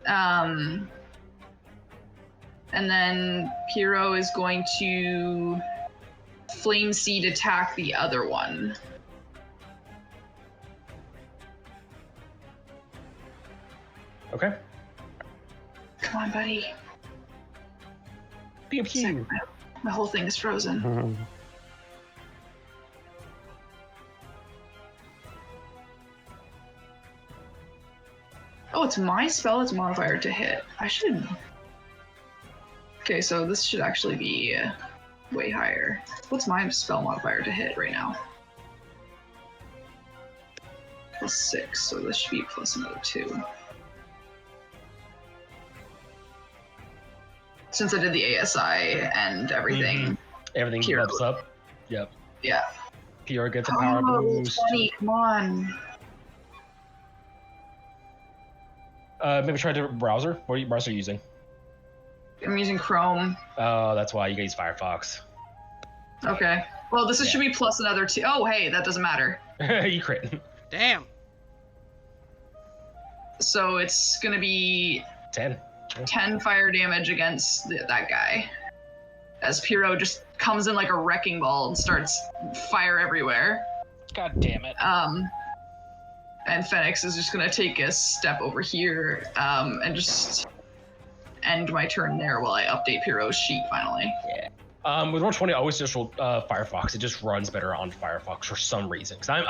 And then Pierrot is going to Flame Seed attack the other one. Okay. Come on, buddy. Pew pew. My whole thing is frozen. Oh, it's my spell. It's modifier to hit. I should. Okay, so this should actually be way higher. What's my spell modifier to hit right now? +6, so this should be plus another 2. Since I did the ASI and everything. Everything Pierrot. bumps up. Yep. Yeah. Pierrot gets a power boost. 20, come on. Maybe try a different browser. What browser are you using? I'm using Chrome. Oh, that's why you guys use Firefox. Okay. Well, this should be plus another 2. Oh, hey, that doesn't matter. You crit. Damn. So it's going to be 10. 10 fire damage against that guy. As Pierrot just comes in like a wrecking ball and starts fire everywhere. God damn it. And Fenix is just going to take a step over here and just end my turn there while I update Pierrot's sheet finally. Yeah. With Roll20, I always just roll Firefox. It just runs better on Firefox for some reason. Because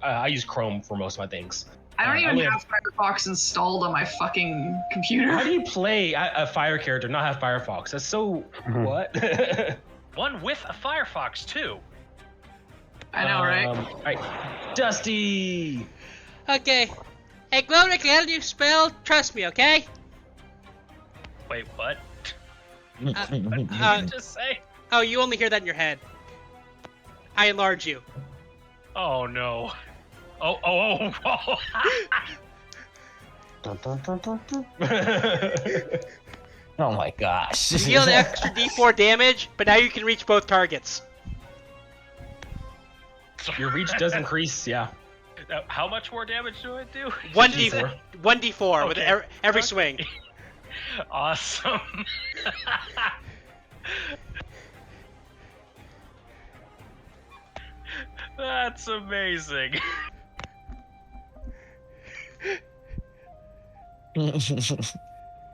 I use Chrome for most of my things. I don't even have Firefox installed on my fucking computer. How do you play a Fire character not have Firefox? That's so what? One with a Firefox too. I know, right? All right, Dusty. Okay. Hey, Glowrick, I got a new spell. Trust me, okay? Wait, what? Uh, What did you just say? Oh, you only hear that in your head. I enlarge you. Oh no. Oh. Oh my gosh. You deal an extra d4 damage, but now you can reach both targets. Your reach does increase, yeah. How much more damage do I do? 1d4 with Okay. every Okay. swing. Awesome. That's amazing.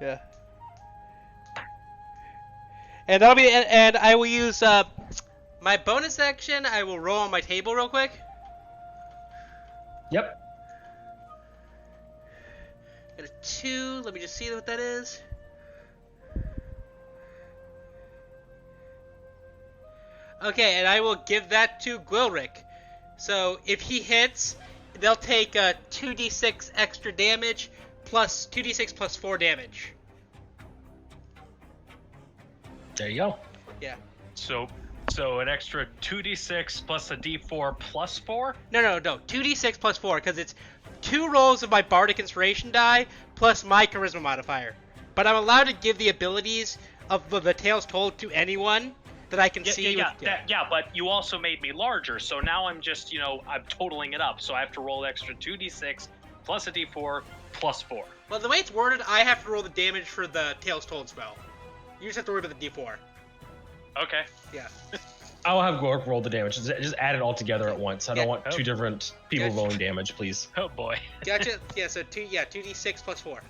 Yeah. And I will use my bonus action. I will roll on my table real quick. Yep. Got a 2. Let me just see what that is. Okay, and I will give that to Gwilrick. So if he hits, they'll take 2d6 extra damage plus 2d6 plus 4 damage. There you go. Yeah. So an extra 2d6 plus a d4 plus 4? No. 2d6 plus 4, because it's 2 rolls of my Bardic Inspiration die plus my Charisma modifier. But I'm allowed to give the abilities of the Tales Told to anyone that I can see. Yeah, but you also made me larger, so now I'm just, I'm totaling it up. So I have to roll extra 2d6 plus a d4 plus 4. Well, the way it's worded, I have to roll the damage for the Tales Told spell. You just have to worry about the d4. Okay. Yeah. I'll have Gork roll the damage. Just add it all together at once. I don't want two different people Gotcha. rolling damage, please. Oh boy. Gotcha. Yeah, so 2d6 plus 4.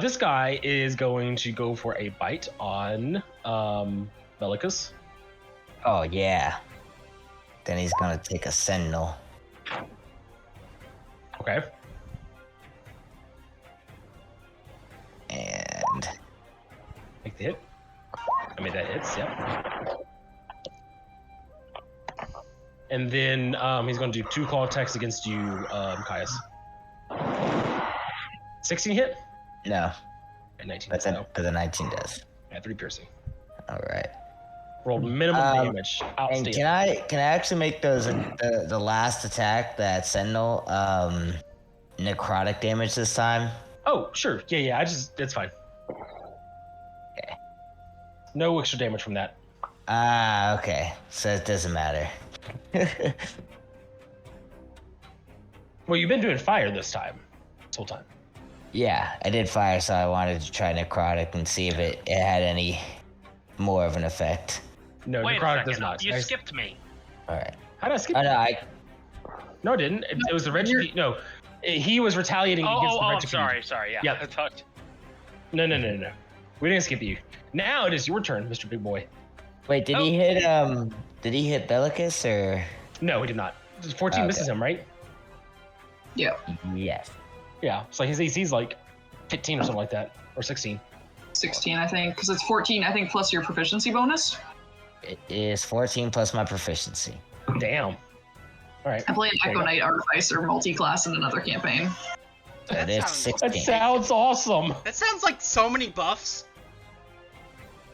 This guy is going to go for a bite on Bellicus. Oh yeah. Then he's gonna take a sentinel. Okay. And Make the hit. I mean, that hits, yep. And then he's going to do 2 claw attacks against you, Caius. 16 hit? no, And 19. that's No. because the 19 does. Yeah, 3 piercing. All right. Rolled minimum damage. And Outstanding. can I actually make those the last attack, that sentinel, necrotic damage this time? Oh, sure. Yeah. It's fine. Okay. No extra damage from that. Ah, okay. So it doesn't matter. Well, you've been doing fire this time. This whole time. Yeah, I did fire, so I wanted to try necrotic and see if it had any more of an effect. No, Wait a necrotic second. does not. You skipped me. All right. How did I skip? Oh no, No, it didn't. It was the Reggie. No, he was retaliating against the I'm Reggie. sorry. Yeah. Yep. I thought. No. We didn't skip you. Now it is your turn, Mr. Big Boy. Wait, did he hit Bellicus or? No, he did not. 14 misses him, right? Yeah. Yes. Yeah. So his AC's like 15 or something like that, or 16. 16, I think, because it's 14, I think, plus your proficiency bonus. It is 14 plus my proficiency. Damn. All right. I play an Echo Knight Artificer multi-class in another campaign. So it is sounds- 16. That sounds awesome. That sounds like so many buffs.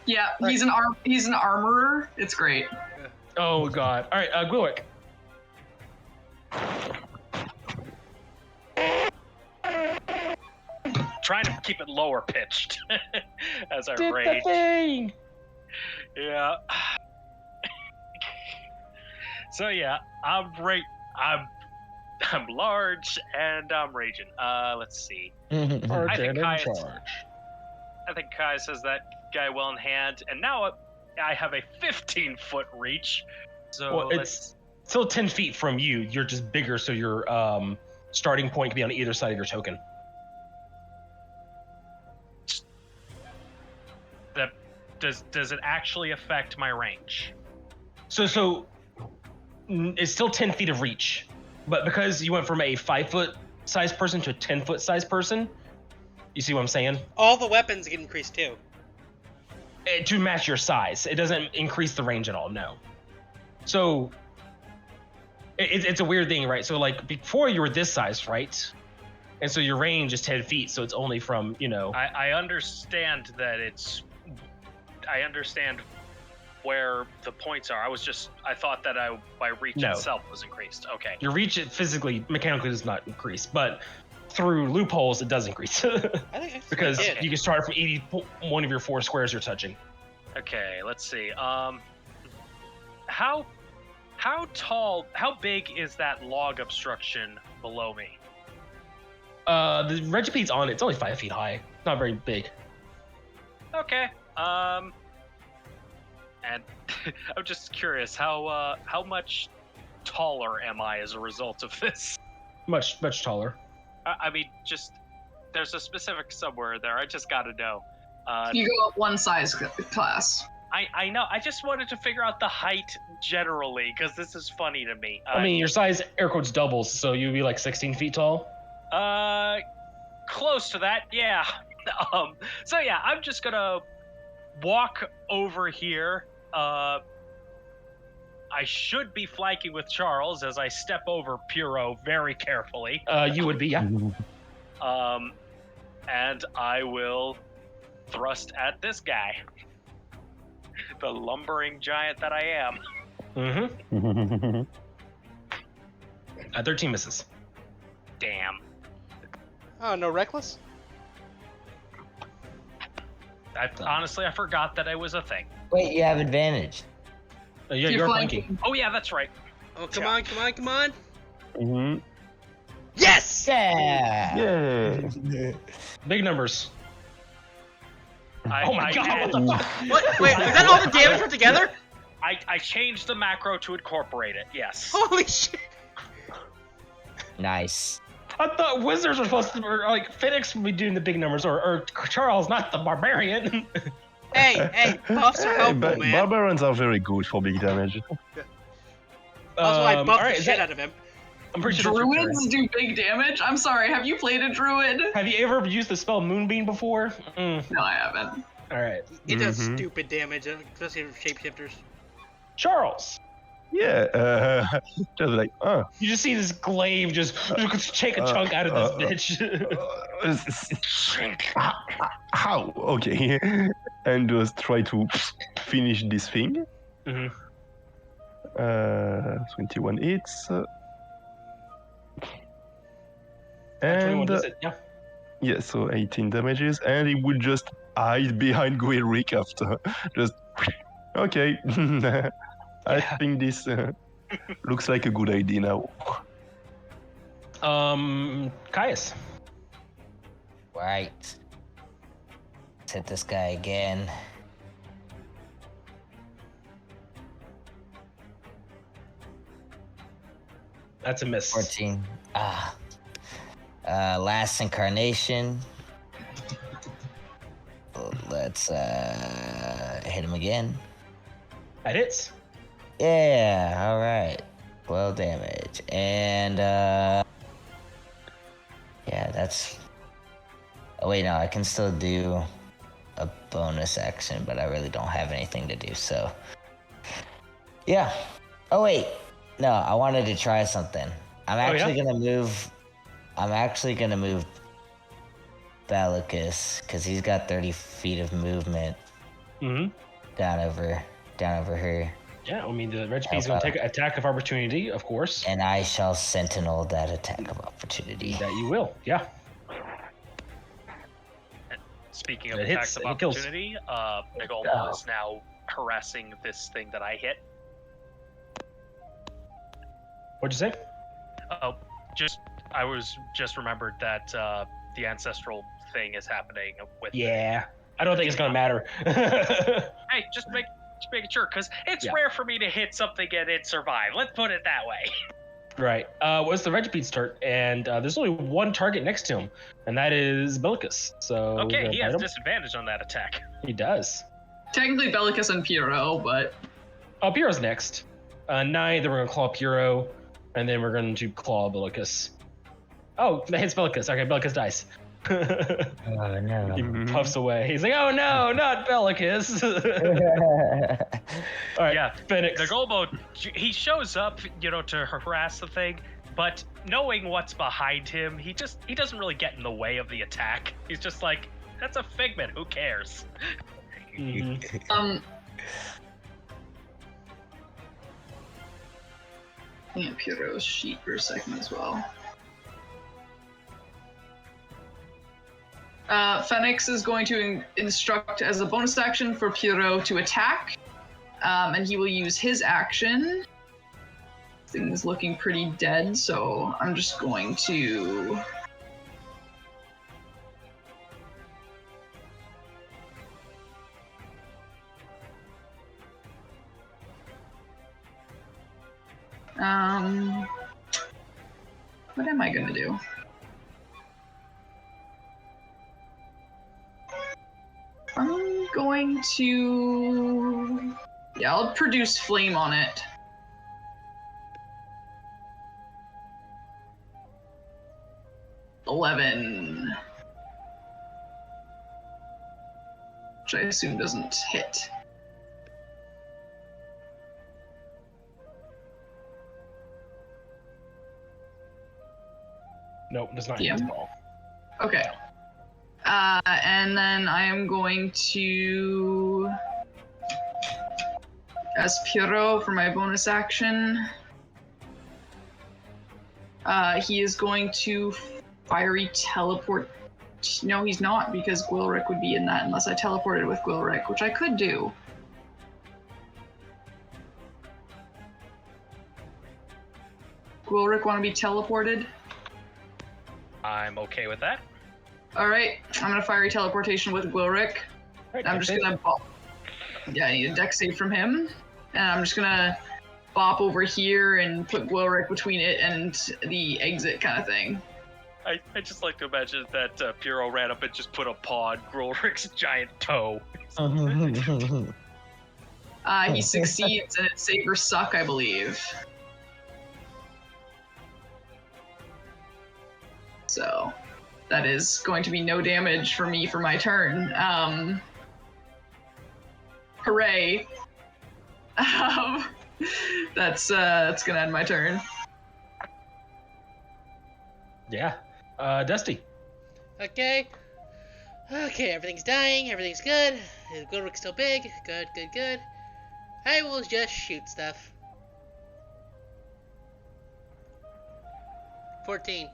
Yeah, he's an armorer. It's great. Oh god. All right, Gluick. Trying to keep it lower pitched as I Did the rage. thing. Yeah. So yeah, I'm large and I'm raging. Let's see. I think Kai says that guy well in hand, and now I have a 15-foot reach. So Well, it's still 10 feet from you. You're just bigger, so your starting point can be on either side of your token. does it actually affect my range? So it's still 10 feet of reach, but because you went from a 5-foot size person to a 10-foot size person, you see what I'm saying? All the weapons get increased too. To match your size, it doesn't increase the range at all. No. So it's a weird thing, right? So like before you were this size, right? And so your range is 10 feet, so it's only from I understand that I understand where the points are. I thought that my reach No. itself was increased. Okay. Your reach physically, mechanically does not increase, but through loopholes it does increase I think it's because pretty good. you can start from 81 of your 4 squares you're touching. Okay, let's see. How How big is that log obstruction below me? The regipede's on it. It's only 5 feet high. Not very big. Okay. And I'm just curious, how much taller am I as a result of this? Much taller. I mean, just there's a specific somewhere there. I just gotta know. You go up one size class. I know. I just wanted to figure out the height generally because this is funny to me. I mean, your size air quotes doubles, so you'd be like 16 feet tall. Close to that, yeah. So yeah, I'm just gonna walk over here. I should be flanking with Charles as I step over Puro very carefully. You would be, yeah. And I will thrust at this guy. The lumbering giant that I am. Mm-hmm. 13 misses. Damn. Oh, no reckless? Honestly, I forgot that it was a thing. Wait, you have advantage. Yeah, you're flanking. Oh yeah, that's right. Oh, come on. Mm-hmm. Yes! Yeah. Yeah. Big numbers. Oh my god, what the fuck? What? Wait, is that all the damage put together? I changed the macro to incorporate it, yes. Holy shit! Nice. I thought wizards were supposed to, or like Fenix would be doing the big numbers, or Charles, not the barbarian. Hey, buffs are helpful, man. Barbarians are very good for big damage. Also, I buffed alright, the shit out of him. I'm pretty sure that's your turn. Druids do big damage? I'm sorry, have you played a druid? Have you ever used the spell Moonbeam before? No, I haven't. Alright. It does stupid damage, especially with shapeshifters. Charles! Yeah, just like, You just see this glaive just take a chunk out of this bitch. how? Okay. And just try to finish this thing. Mm-hmm. 21 hits. 21 And does it, yeah. yeah, so 18 damages, and he would just hide behind Guilric after. Just okay. I think this looks like a good idea now. Caius. Right. Let's hit this guy again. That's a miss. 14. Last incarnation. Let's hit him again. That hits. Yeah, alright. 12 damage. And yeah, that's... Oh wait, no, I can still do a bonus action, but I really don't have anything to do, so... Yeah. Oh wait. No, I wanted to try something. I'm actually gonna move Bellicus, because he's got 30 feet of movement down over here. Yeah, I mean, the Regipede's going to take an attack of opportunity, of course. And I shall sentinel that attack of opportunity. That you will, yeah. Speaking of It attacks hits, of it kills. opportunity, Nagolmo is now harassing this thing that I hit. What'd you say? Oh, I was just remembered that the ancestral thing is happening with. Yeah, I don't think it's going to matter. Hey, just making sure, because it's rare for me to hit something and it survive. Let's put it that way. Right. Well, it's the Regipede's turn, and there's only one target next to him, and that is Bellicus. So Okay, he has disadvantage on that attack. He does. Technically Bellicus and Puro, but... Oh, Puro's next. 9, then we're going to claw Puro, and then we're going to claw Bellicus. Oh, that hits Bellicus. Okay, Bellicus dies. Oh no. He puffs away. He's like, oh no, not Bellicus. All right, Yeah, Fenix. Nagolmo, he shows up, to harass the thing, but knowing what's behind him, he doesn't really get in the way of the attack. He's just like, that's a figment, who cares? Yeah, Puro's sheet for a second as well. Fenix is going to instruct as a bonus action for Puro to attack, and he will use his action thing's looking pretty dead, so I'm just going to... What am I gonna do? I'm going to... Yeah, I'll produce flame on it. $11. Which I assume doesn't hit. Nope, does not hit Yeah. at all. Okay. And then I am going to... As Pierrot for my bonus action. He is going to fiery teleport. No, he's not, because Gwilrick would be in that unless I teleported with Gwilrick, which I could do. Gwilrick want to be teleported? I'm okay with that. Alright, I'm gonna fiery teleportation with Gwilrick. Right, I'm that's just it. gonna bop. Yeah, I need a deck save from him. And I'm just gonna bop over here and put Gwilrick between it and the exit kind of thing. I just like to imagine that Piero ran up and just put a paw on Grolrick's giant toe. He succeeds and it's save or suck, I believe. So that is going to be no damage for me for my turn. Hooray. That's gonna end my turn. Yeah. Dusty. Okay. Okay, everything's dying, everything's good. Goodrick's still big. Good, good, good. I will just shoot stuff. 14.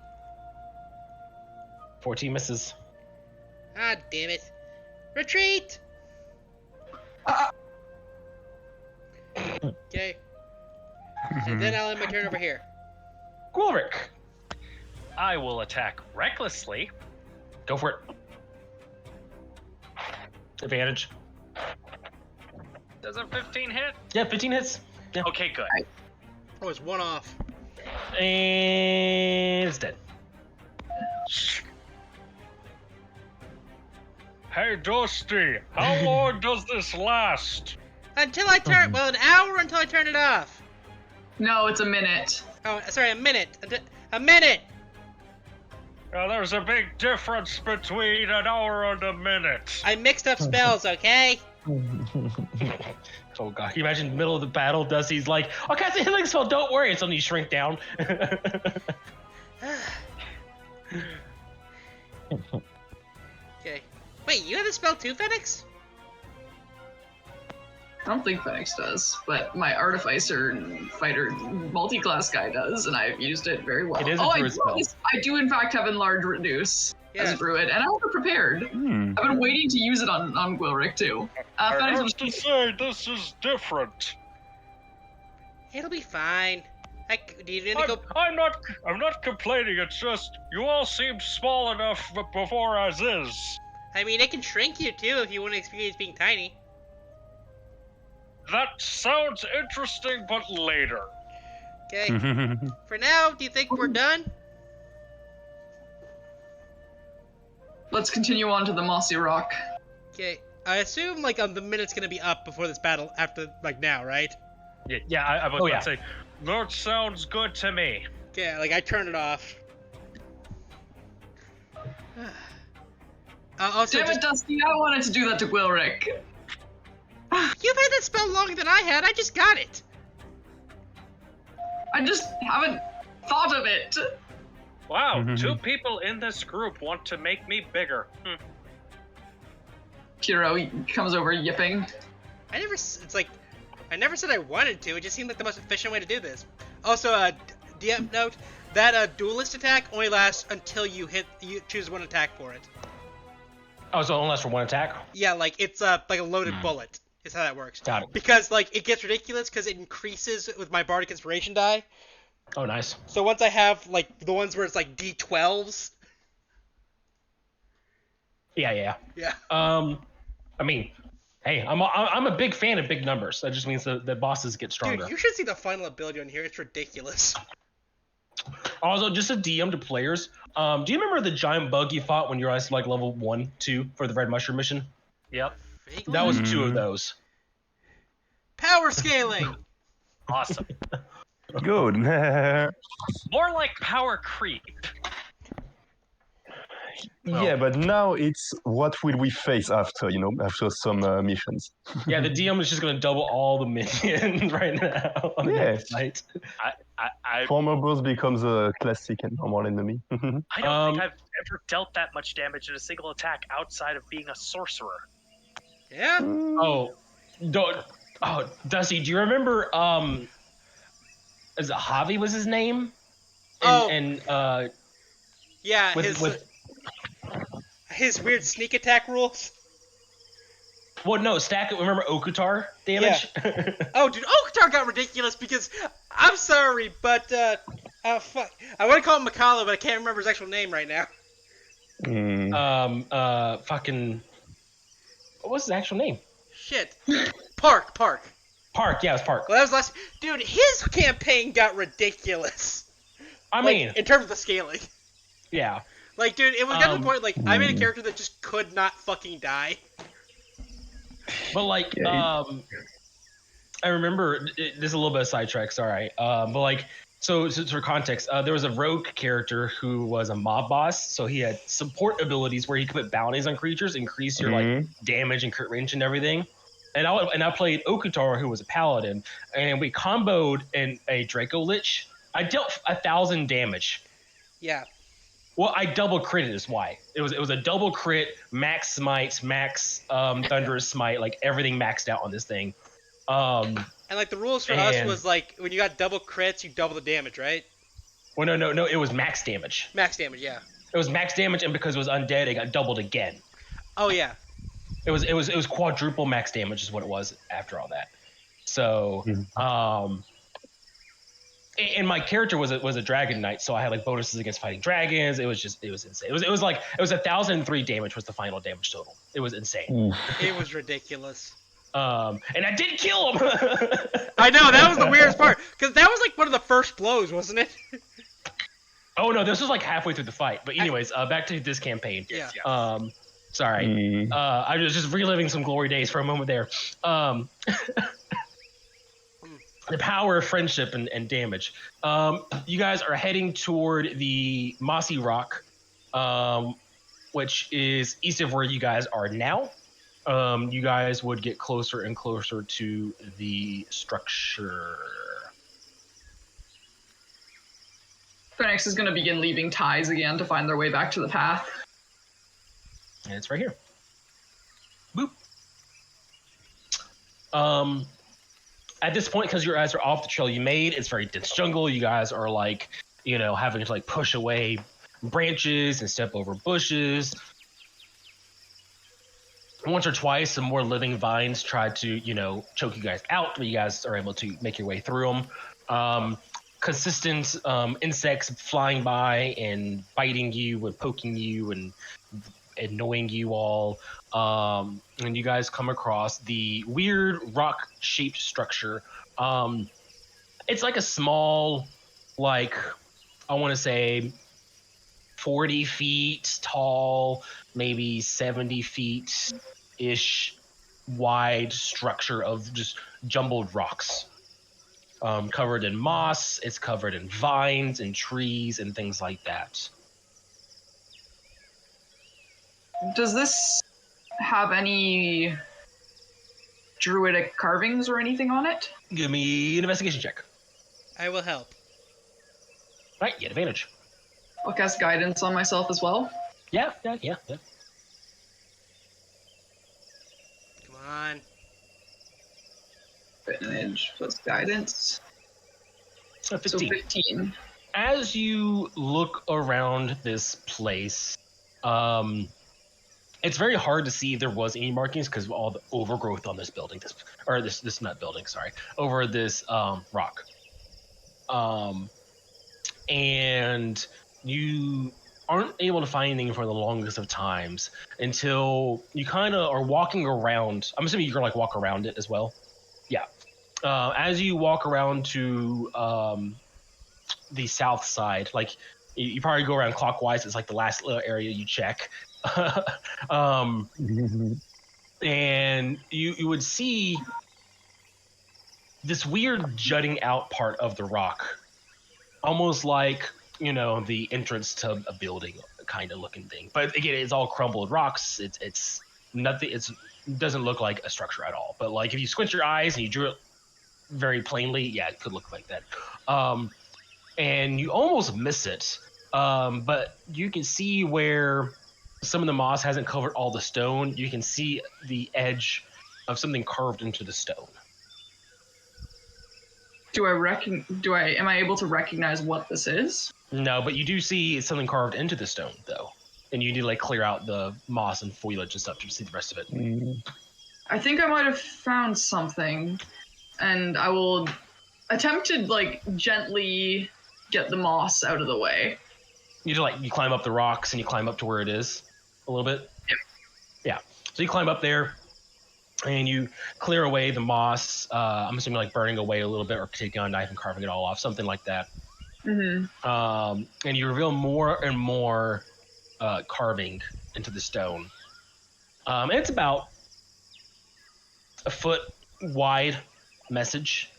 14 misses. Ah, damn it. Retreat! Okay. And then I'll end my turn over here. Gwilrick. I will attack recklessly. Go for it. Advantage. Does a 15 hit? Yeah, 15 hits. Yeah. Okay, good. Oh, it's one off. And it's dead. Hey, Dusty, how long does this last? Until I turn, well, an hour until I turn it off. No, it's a minute. Oh, sorry, a minute. A minute! Now, there's a big difference between an hour and a minute. I mixed up spells, okay? Oh god, can you imagine middle of the battle, Dusty's like, oh, cast a healing spell, don't worry, and suddenly you shrink down. Okay. Wait, you have the spell too, Fenix? I don't think Fenix does, but my Artificer Fighter multi-class guy does, and I've used it very well. It is a I druid spell. do in fact have Enlarge Reduce as Yeah. a druid, and I was prepared. Hmm. I've been waiting to use it on Gwilrick too. I Fenix have was to say, this is different. It'll be fine. Do you need to go? I'm not complaining, it's just, you all seemed small enough before as is. I mean, it can shrink you too if you want to experience being tiny. That sounds interesting, but later. Okay. For now, do you think we're done? Let's continue on to the Mossy Rock. Okay. I assume like the minute's gonna be up before this battle after like now, right? Yeah, I was Oh, about yeah. to say, that sounds good to me. Okay, like I turn it off. Also, Damn it, Dusty! I wanted to do that to Gwilrick. you've had that spell longer than I had. I just got it. I just haven't thought of it. Wow, 2 people in this group want to make me bigger. Kiro comes over yipping. I never said I wanted to. It just seemed like the most efficient way to do this. Also, DM note that duelist attack only lasts until you choose one attack for it. Oh, so it only lasts for one attack? Yeah, like it's like a loaded bullet. Is how that works. Got it. Because like it gets ridiculous because it increases with my bardic inspiration die. Oh, nice. So once I have like the ones where it's like D12s. Yeah. Yeah. I mean, hey, I'm a big fan of big numbers. That just means the bosses get stronger. Dude, you should see the final ability on here. It's ridiculous. Also, just a DM to players. Do you remember the giant bug you fought when you were like level 1, 2 for the red mushroom mission? Yep. Vaguely. That was 2 of those. Power scaling. Awesome. Good. More like power creep. Yeah, but now it's what will we face after, after some missions. Yeah, the DM is just going to double all the minions right now on the next fight. Former boss becomes a classic and normal enemy. I don't think I've ever dealt that much damage in a single attack outside of being a sorcerer. Yeah. Oh, Dusty, do you remember? Is it Javi was his name? Yeah, with his weird sneak attack rules. Well, no, stack it. Remember Okutar damage? Yeah. Oh, dude, Okutar got ridiculous because I'm sorry, but fuck, I want to call him Makala, but I can't remember his actual name right now. Fucking. What was his actual name? Shit. Park. Park, yeah, it was Park. Well, that was last. Dude, his campaign got ridiculous. I mean, in terms of the scaling. Yeah. Like, dude, it was got to the point, like, I made a character that just could not fucking die. But, like, I remember, this is a little bit of sidetrack, sorry. But, like, so for context, there was a rogue character who was a mob boss, so he had support abilities where he could put bounties on creatures, increase your, like, damage and crit range and everything. And I played Okutar, who was a paladin, and we comboed in a Draco Lich. I dealt 1,000 damage. Yeah. Well, I double critted is why. It was a double crit, max smite, max thunderous smite, like everything maxed out on this thing. And like the rules for us was like when you got double crits, you double the damage, right? Well, no, it was max damage. Max damage, yeah. It was max damage, and because it was undead, it got doubled again. Oh yeah. It was quadruple max damage is what it was after all that. So, and my character was a dragon knight, so I had like bonuses against fighting dragons. It was insane. It was 1,003 damage was the final damage total. It was insane. It was ridiculous. And I did kill him. I know, that was the weirdest part, because that was like one of the first blows, wasn't it? Oh no, this was like halfway through the fight. But anyways, back to this campaign. Yeah. Sorry. I was just reliving some glory days for a moment there. The power of friendship and damage. You guys are heading toward the Mossy Rock, which is east of where you guys are now. You guys would get closer and closer to the structure. Fenix is going to begin leaving ties again to find their way back to the path. And it's right here. Boop. At this point, because you guys are off the trail you made, it's very dense jungle. You guys are like, having to like push away branches and step over bushes. Once or twice, some more living vines tried to, choke you guys out, but you guys are able to make your way through them. Consistent insects flying by and biting you and poking you and annoying you all. And you guys come across the weird rock-shaped structure. It's like a small, like, I want to say 40 feet tall, maybe 70 feet-ish wide structure of just jumbled rocks. Covered in moss, it's covered in vines and trees and things like that. Does this have any druidic carvings or anything on it? Give me an investigation check. I will help. Right, you get advantage. I'll cast guidance on myself as well. Yeah. Come on. Advantage plus guidance. So 15. So 15. As you look around this place, it's very hard to see if there was any markings because of all the overgrowth on this building, over this rock. and you aren't able to find anything for the longest of times until you kind of are walking around. I'm assuming you can like walk around it as well. Yeah. As you walk around to the south side, like you probably go around clockwise. It's like the last little area you check. And you would see this weird jutting out part of the rock, almost like, you know, the entrance to a building kind of looking thing. But again, it's all crumbled rocks. It's nothing. It doesn't look like a structure at all. But like if you squint your eyes and you drew it very plainly, yeah, it could look like that. And you almost miss it. But you can see where some of the moss hasn't covered all the stone. You can see the edge of something carved into the stone. Am I able to recognize what this is? No, but you do see something carved into the stone, though. And you need to like clear out the moss and foliage and stuff to see the rest of it. I think I might have found something, and I will attempt to like gently get the moss out of the way. You climb up the rocks and you climb up to where it is a little bit. Yeah. So you climb up there and you clear away the moss. I'm assuming like burning away a little bit or taking a knife and carving it all off, something like that. And you reveal more and more carving into the stone. And it's about a foot wide message.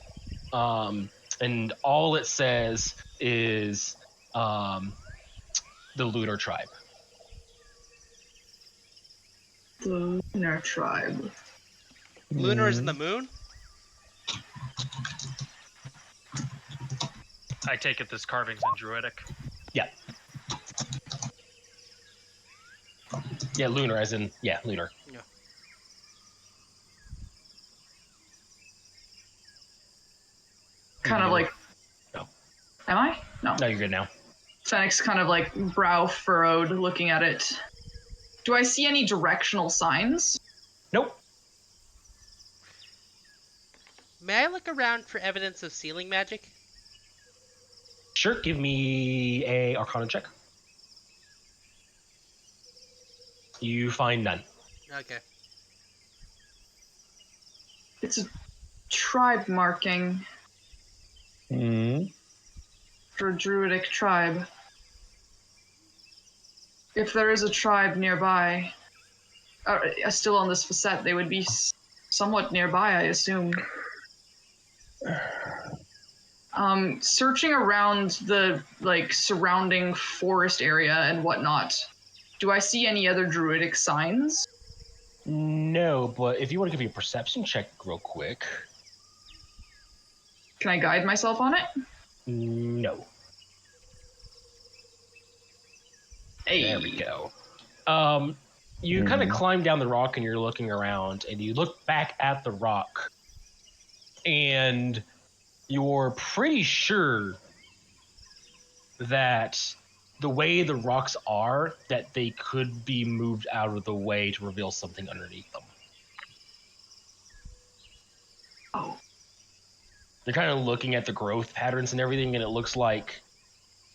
And all it says is the Lunar Tribe. The Lunar Tribe. Lunar is in the moon? I take it this carving's in Druidic. Yeah. Yeah, lunar as in, yeah, lunar. Yeah. Kind of like... No. Am I? No. No, you're good now. Fenix kind of like brow furrowed looking at it. Do I see any directional signs? Nope. May I look around for evidence of sealing magic? Sure, give me a Arcana check. You find none. Okay. It's a tribe marking for a druidic tribe. If there is a tribe nearby, still on this facet, they would be somewhat nearby, I assume. Searching around the surrounding forest area and whatnot, do I see any other druidic signs? No, but if you want to give me a perception check real quick. Can I guide myself on it? No. Hey. There we go. You kind of climb down the rock and you're looking around and you look back at the rock and you're pretty sure that the way the rocks are, that they could be moved out of the way to reveal something underneath them. Oh. They're kind of looking at the growth patterns and everything, and it looks like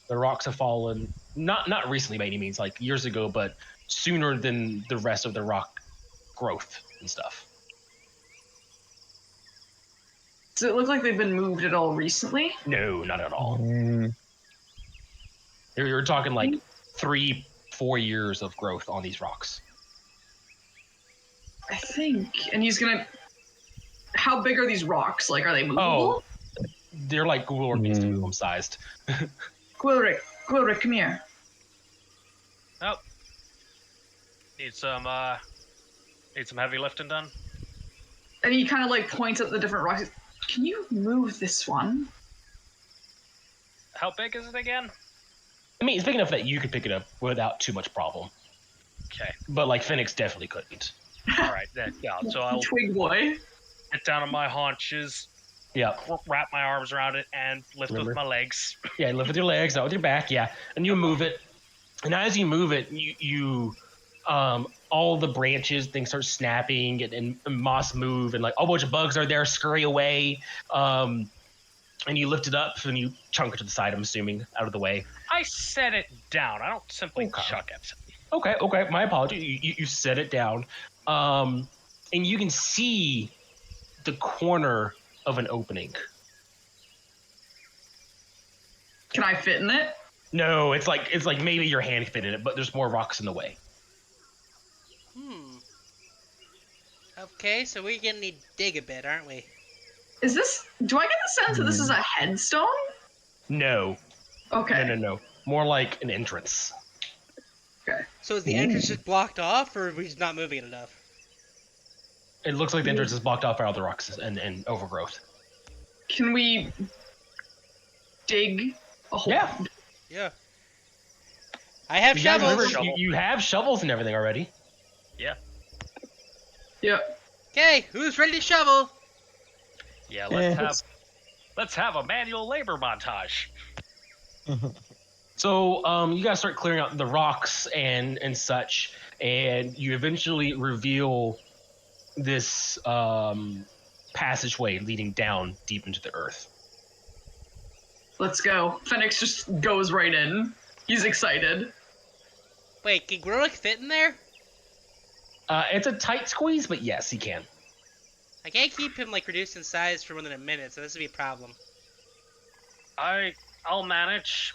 the rocks have fallen, not recently by any means, like years ago, but sooner than the rest of the rock growth and stuff. Does it look like they've been moved at all recently? No, not at all. You're talking like 3-4 years of growth on these rocks. I think. And he's gonna... How big are these rocks? Like, are they movable? Oh, they're like Google Organized sized. Quilric, come here. Oh. Need some heavy lifting done? And he kind of like points at the different rocks. Can you move this one? How big is it again? I mean, it's big enough that you could pick it up without too much problem. Okay. But like Fenix definitely couldn't. All right, then, yeah. So I'll Twig boy. get down on my haunches, Yeah. wrap my arms around it, and lift Remember? with my legs. Yeah, lift with your legs, not with your back, yeah. And you move it. And as you move it, you all the branches, things start snapping and moss move and like a bunch of bugs are there, scurry away. and you lift it up and you chunk it to the side. I'm assuming out of the way. I set it down. I don't simply Okay. chuck it. Okay. My apology. You set it down, and you can see the corner of an opening. Can I fit in it? No, it's like maybe your hand fit in it, but there's more rocks in the way. Okay, so we're gonna need to dig a bit, aren't we? Is this? Do I get the sense that this is a headstone? No. Okay. No. More like an entrance. Okay. So is the entrance just blocked off, or are we just not moving it enough? It looks like the entrance is blocked off by all the rocks and overgrowth. Can we dig a hole? Yeah. I have You guys shovels. remember, you have shovels and everything already. Yeah. Yep. Okay, who's ready to shovel? Yeah, Yeah. let's have a manual labor montage. So you guys start clearing out the rocks and such, and you eventually reveal this passageway leading down deep into the earth. Let's go. Fenix just goes right in. He's excited. Wait, can Grolic fit in there? It's a tight squeeze, but yes, he can. I can't keep him like reduced in size for more than a minute, so this would be a problem. I'll manage.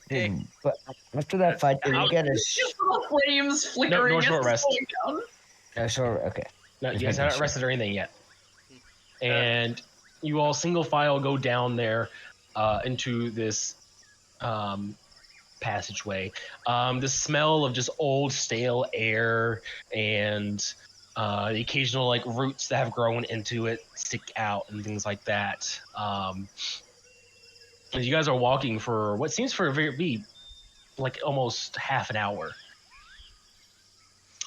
Okay. But after that fight, did you get a Just little flames flickering. no as short it's rest. going down. no short? Okay. No, Just you guys making haven't sure. rested or anything yet. And you all single file go down there into this passageway. The smell of just old stale air and the occasional like roots that have grown into it stick out and things like that. And you guys are walking for what seems for a be like almost half an hour.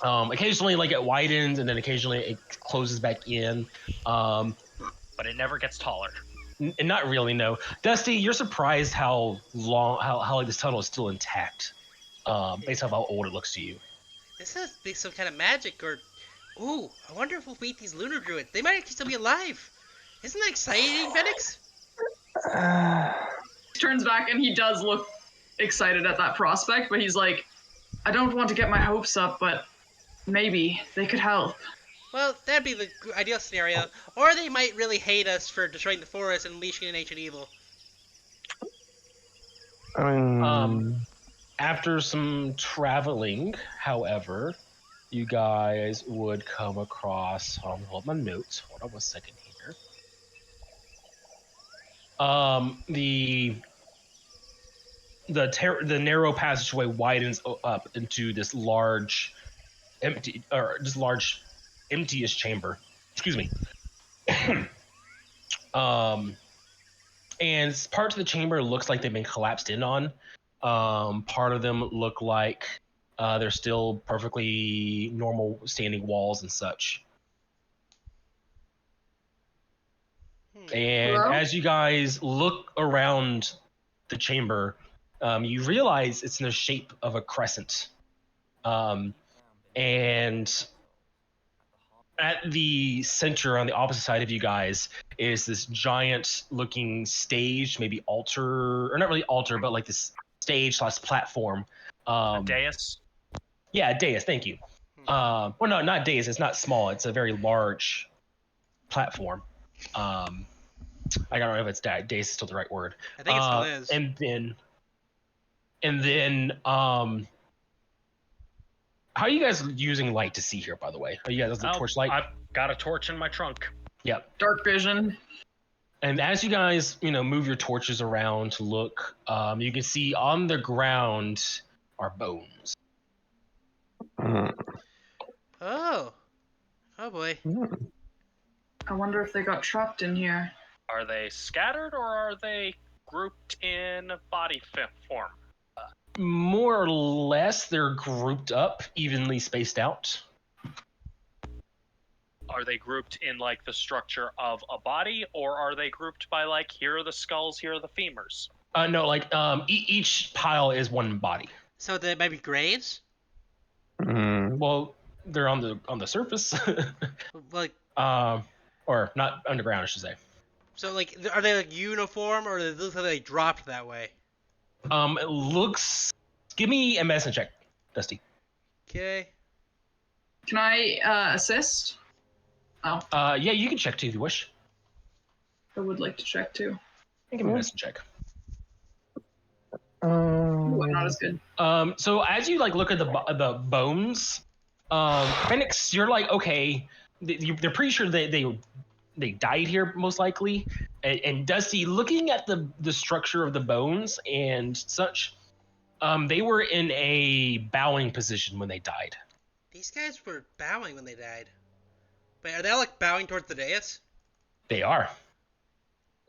Occasionally like it widens and then occasionally it closes back in. But it never gets taller. Not really, no. Dusty, you're surprised how long, how like this tunnel is still intact, based off how old it looks to you. This has to be some kind of magic, or... Ooh, I wonder if we'll beat these lunar druids. They might actually still be alive. Isn't that exciting, Fenix? He turns back and he does look excited at that prospect, but he's like, I don't want to get my hopes up, but maybe they could help. Well, that'd be the ideal scenario. Or they might really hate us for destroying the forest and unleashing an ancient evil. I mean, After some traveling, however, you guys would come across. Hold my notes. Hold on 1 second here. The narrow passageway widens up into this large, emptiest chamber. Excuse me. And parts of the chamber looks like they've been collapsed in on. Part of them look like they're still perfectly normal standing walls and such. And Hello? as you guys look around the chamber, you realize it's in the shape of a crescent. And at the center, on the opposite side of you guys, is this giant looking stage, maybe altar, or not really altar, but like this stage / platform. A dais. Yeah, a dais, thank you. Well, no, not dais, it's not small, it's a very large platform. I don't know if it's dais is still the right word. I think it still is. And then, how are you guys using light to see here, by the way? Are you guys using torchlight? I've got a torch in my trunk. Yep. Dark vision. And as you guys, move your torches around to look, you can see on the ground are bones. Oh boy. I wonder if they got trapped in here. Are they scattered or are they grouped in body form? More or less, they're grouped up, evenly spaced out. Are they grouped in like the structure of a body, or are they grouped by like here are the skulls, here are the femurs? No, like each pile is one body. So they might be graves? Well, they're on the surface, Like, or not underground, I should say. So, like, are they like uniform, or does it look like they dropped that way? It looks. Give me a medicine check, Dusty. Okay. Can I assist? Oh, Yeah, you can check too if you wish. I would like to check too. Give me a medicine check. Ooh, not as good. So as you like look at the bones, Fenix, you're like, okay, they're pretty sure they died here most likely, and Dusty, looking at the structure of the bones and such, they were in a bowing position when they died. These guys were bowing when they died. But are they all like bowing towards the dais? They are.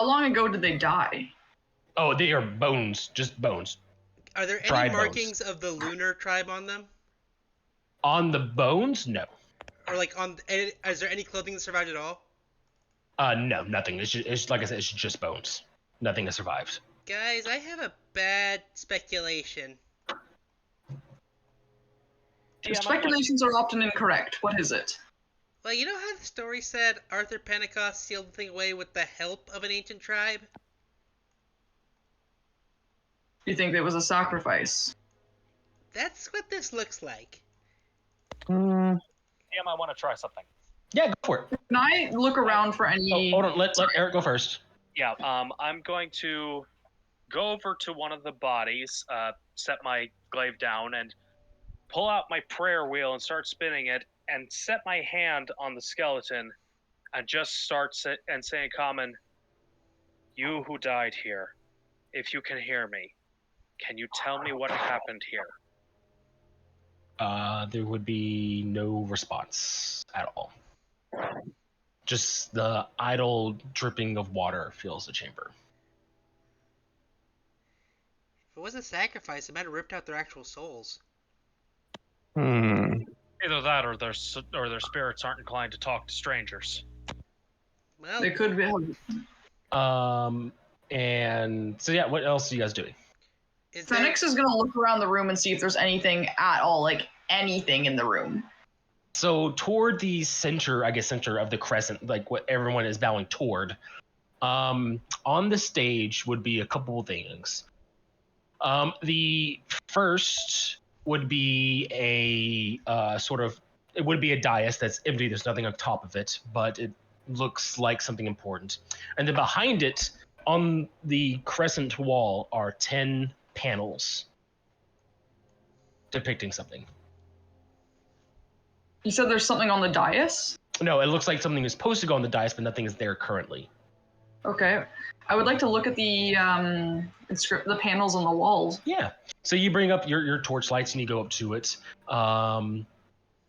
How long ago did they die? Oh, they are bones, just bones. Are there any Dried markings of the lunar tribe on them? On the bones, no. Or like is there any clothing that survived at all? No, nothing. It's like I said, it's just bones. Nothing has survived. Guys, I have a bad speculation. Speculations are often incorrect. What is it? Well, you know how the story said Arthur Pentacost sealed the thing away with the help of an ancient tribe? You think there was a sacrifice? That's what this looks like. DM, I want to try something. Yeah, go for it. Can I look around for any? Oh, hold on, let Eric go first. Yeah, I'm going to go over to one of the bodies, set my glaive down, and pull out my prayer wheel and start spinning it, and set my hand on the skeleton, and just start and say in common, "You who died here, if you can hear me, can you tell me what happened here?" There would be no response at all. Just the idle dripping of water fills the chamber. If it wasn't sacrifice, it might have ripped out their actual souls. Either that, or their spirits aren't inclined to talk to strangers. Well, They could be. And so yeah, what else are you guys doing? Fenix is gonna look around the room and see if there's anything at all, like anything in the room. So toward the center, I guess center of the crescent, like what everyone is bowing toward, on the stage would be a couple of things. The first would be a it would be a dais that's empty. There's nothing on top of it, but it looks like something important. And then behind it, on the crescent wall, are 10 panels depicting something. You said there's something on the dais? No, it looks like something is supposed to go on the dais, but nothing is there currently. Okay. I would like to look at the panels on the walls. Yeah. So you bring up your torchlights and you go up to it. I'm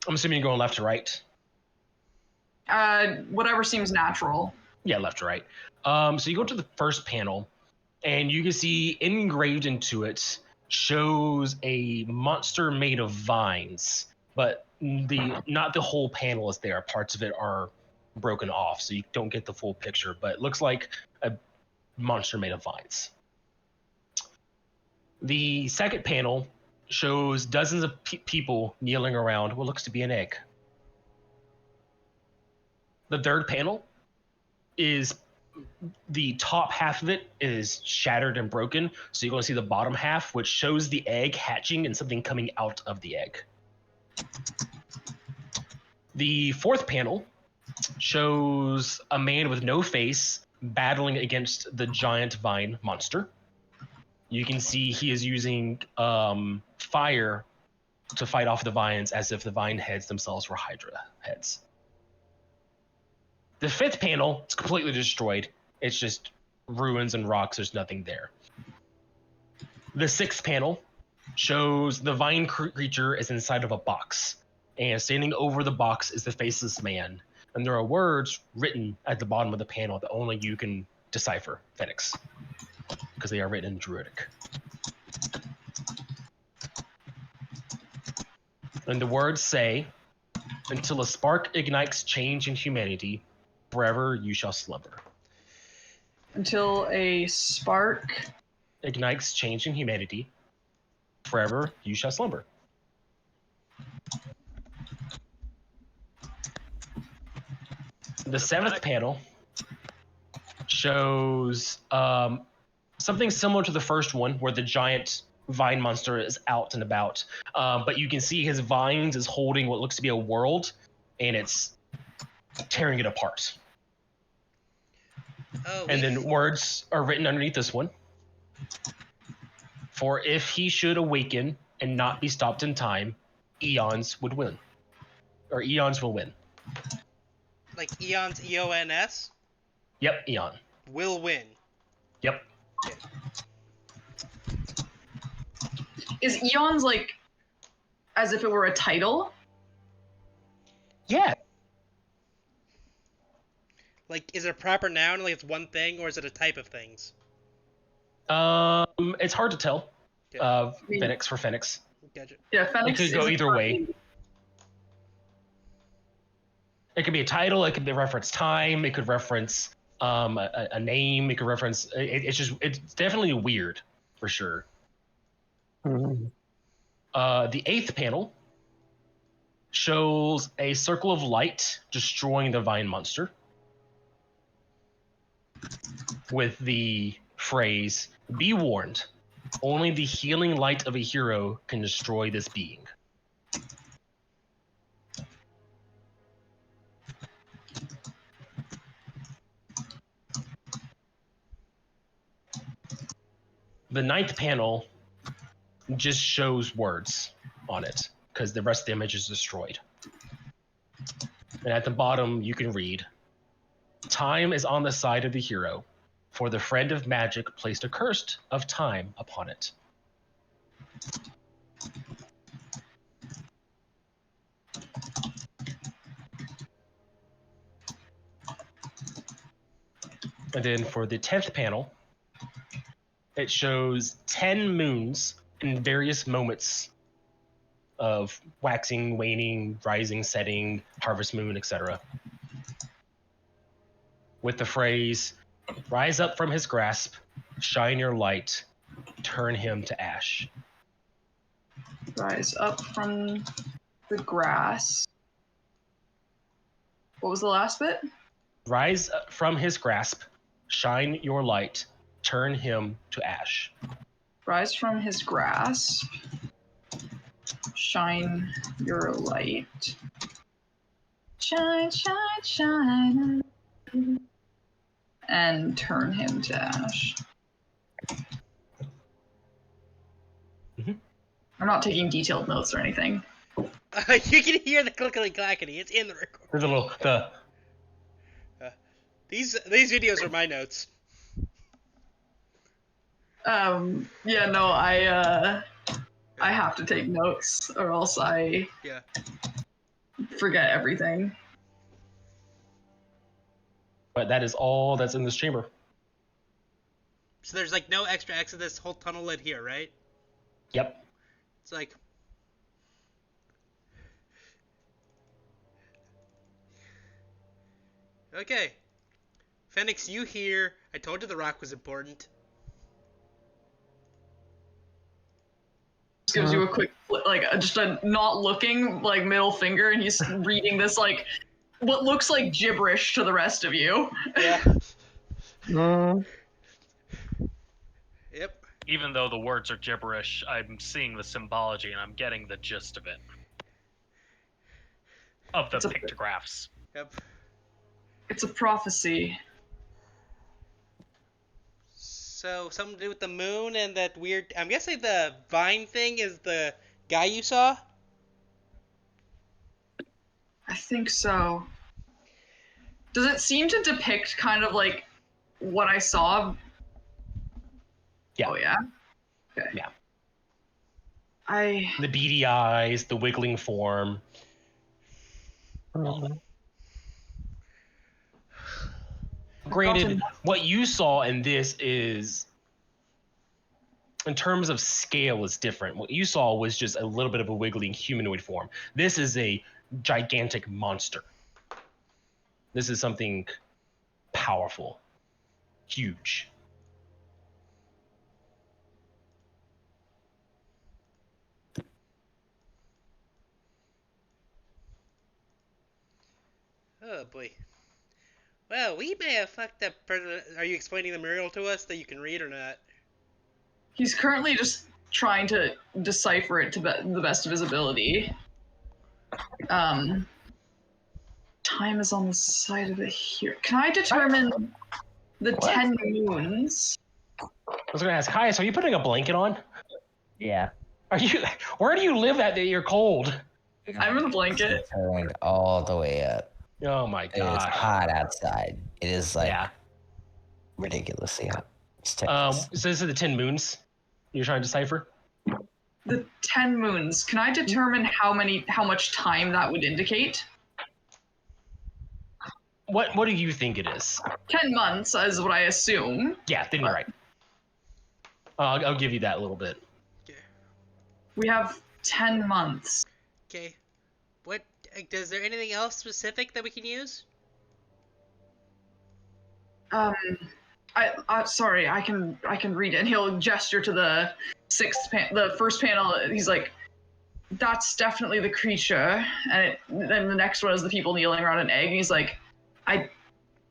assuming you're going left to right. Whatever seems natural. Yeah, left to right. So you go to the first panel, and you can see engraved into it shows a monster made of vines, but not the whole panel is there. Parts of it are broken off, so you don't get the full picture, but it looks like a monster made of vines. The second panel shows dozens of people kneeling around what looks to be an egg. The third panel is the top half of it is shattered and broken, so you're going to see the bottom half, which shows the egg hatching and something coming out of the egg. The fourth panel shows a man with no face battling against the giant vine monster. You can see he is using fire to fight off the vines as if the vine heads themselves were Hydra heads. The fifth panel is completely destroyed. It's just ruins and rocks. There's nothing there. The sixth panel shows the vine creature is inside of a box, and standing over the box is the faceless man. And there are words written at the bottom of the panel that only you can decipher, Fenix, because they are written in Druidic. And the words say, "Until a spark ignites change in humanity, forever you shall slumber." Until a spark ignites change in humanity, forever you shall slumber. The seventh panel shows something similar to the first one, where the giant vine monster is out and about. But you can see his vines is holding what looks to be a world, and it's tearing it apart. Oh, And then words are written underneath this one. For if he should awaken and not be stopped in time, eons would win. Or eons will win. like Eon's EONS Yep, eon. will win. Yep. Is Eon's like as if it were a title? Yeah. Like, is it a proper noun, like it's one thing, or is it a type of things? It's hard to tell. Yeah. Fenix for Fenix. Gotcha. Yeah, Fenix It could go is either way. It could be a title. It could be reference time. It could reference a name. It could reference. It's definitely weird for sure. Mhm. The 8th panel shows a circle of light destroying the vine monster with the phrase, "Be warned, only the healing light of a hero can destroy this being." The 9th panel just shows words on it because the rest of the image is destroyed. And at the bottom, you can read, "Time is on the side of the hero, for the friend of magic placed a curse of time upon it." And then for the 10th panel, it shows 10 moons in various moments of waxing, waning, rising, setting, harvest moon, etc. With the phrase, "Rise up from his grasp, shine your light, turn him to ash." Rise up from the grass. What was the last bit? Rise up from his grasp, shine your light, turn him to ash. Rise from his grasp. Shine your light. Shine, shine, shine. And turn him to ash. Mhm. I'm not taking detailed notes or anything. You can hear the clickety clackety. It's in the record. There's a little These videos are my notes. Yeah, no, I have to take notes or else I Yeah. forget everything. but that is all that's in this chamber. So there's like no extra exit this whole tunnel lid here, right? Yep. It's like. Okay. Fenix, you hear. I told you the rock was important. Just gives you a quick, like, just a not looking, like, middle finger, and he's reading this, like, what looks like gibberish to the rest of you. Yeah. Mm. Yep. Even though the words are gibberish, I'm seeing the symbology and I'm getting the gist of it. Of the pictographs. Yep. It's a prophecy. So something to do with the moon and that weird. I'm guessing the vine thing is the guy you saw. I think so. Does it seem to depict kind of like what I saw? Yeah. Oh yeah. Okay. Yeah. I The beady eyes, the wiggling form. Mhm. Granted, what you saw in this is, in terms of scale, is different. What you saw was just a little bit of a wiggling humanoid form. This is a gigantic monster. This is something powerful, huge. Oh boy. Well, we may have fucked up. Are you explaining the mural to us that you can read or not? He's currently just trying to decipher it to the best of his ability. Time is on the side of the hero. Can I determine the 10 moons? I was gonna ask, Caius, are you putting a blanket on? Yeah. Are you? Where do you live that you're cold? I'm in a blanket. Turned all the way up. Oh my It is god. hot outside. It is like Yeah. ridiculously hot. It's Texas. So this is the 10 moons you're trying to decipher? The 10 moons. Can I determine how much time that would indicate? What do you think it is? 10 months is what I assume. Yeah, then you're right. I'll give you that a little bit. Okay. We have 10 months. Okay. What? Is there anything else specific that we can use? Sorry, I can read it. And he'll gesture to the the first panel. He's like, that's definitely the creature. And then the next one is the people kneeling around an egg. And he's like, I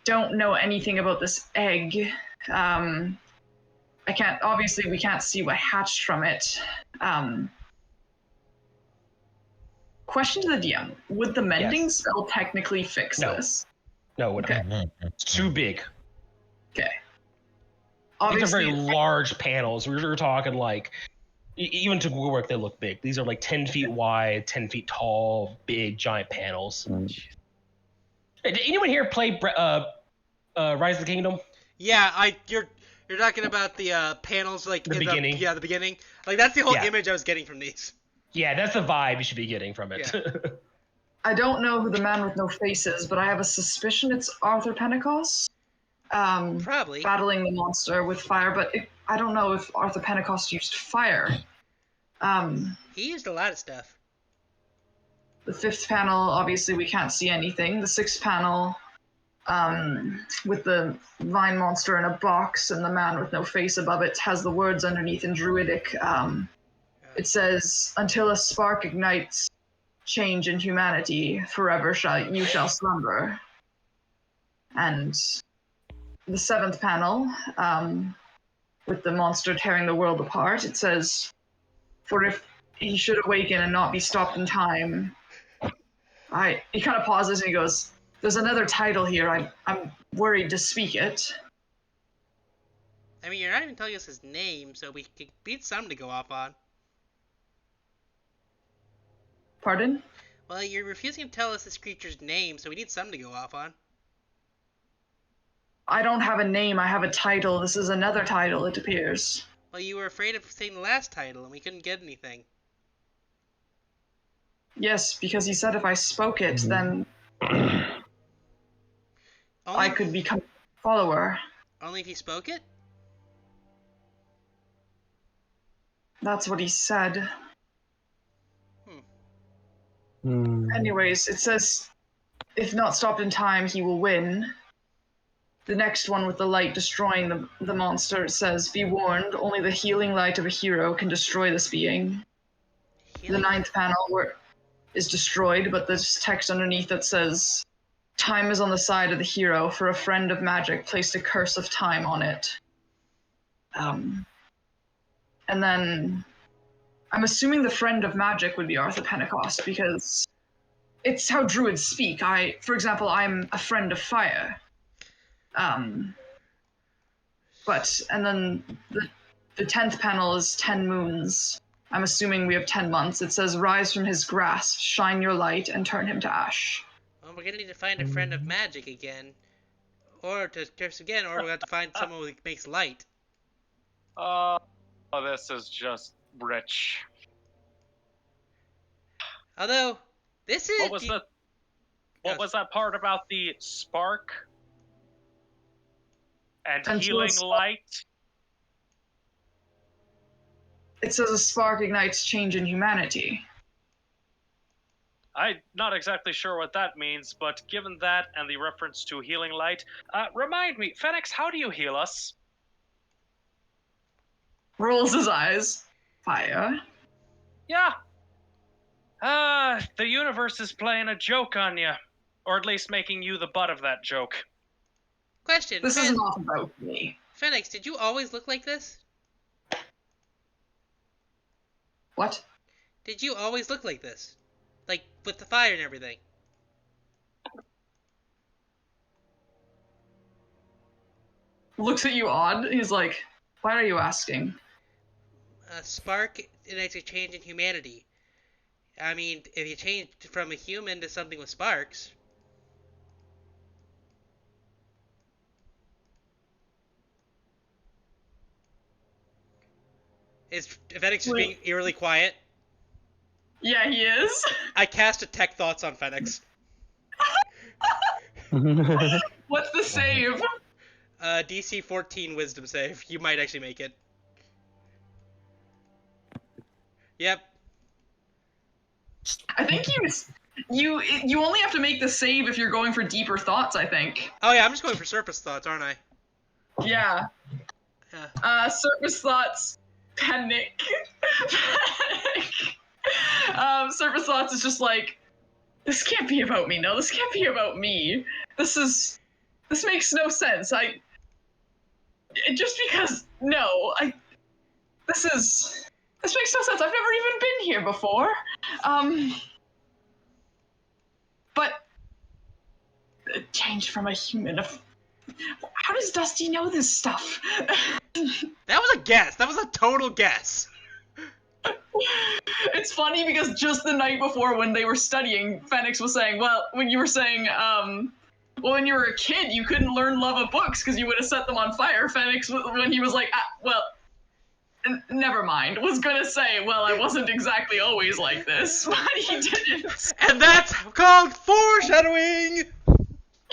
don't know anything about this egg. Obviously we can't see what hatched from it. Question to the DM, would the mending spell technically fix this? No, it Okay. wouldn't. It's too big. Okay. These are Obviously, very large panels. We're talking like, even to work, they look big. These are like 10 feet wide, 10 feet tall, big, giant panels. Hey, did anyone here play Rise of the Kingdom? Yeah, you're talking about the panels like The beginning. The beginning. Like that's the whole Yeah. image I was getting from these. Yeah, that's the vibe you should be getting from it. Yeah. I don't know who the man with no face is, but I have a suspicion it's Arthur Pentacost. Probably. Battling the monster with fire, but I don't know if Arthur Pentacost used fire. He used a lot of stuff. The fifth panel, obviously we can't see anything. The sixth panel, with the vine monster in a box and the man with no face above it, has the words underneath in Druidic. It says, until a spark ignites change in humanity, forever you shall slumber. And the seventh panel, with the monster tearing the world apart, it says, for if he should awaken and not be stopped in time. He kind of pauses and he goes, there's another title here. I'm worried to speak it. I mean, you're not even telling us his name, so we could beat some to go off on. Pardon? Well, you're refusing to tell us this creature's name, so we need some to go off on. I don't have a name, I have a title. This is another title, it appears. Well, you were afraid of saying the last title, and we couldn't get anything. Yes, because he said if I spoke it, then I could become a follower. Only if he spoke it? That's what he said. Hmm. Anyways, it says, if not stopped in time, he will win. The next one with the light destroying the monster, it says, be warned, only the healing light of a hero can destroy this being. The ninth panel is destroyed, but there's text underneath that says, time is on the side of the hero, for a friend of magic placed a curse of time on it. And then I'm assuming the friend of magic would be Arthur Pentacost, because it's how druids speak. For example, I'm a friend of fire. And then the 10th panel is 10 moons. I'm assuming we have 10 months. It says, rise from his grasp, shine your light, and turn him to ash. Well, we're gonna need to find a friend of magic again. Or to curse again, or we'll have to find someone who makes light. Oh, this is just rich. Although, this is... What was that part about the spark? And Until healing light? It says a spark ignites change in humanity. I'm not exactly sure what that means, but given that and the reference to healing light, remind me, Fenix, how do you heal us? Rolls his eyes. Fire. Yeah. The universe is playing a joke on you. Or at least making you the butt of that joke. Question. This is not about me. Fenix, did you always look like this? What? Did you always look like this? Like, with the fire and everything? Looks at you odd. He's like, why are you asking? A spark makes a change in humanity. I mean, if you change from a human to something with sparks... Is Fenix just being eerily quiet? Yeah, he is. I cast Detect Thoughts on Fenix. What's the save? DC 14 Wisdom save. You might actually make it. Yep. I think you only have to make the save if you're going for deeper thoughts, I think. Oh yeah, I'm just going for surface thoughts, aren't I? Yeah. Yeah. Surface thoughts, panic. Surface thoughts is just like, this can't be about me. No, this can't be about me. This makes no sense. This makes no sense. I've never even been here before. But changed from a human. How does Dusty know this stuff? That was a guess. That was a total guess. It's funny because just the night before when they were studying, Fenix was saying, well, when you were saying, when you were a kid, you couldn't learn love of books because you would have set them on fire. Fenix, when he was like, never mind, was gonna say, well, I wasn't exactly always like this, but he didn't. And that's called foreshadowing!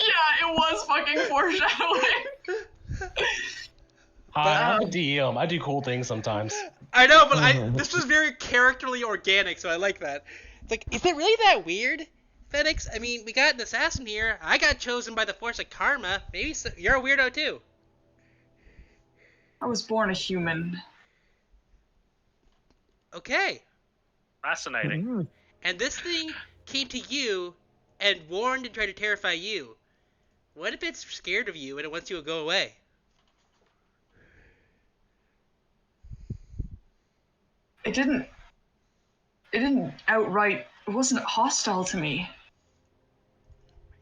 Yeah, it was fucking foreshadowing. I'm a DM. I do cool things sometimes. I know, but this was very characterly organic, so I like that. It's like, is it really that weird, Fenix? I mean, we got an assassin here. I got chosen by the force of karma. Maybe you're a weirdo too. I was born a human. Okay. Fascinating. And this thing came to you and warned and tried to terrify you. What if it's scared of you and it wants you to go away? It didn't outright, it wasn't hostile to me.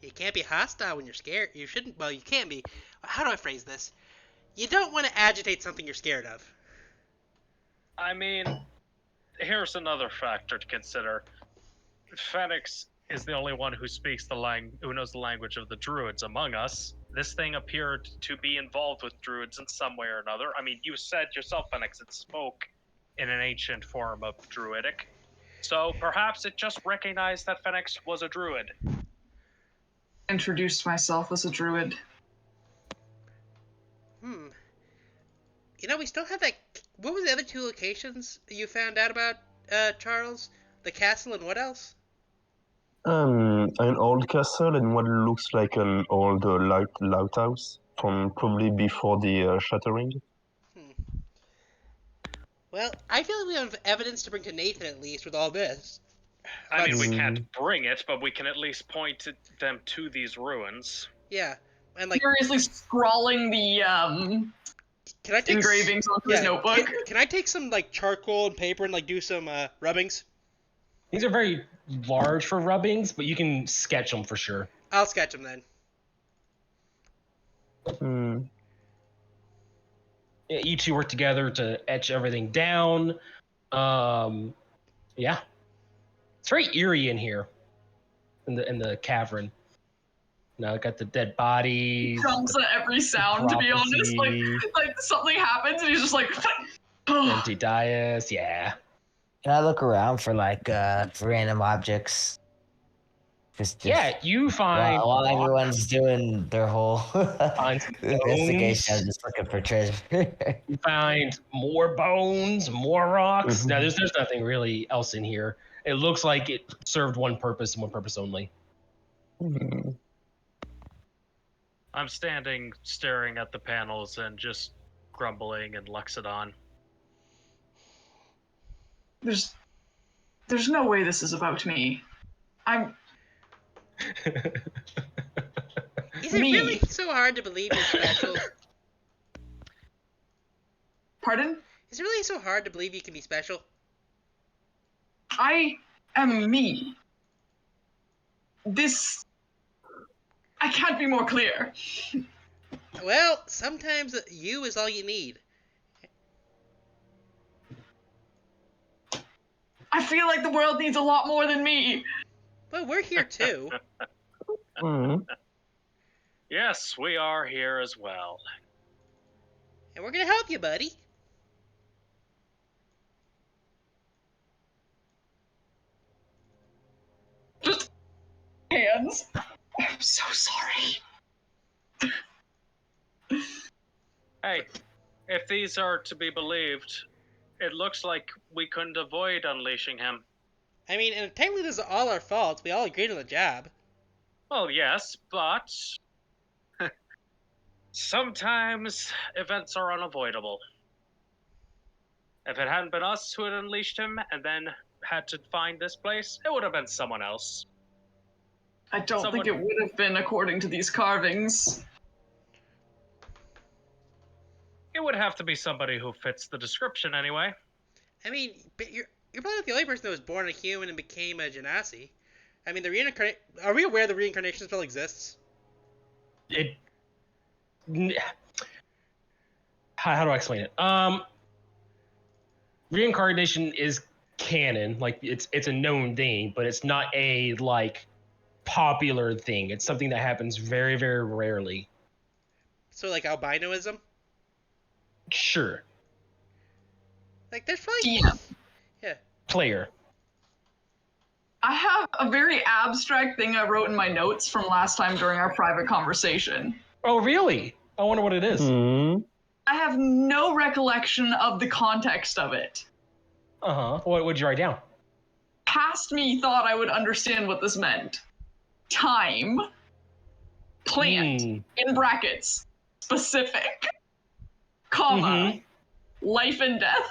You can't be hostile when you're scared. You shouldn't, well, you can be. How do I phrase this? You don't want to agitate something you're scared of. I mean, here's another factor to consider. Fenix is the only one who who knows the language of the druids among us. This thing appeared to be involved with druids in some way or another. I mean, you said yourself, Fenix, it spoke in an ancient form of druidic. So perhaps it just recognized that Fenix was a druid. Introduced myself as a druid. You know, we still have that... What were the other two locations you found out about, Charles? The castle and what else? An old castle and what looks like an old lighthouse from probably before the shattering. Well, I feel like we have evidence to bring to Nathan at least with all this. I mean, we can't bring it, but we can at least point them to these ruins. Yeah, and like Seriously scrawling the can I take engravings onto his notebook. Can I take some like charcoal and paper and like do some rubbings? These are very large for rubbings, but you can sketch them for sure. I'll sketch them then. Yeah, you two work together to etch everything down. Yeah, it's very eerie in here, in the cavern. Now got the dead bodies. Jumps at every sound, to be honest. Like something happens and he's just like, empty dais. Yeah. Can I look around for like random objects? Just yeah, you find while everyone's doing their whole investigation, I'm bones. just looking for treasure. You find more bones, more rocks. Now there's nothing really else in here. It looks like it served one purpose and one purpose only. I'm standing staring at the panels and just grumbling and Luxodon. There's no way this is about me. Is it me. really so hard to believe you're special? Pardon? Is it really so hard to believe you can be special? I am me. I can't be more clear. Well, sometimes you is all you need. I feel like the world needs a lot more than me. But we're here too. Yes, we are here as well. And we're gonna help you, buddy. Just hands. I'm so sorry. Hey, if these are to be believed, it looks like we couldn't avoid unleashing him. I mean, and technically this is all our fault. We all agreed on the job. Well, yes, but sometimes events are unavoidable. If it hadn't been us who had unleashed him and then had to find this place, it would have been someone else. I don't think it would have been according to these carvings. It would have to be somebody who fits the description anyway. I mean, but you're probably not the only person that was born a human and became a genasi. I mean, are we aware the reincarnation spell exists? How do I explain it? Reincarnation is canon, like it's a known thing, but it's not a like popular thing. It's something that happens very, very rarely. So like albinoism? Sure. Like there's probably yeah. Player. I have a very abstract thing I wrote in my notes from last time during our private conversation. Oh, really? I wonder what it is. I have no recollection of the context of it. Uh-huh. What would you write down? Past me thought I would understand what this meant. Time. Plant. In brackets. Specific. Comma. Life and death.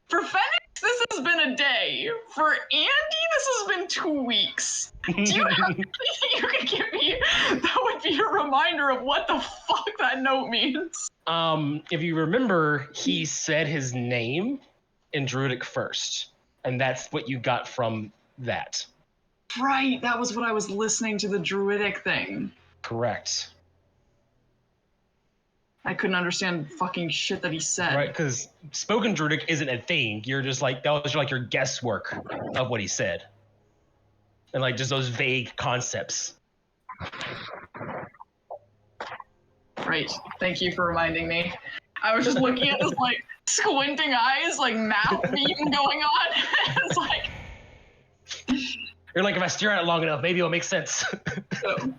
For Fenix, this has been a day. For Andy, this has been 2 weeks. Do you have anything you could give me that would be a reminder of what the fuck that note means? If you remember, he said his name in Druidic first, and that's what you got from that. Right, that was what I was listening to the Druidic thing. Correct. I couldn't understand fucking shit that he said. Right, because spoken Druidic isn't a thing. You're just like, that was like your guesswork of what he said. And like just those vague concepts. Right, thank you for reminding me. I was just looking at this like squinting eyes, like math beam going on. It's like... You're like, if I steer at it long enough, maybe it'll make sense. So.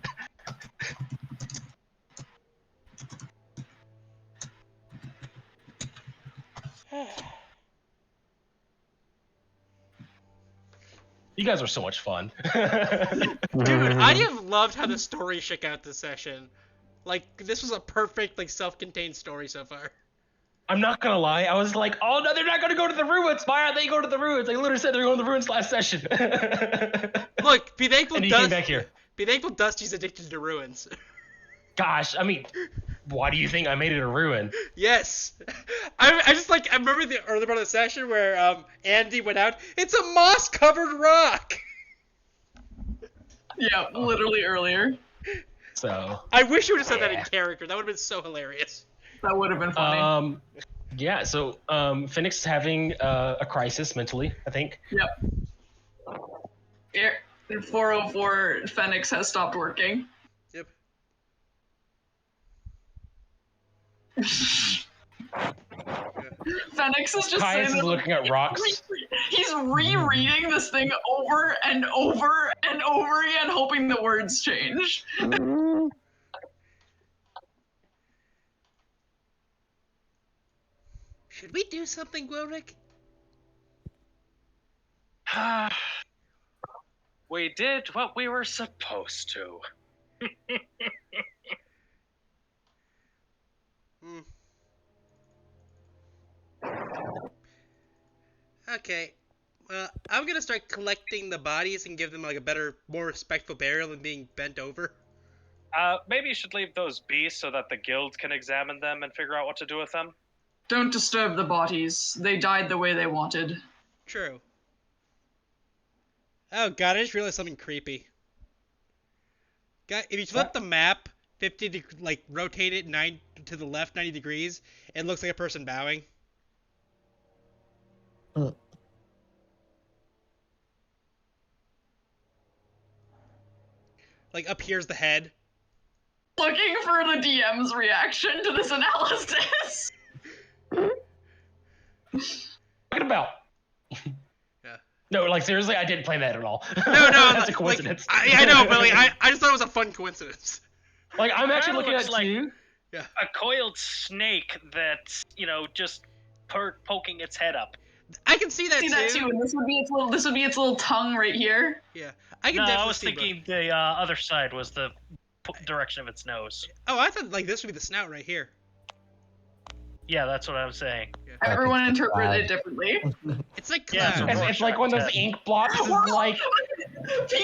You guys are so much fun. Dude, I have loved how the story shook out this session. Like, this was a perfect, like, self-contained story so far. I'm not gonna lie, I was like, oh no, they're not gonna go to the ruins. Why aren't they going to the ruins? They literally said they were going to the ruins last session. Look, be thankful. And he came back here. Be thankful Dusty's addicted to ruins. Gosh, I mean, why do you think I made it a ruin? Yes. I just like, I remember the earlier part of the session where Andy went out. It's a moss-covered rock. Yeah, literally earlier. So. I wish you would have said that in character. That would have been so hilarious. That would have been funny. Yeah, so Fenix is having a crisis mentally, I think. Yep. Here, 404, Fenix has stopped working. Yep. Fenix is just Caius sitting is looking at rocks. He's rereading this thing over and over and over again, hoping the words change. Should we do something, Gwilrick? We did what we were supposed to. Okay. I'm gonna start collecting the bodies and give them like a better, more respectful burial than being bent over. Maybe you should leave those be so that the guild can examine them and figure out what to do with them. Don't disturb the bodies. They died the way they wanted. True. Oh god, I just realized something creepy. If you flip the map 50 like rotate it 9 to the left 90 degrees, it looks like a person bowing. Like up here's the head. Looking for the DM's reaction to this analysis. Talking about. Yeah. No, like seriously, I didn't plan that at all. No, That's a coincidence. I know, but like I just thought it was a fun coincidence. Like I'm actually Kinda looking looks at like you. a coiled snake that's, just poking its head up. I can see that See too. that too, and this would be its little tongue right here. Yeah, I can No, definitely I was see thinking the other side was the direction of its nose. Oh, I thought like this would be the snout right here. Yeah, that's what I was saying. Everyone Okay, interpreted wow. it differently. It's like Yeah, clown. so It's like one of those ink blots. Is like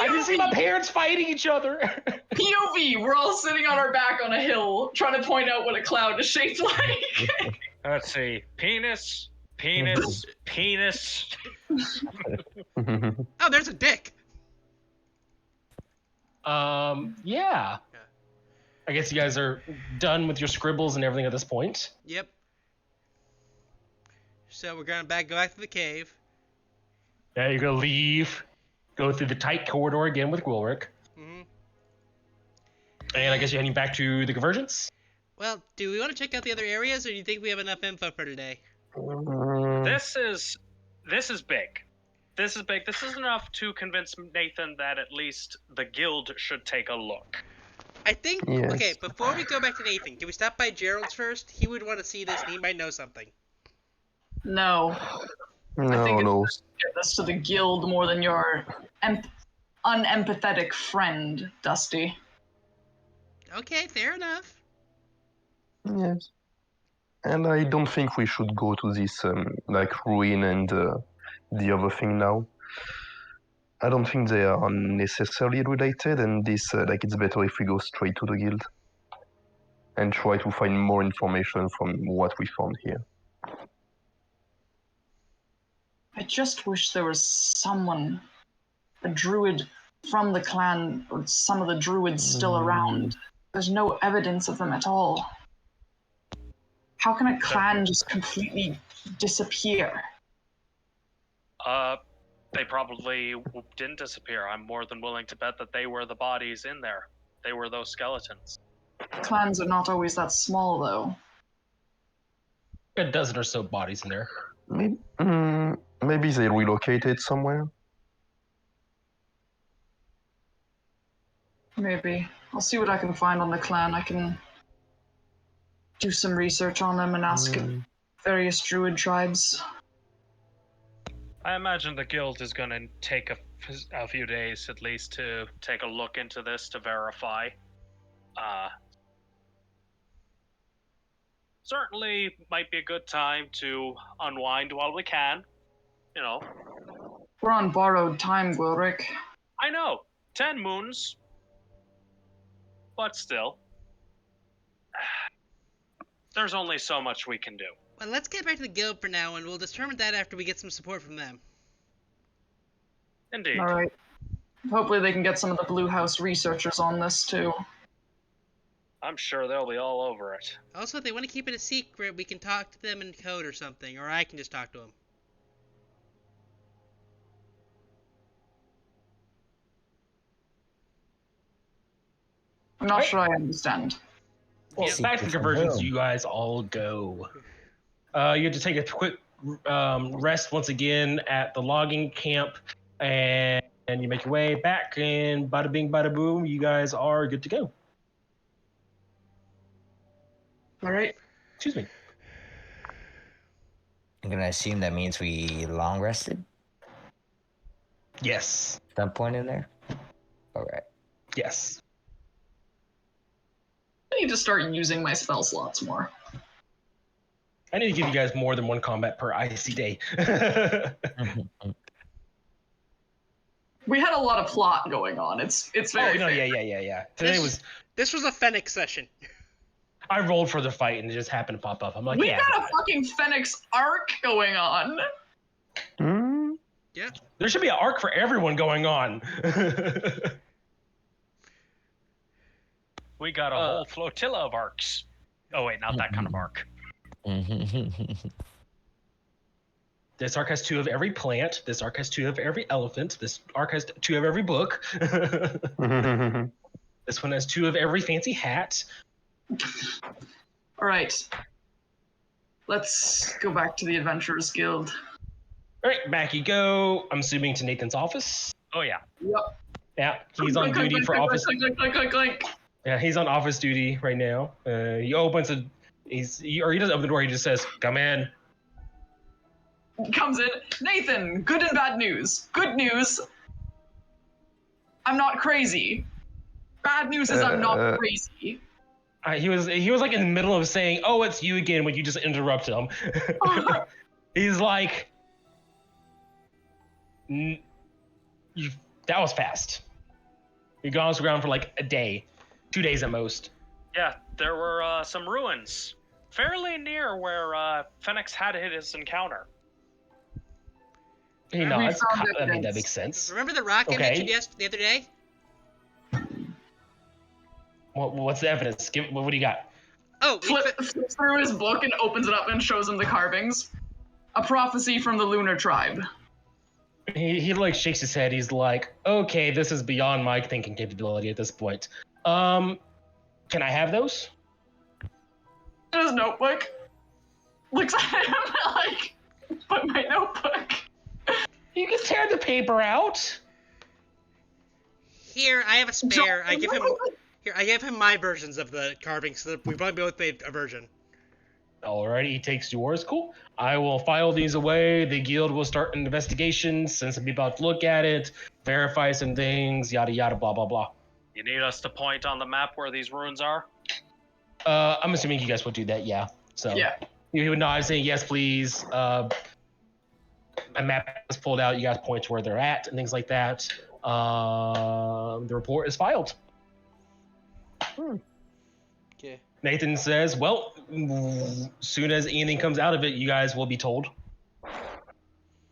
I can see my parents fighting each other. POV, we're all sitting on our back on a hill trying to point out what a cloud is shaped like. Let's see. Penis, penis, penis. Oh, there's a dick. Yeah. I guess you guys are done with your scribbles and everything at this point. Yep. So we're gonna go back to the cave. Now you're gonna leave, go through the tight corridor again with Gwilrick, Hmm. and I guess you're heading back to the Convergence. Well, do we want to check out the other areas, or do you think we have enough info for today? This is big. This is big. This is enough to convince Nathan that at least the guild should take a look. I think. Yes. Okay, before we go back to Nathan, can we stop by Gerald's first? He would want to see this, and he might know something. No, No, think no. get this to the guild more than your unempathetic friend, Dusty. Okay, fair enough. Yes. And I don't think we should go to this like ruin and the other thing now. I don't think they are necessarily related, and this like it's better if we go straight to the guild and try to find more information from what we found here. I just wish there was someone, a druid from the clan, or some of the druids still around. There's no evidence of them at all. How can a clan just completely disappear? They probably didn't disappear. I'm more than willing to bet that they were the bodies in there. They were those skeletons. Clans are not always that small, though. A dozen or so bodies in there. Maybe they relocated somewhere. Maybe. I'll see what I can find on the clan. I can do some research on them and ask various druid tribes. I imagine the guild is going to take a few days at least to take a look into this to verify. Certainly might be a good time to unwind while we can. We're on borrowed time, Gwilrick. I know, 10 moons. But still. There's only so much we can do. Well, let's get back to the guild for now, and we'll determine that after we get some support from them. Indeed. Alright. Hopefully they can get some of the Blue House researchers on this, too. I'm sure they'll be all over it. Also, if they want to keep it a secret, we can talk to them in code or something, or I can just talk to them. I'm not sure I understand. Well, Yep. back to the Convergence, you guys all go. You have to take a quick rest once again at the logging camp, and you make your way back, and bada bing, bada boom, you guys are good to go. Alright. Excuse me. I'm gonna assume that means we long rested Yes. at some point in there. All right. Yes. I need to start using my spell slots more. I need to give you guys more than one combat per IC day. We had a lot of plot going on. It's very. Oh no, fair. yeah. Today This was a Fenix session. I rolled for the fight and it just happened to pop up. I'm like, We yeah. got a fucking Fenix arc going on. Hmm? Yeah. There should be an arc for everyone going on. We got a whole flotilla of arcs. Oh wait, not that kind of arc. This arc has 2 of every plant. This arc has 2 of every elephant. This arc has 2 of every book. This one has 2 of every fancy hat. All right. Let's go back to the Adventurers Guild. All right, back you go. I'm assuming to Nathan's office. Oh yeah. Yep. Yeah, he's on duty for office. Clink. Yeah, he's on office duty right now. He opens a, he doesn't open the door. He just says, "Come in." Comes in. Nathan, good and bad news. Good news. I'm not crazy. Bad news is I'm not crazy. He was like in the middle of saying, "Oh, it's you again," when you just interrupt him. He's like, that was fast. You gone around for like a day, 2 days at most. Yeah, there were some ruins fairly near where Fenix had his encounter. Hey, no, that makes sense. Remember the rock I mentioned the other day? What's the evidence? What do you got? Oh, Flips through his book and opens it up and shows him the carvings. A prophecy from the Lunar Tribe. He like shakes his head. He's like, "Okay, this is beyond my thinking capability at this point. Can I have those?" In his notebook. Looks at him like, "But my notebook." You can tear the paper out. Here, I have a spare. I give him my versions of the carvings, so that we probably both made a version. Alrighty, he takes yours. Cool. I will file these away. The guild will start an investigation, send some people out to look at it, verify some things, yada yada, blah blah blah. You need us to point on the map where these ruins are? I'm assuming you guys would do that, yeah. So Yeah. you would nod saying yes, please. A map is pulled out. You guys point to where they're at and things like that. The report is filed. Okay. Nathan says, "Well, soon as anything comes out of it, you guys will be told."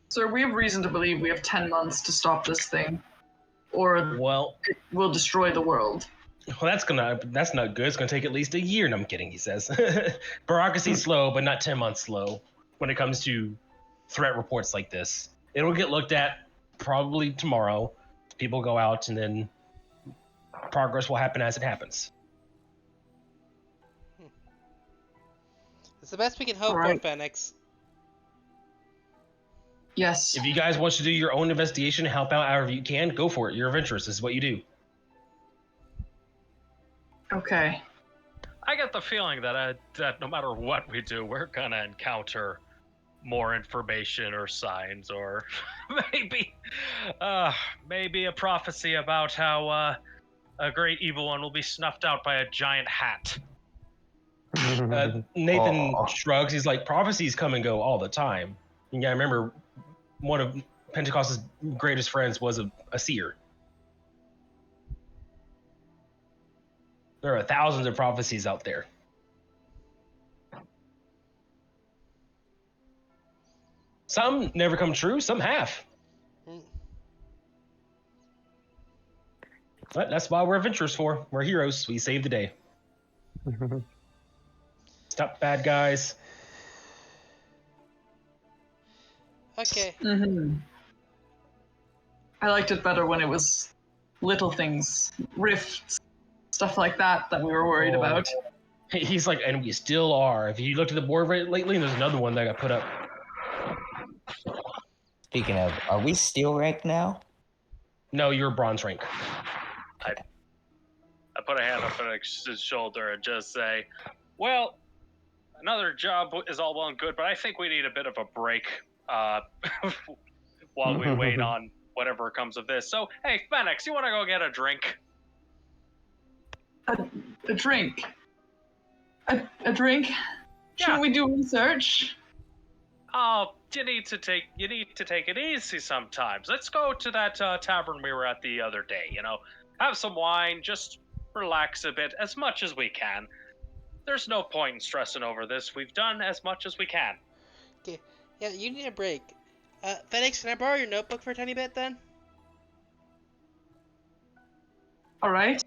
Sir, we have reason to believe we have 10 months to stop this thing, or Well, it will destroy the world. that's not good. It's gonna take at least a year. No, I'm kidding. He says, "Bureaucracy's slow, but not 10 months slow when it comes to threat reports like this. It'll get looked at probably tomorrow. People go out, and then progress will happen as it happens." It's the best we can hope for, Alright. Fenix. Yes. If you guys want to do your own investigation, help out however you can, go for it. You're adventurous. This is what you do. Okay. I get the feeling that no matter what we do, we're gonna encounter more information or signs, or maybe a prophecy about how a great evil one will be snuffed out by a giant hat. Nathan Aw. shrugs. He's like, "Prophecies come and go all the time." And yeah, I remember one of Pentacost's greatest friends was a seer. There are thousands of prophecies out there. Some never come true, some have. But that's why we're adventurers for. We're heroes. We save the day. Stop bad guys. Okay. Mm-hmm. I liked it better when it was little things, rifts, stuff like that we were worried about. He's like, and we still are. If you looked at the board lately, there's another one that got put up. Speaking of, are we steel rank now? No, you're bronze rank. I put a hand on Fenix's shoulder and just say, "Well, another job is all well and good, but I think we need a bit of a break while we wait on whatever comes of this. So, hey, Fenix, you want to go get a drink?" A drink? A drink? Shouldn't we do research? Oh, you need to take it easy sometimes. Let's go to that tavern we were at the other day. Have some wine, just relax a bit, as much as we can. There's no point in stressing over this. We've done as much as we can. Okay. Yeah, you need a break. Fenix, can I borrow your notebook for a tiny bit then? All right.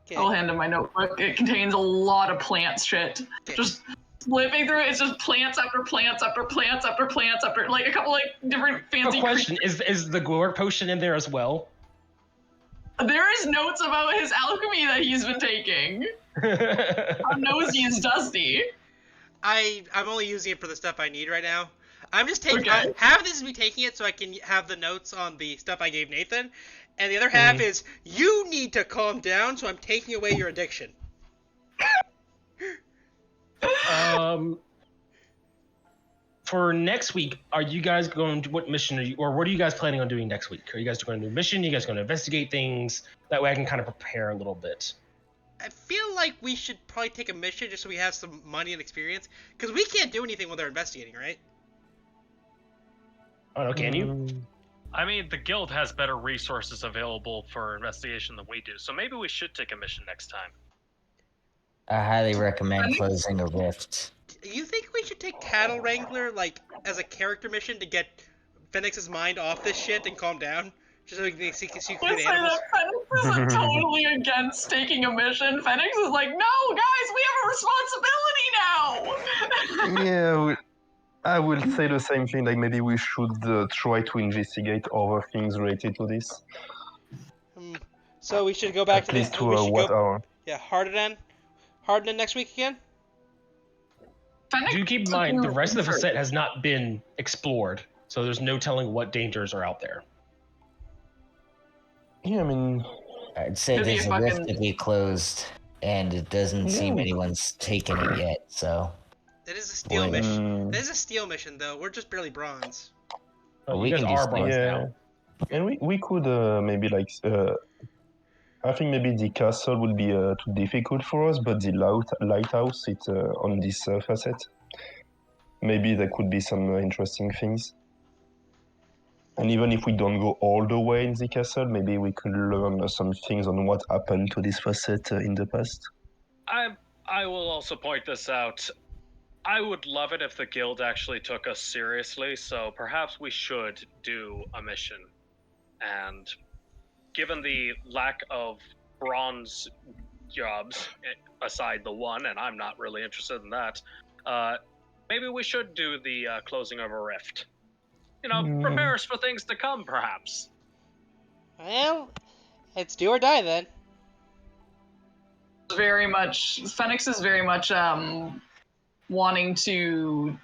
Okay. I'll hand him my notebook. It contains a lot of plant shit. Okay. Just flipping through it, it's just plants after plants after plants after plants after like a couple like different fancy. A question: Is the glory potion in there as well? There is notes about his alchemy that he's been taking. How nosy is Dusty? I'm only using it for the stuff I need right now. I'm just taking Okay. half of this is me taking it so I can have the notes on the stuff I gave Nathan, and the other half is you need to calm down, so I'm taking away your addiction. For next week, are you guys going to, what mission are you, or what are you guys planning on doing next week? Are you guys going to do a mission? Are you guys going to investigate things? That way I can kind of prepare a little bit. I feel like we should probably take a mission just so we have some money and experience, because we can't do anything while they're investigating, right? Oh, no, can you? I mean, the guild has better resources available for investigation than we do, so maybe we should take a mission next time. I highly recommend closing a rift. You think we should take Cattle Wrangler, like, as a character mission to get Fenix's mind off this shit and calm down? Just so we can see I good say animals? that Fenix is totally against taking a mission. Fenix is like, no, guys, we have a responsibility now. Yeah, I will say the same thing. Like maybe we should try to investigate other things related to this. So we should go back At to least the... to we should what go, hour? Yeah, Harden next week again? Fenix Do keep in mind, the rest of the facet has not been explored, so there's no telling what dangers are out there. Yeah, I mean, I'd say Could be there's a a rift fucking- to be closed, and it doesn't seem Yeah. anyone's taken it yet, so... That is a steel Boy. mission. That is a steel mission, though. We're just barely bronze. Oh, We you guys can do are something. bronze yeah, now. and we could maybe like I think maybe the castle would be too difficult for us, but the lighthouse it's on this facet. Maybe there could be some interesting things. And even if we don't go all the way in the castle, maybe we could learn some things on what happened to this facet in the past. I will also point this out. I would love it if the guild actually took us seriously, so perhaps we should do a mission. And given the lack of bronze jobs, aside the one, and I'm not really interested in that, maybe we should do the closing of a rift. Prepare us for things to come, perhaps. Well, it's do or die then. Fenix is very much wanting to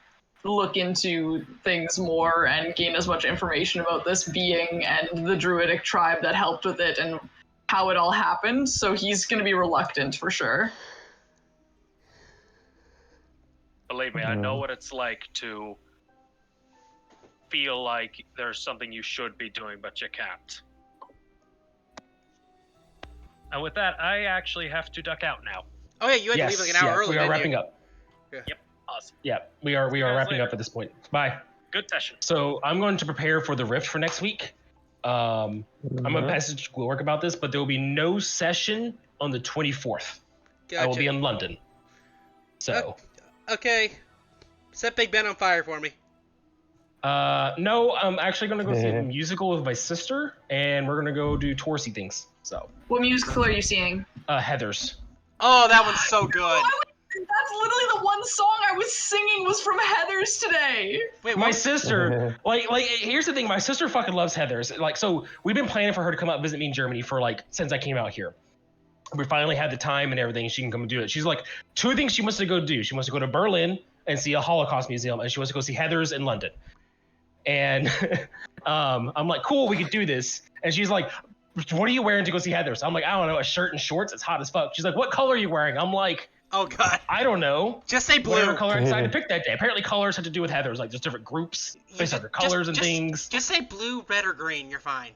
look into things more and gain as much information about this being and the druidic tribe that helped with it and how it all happened, so he's going to be reluctant for sure. Believe me, I know what it's like to feel like there's something you should be doing, but you can't. And with that, I actually have to duck out now. Oh yeah, you had to leave like an hour early. We are didn't wrapping you? up. Yep, awesome. Yeah, we are guys wrapping later. up at this point. Bye. Good session. So I'm going to prepare for the rift for next week. I'm gonna message work about this, but there will be no session on the 24th. Gotcha. I will be in London. So Okay. Set Big Ben on fire for me. no, I'm actually gonna go see a musical with my sister, and we're gonna go do touristy things. So What musical are you seeing? Heather's. Oh, that one's so good. That's literally the one song I was singing was from Heather's today. Wait, My what? sister, like, here's the thing. My sister fucking loves Heather's. Like, so we've been planning for her to come out and visit me in Germany for since I came out here. We finally had the time and everything. She can come and do it. She's like, two things she wants to go do. She wants to go to Berlin and see a Holocaust museum, and she wants to go see Heather's in London. And I'm like, cool, we could do this. And she's like, what are you wearing to go see Heather's? I'm like, I don't know, a shirt and shorts. It's hot as fuck. She's like, what color are you wearing? I'm like, Oh god. I don't know. Just say blue. Whatever color I decided to pick that day. Apparently colors had to do with Heather's, like just different groups based on her colors and things. Just say blue, red, or green. You're fine.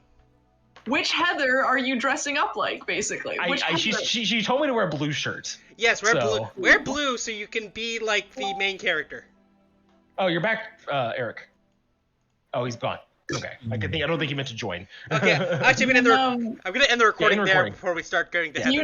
Which Heather are you dressing up like, basically? Which She told me to wear blue shirts. Yes, wear So- blue. Wear blue so you can be like the main character. Oh, you're back, Eric. Oh, he's gone. Okay. I don't think he meant to join. Okay, actually, I'm gonna end the recording there recording. before we start going to Yeah. heaven.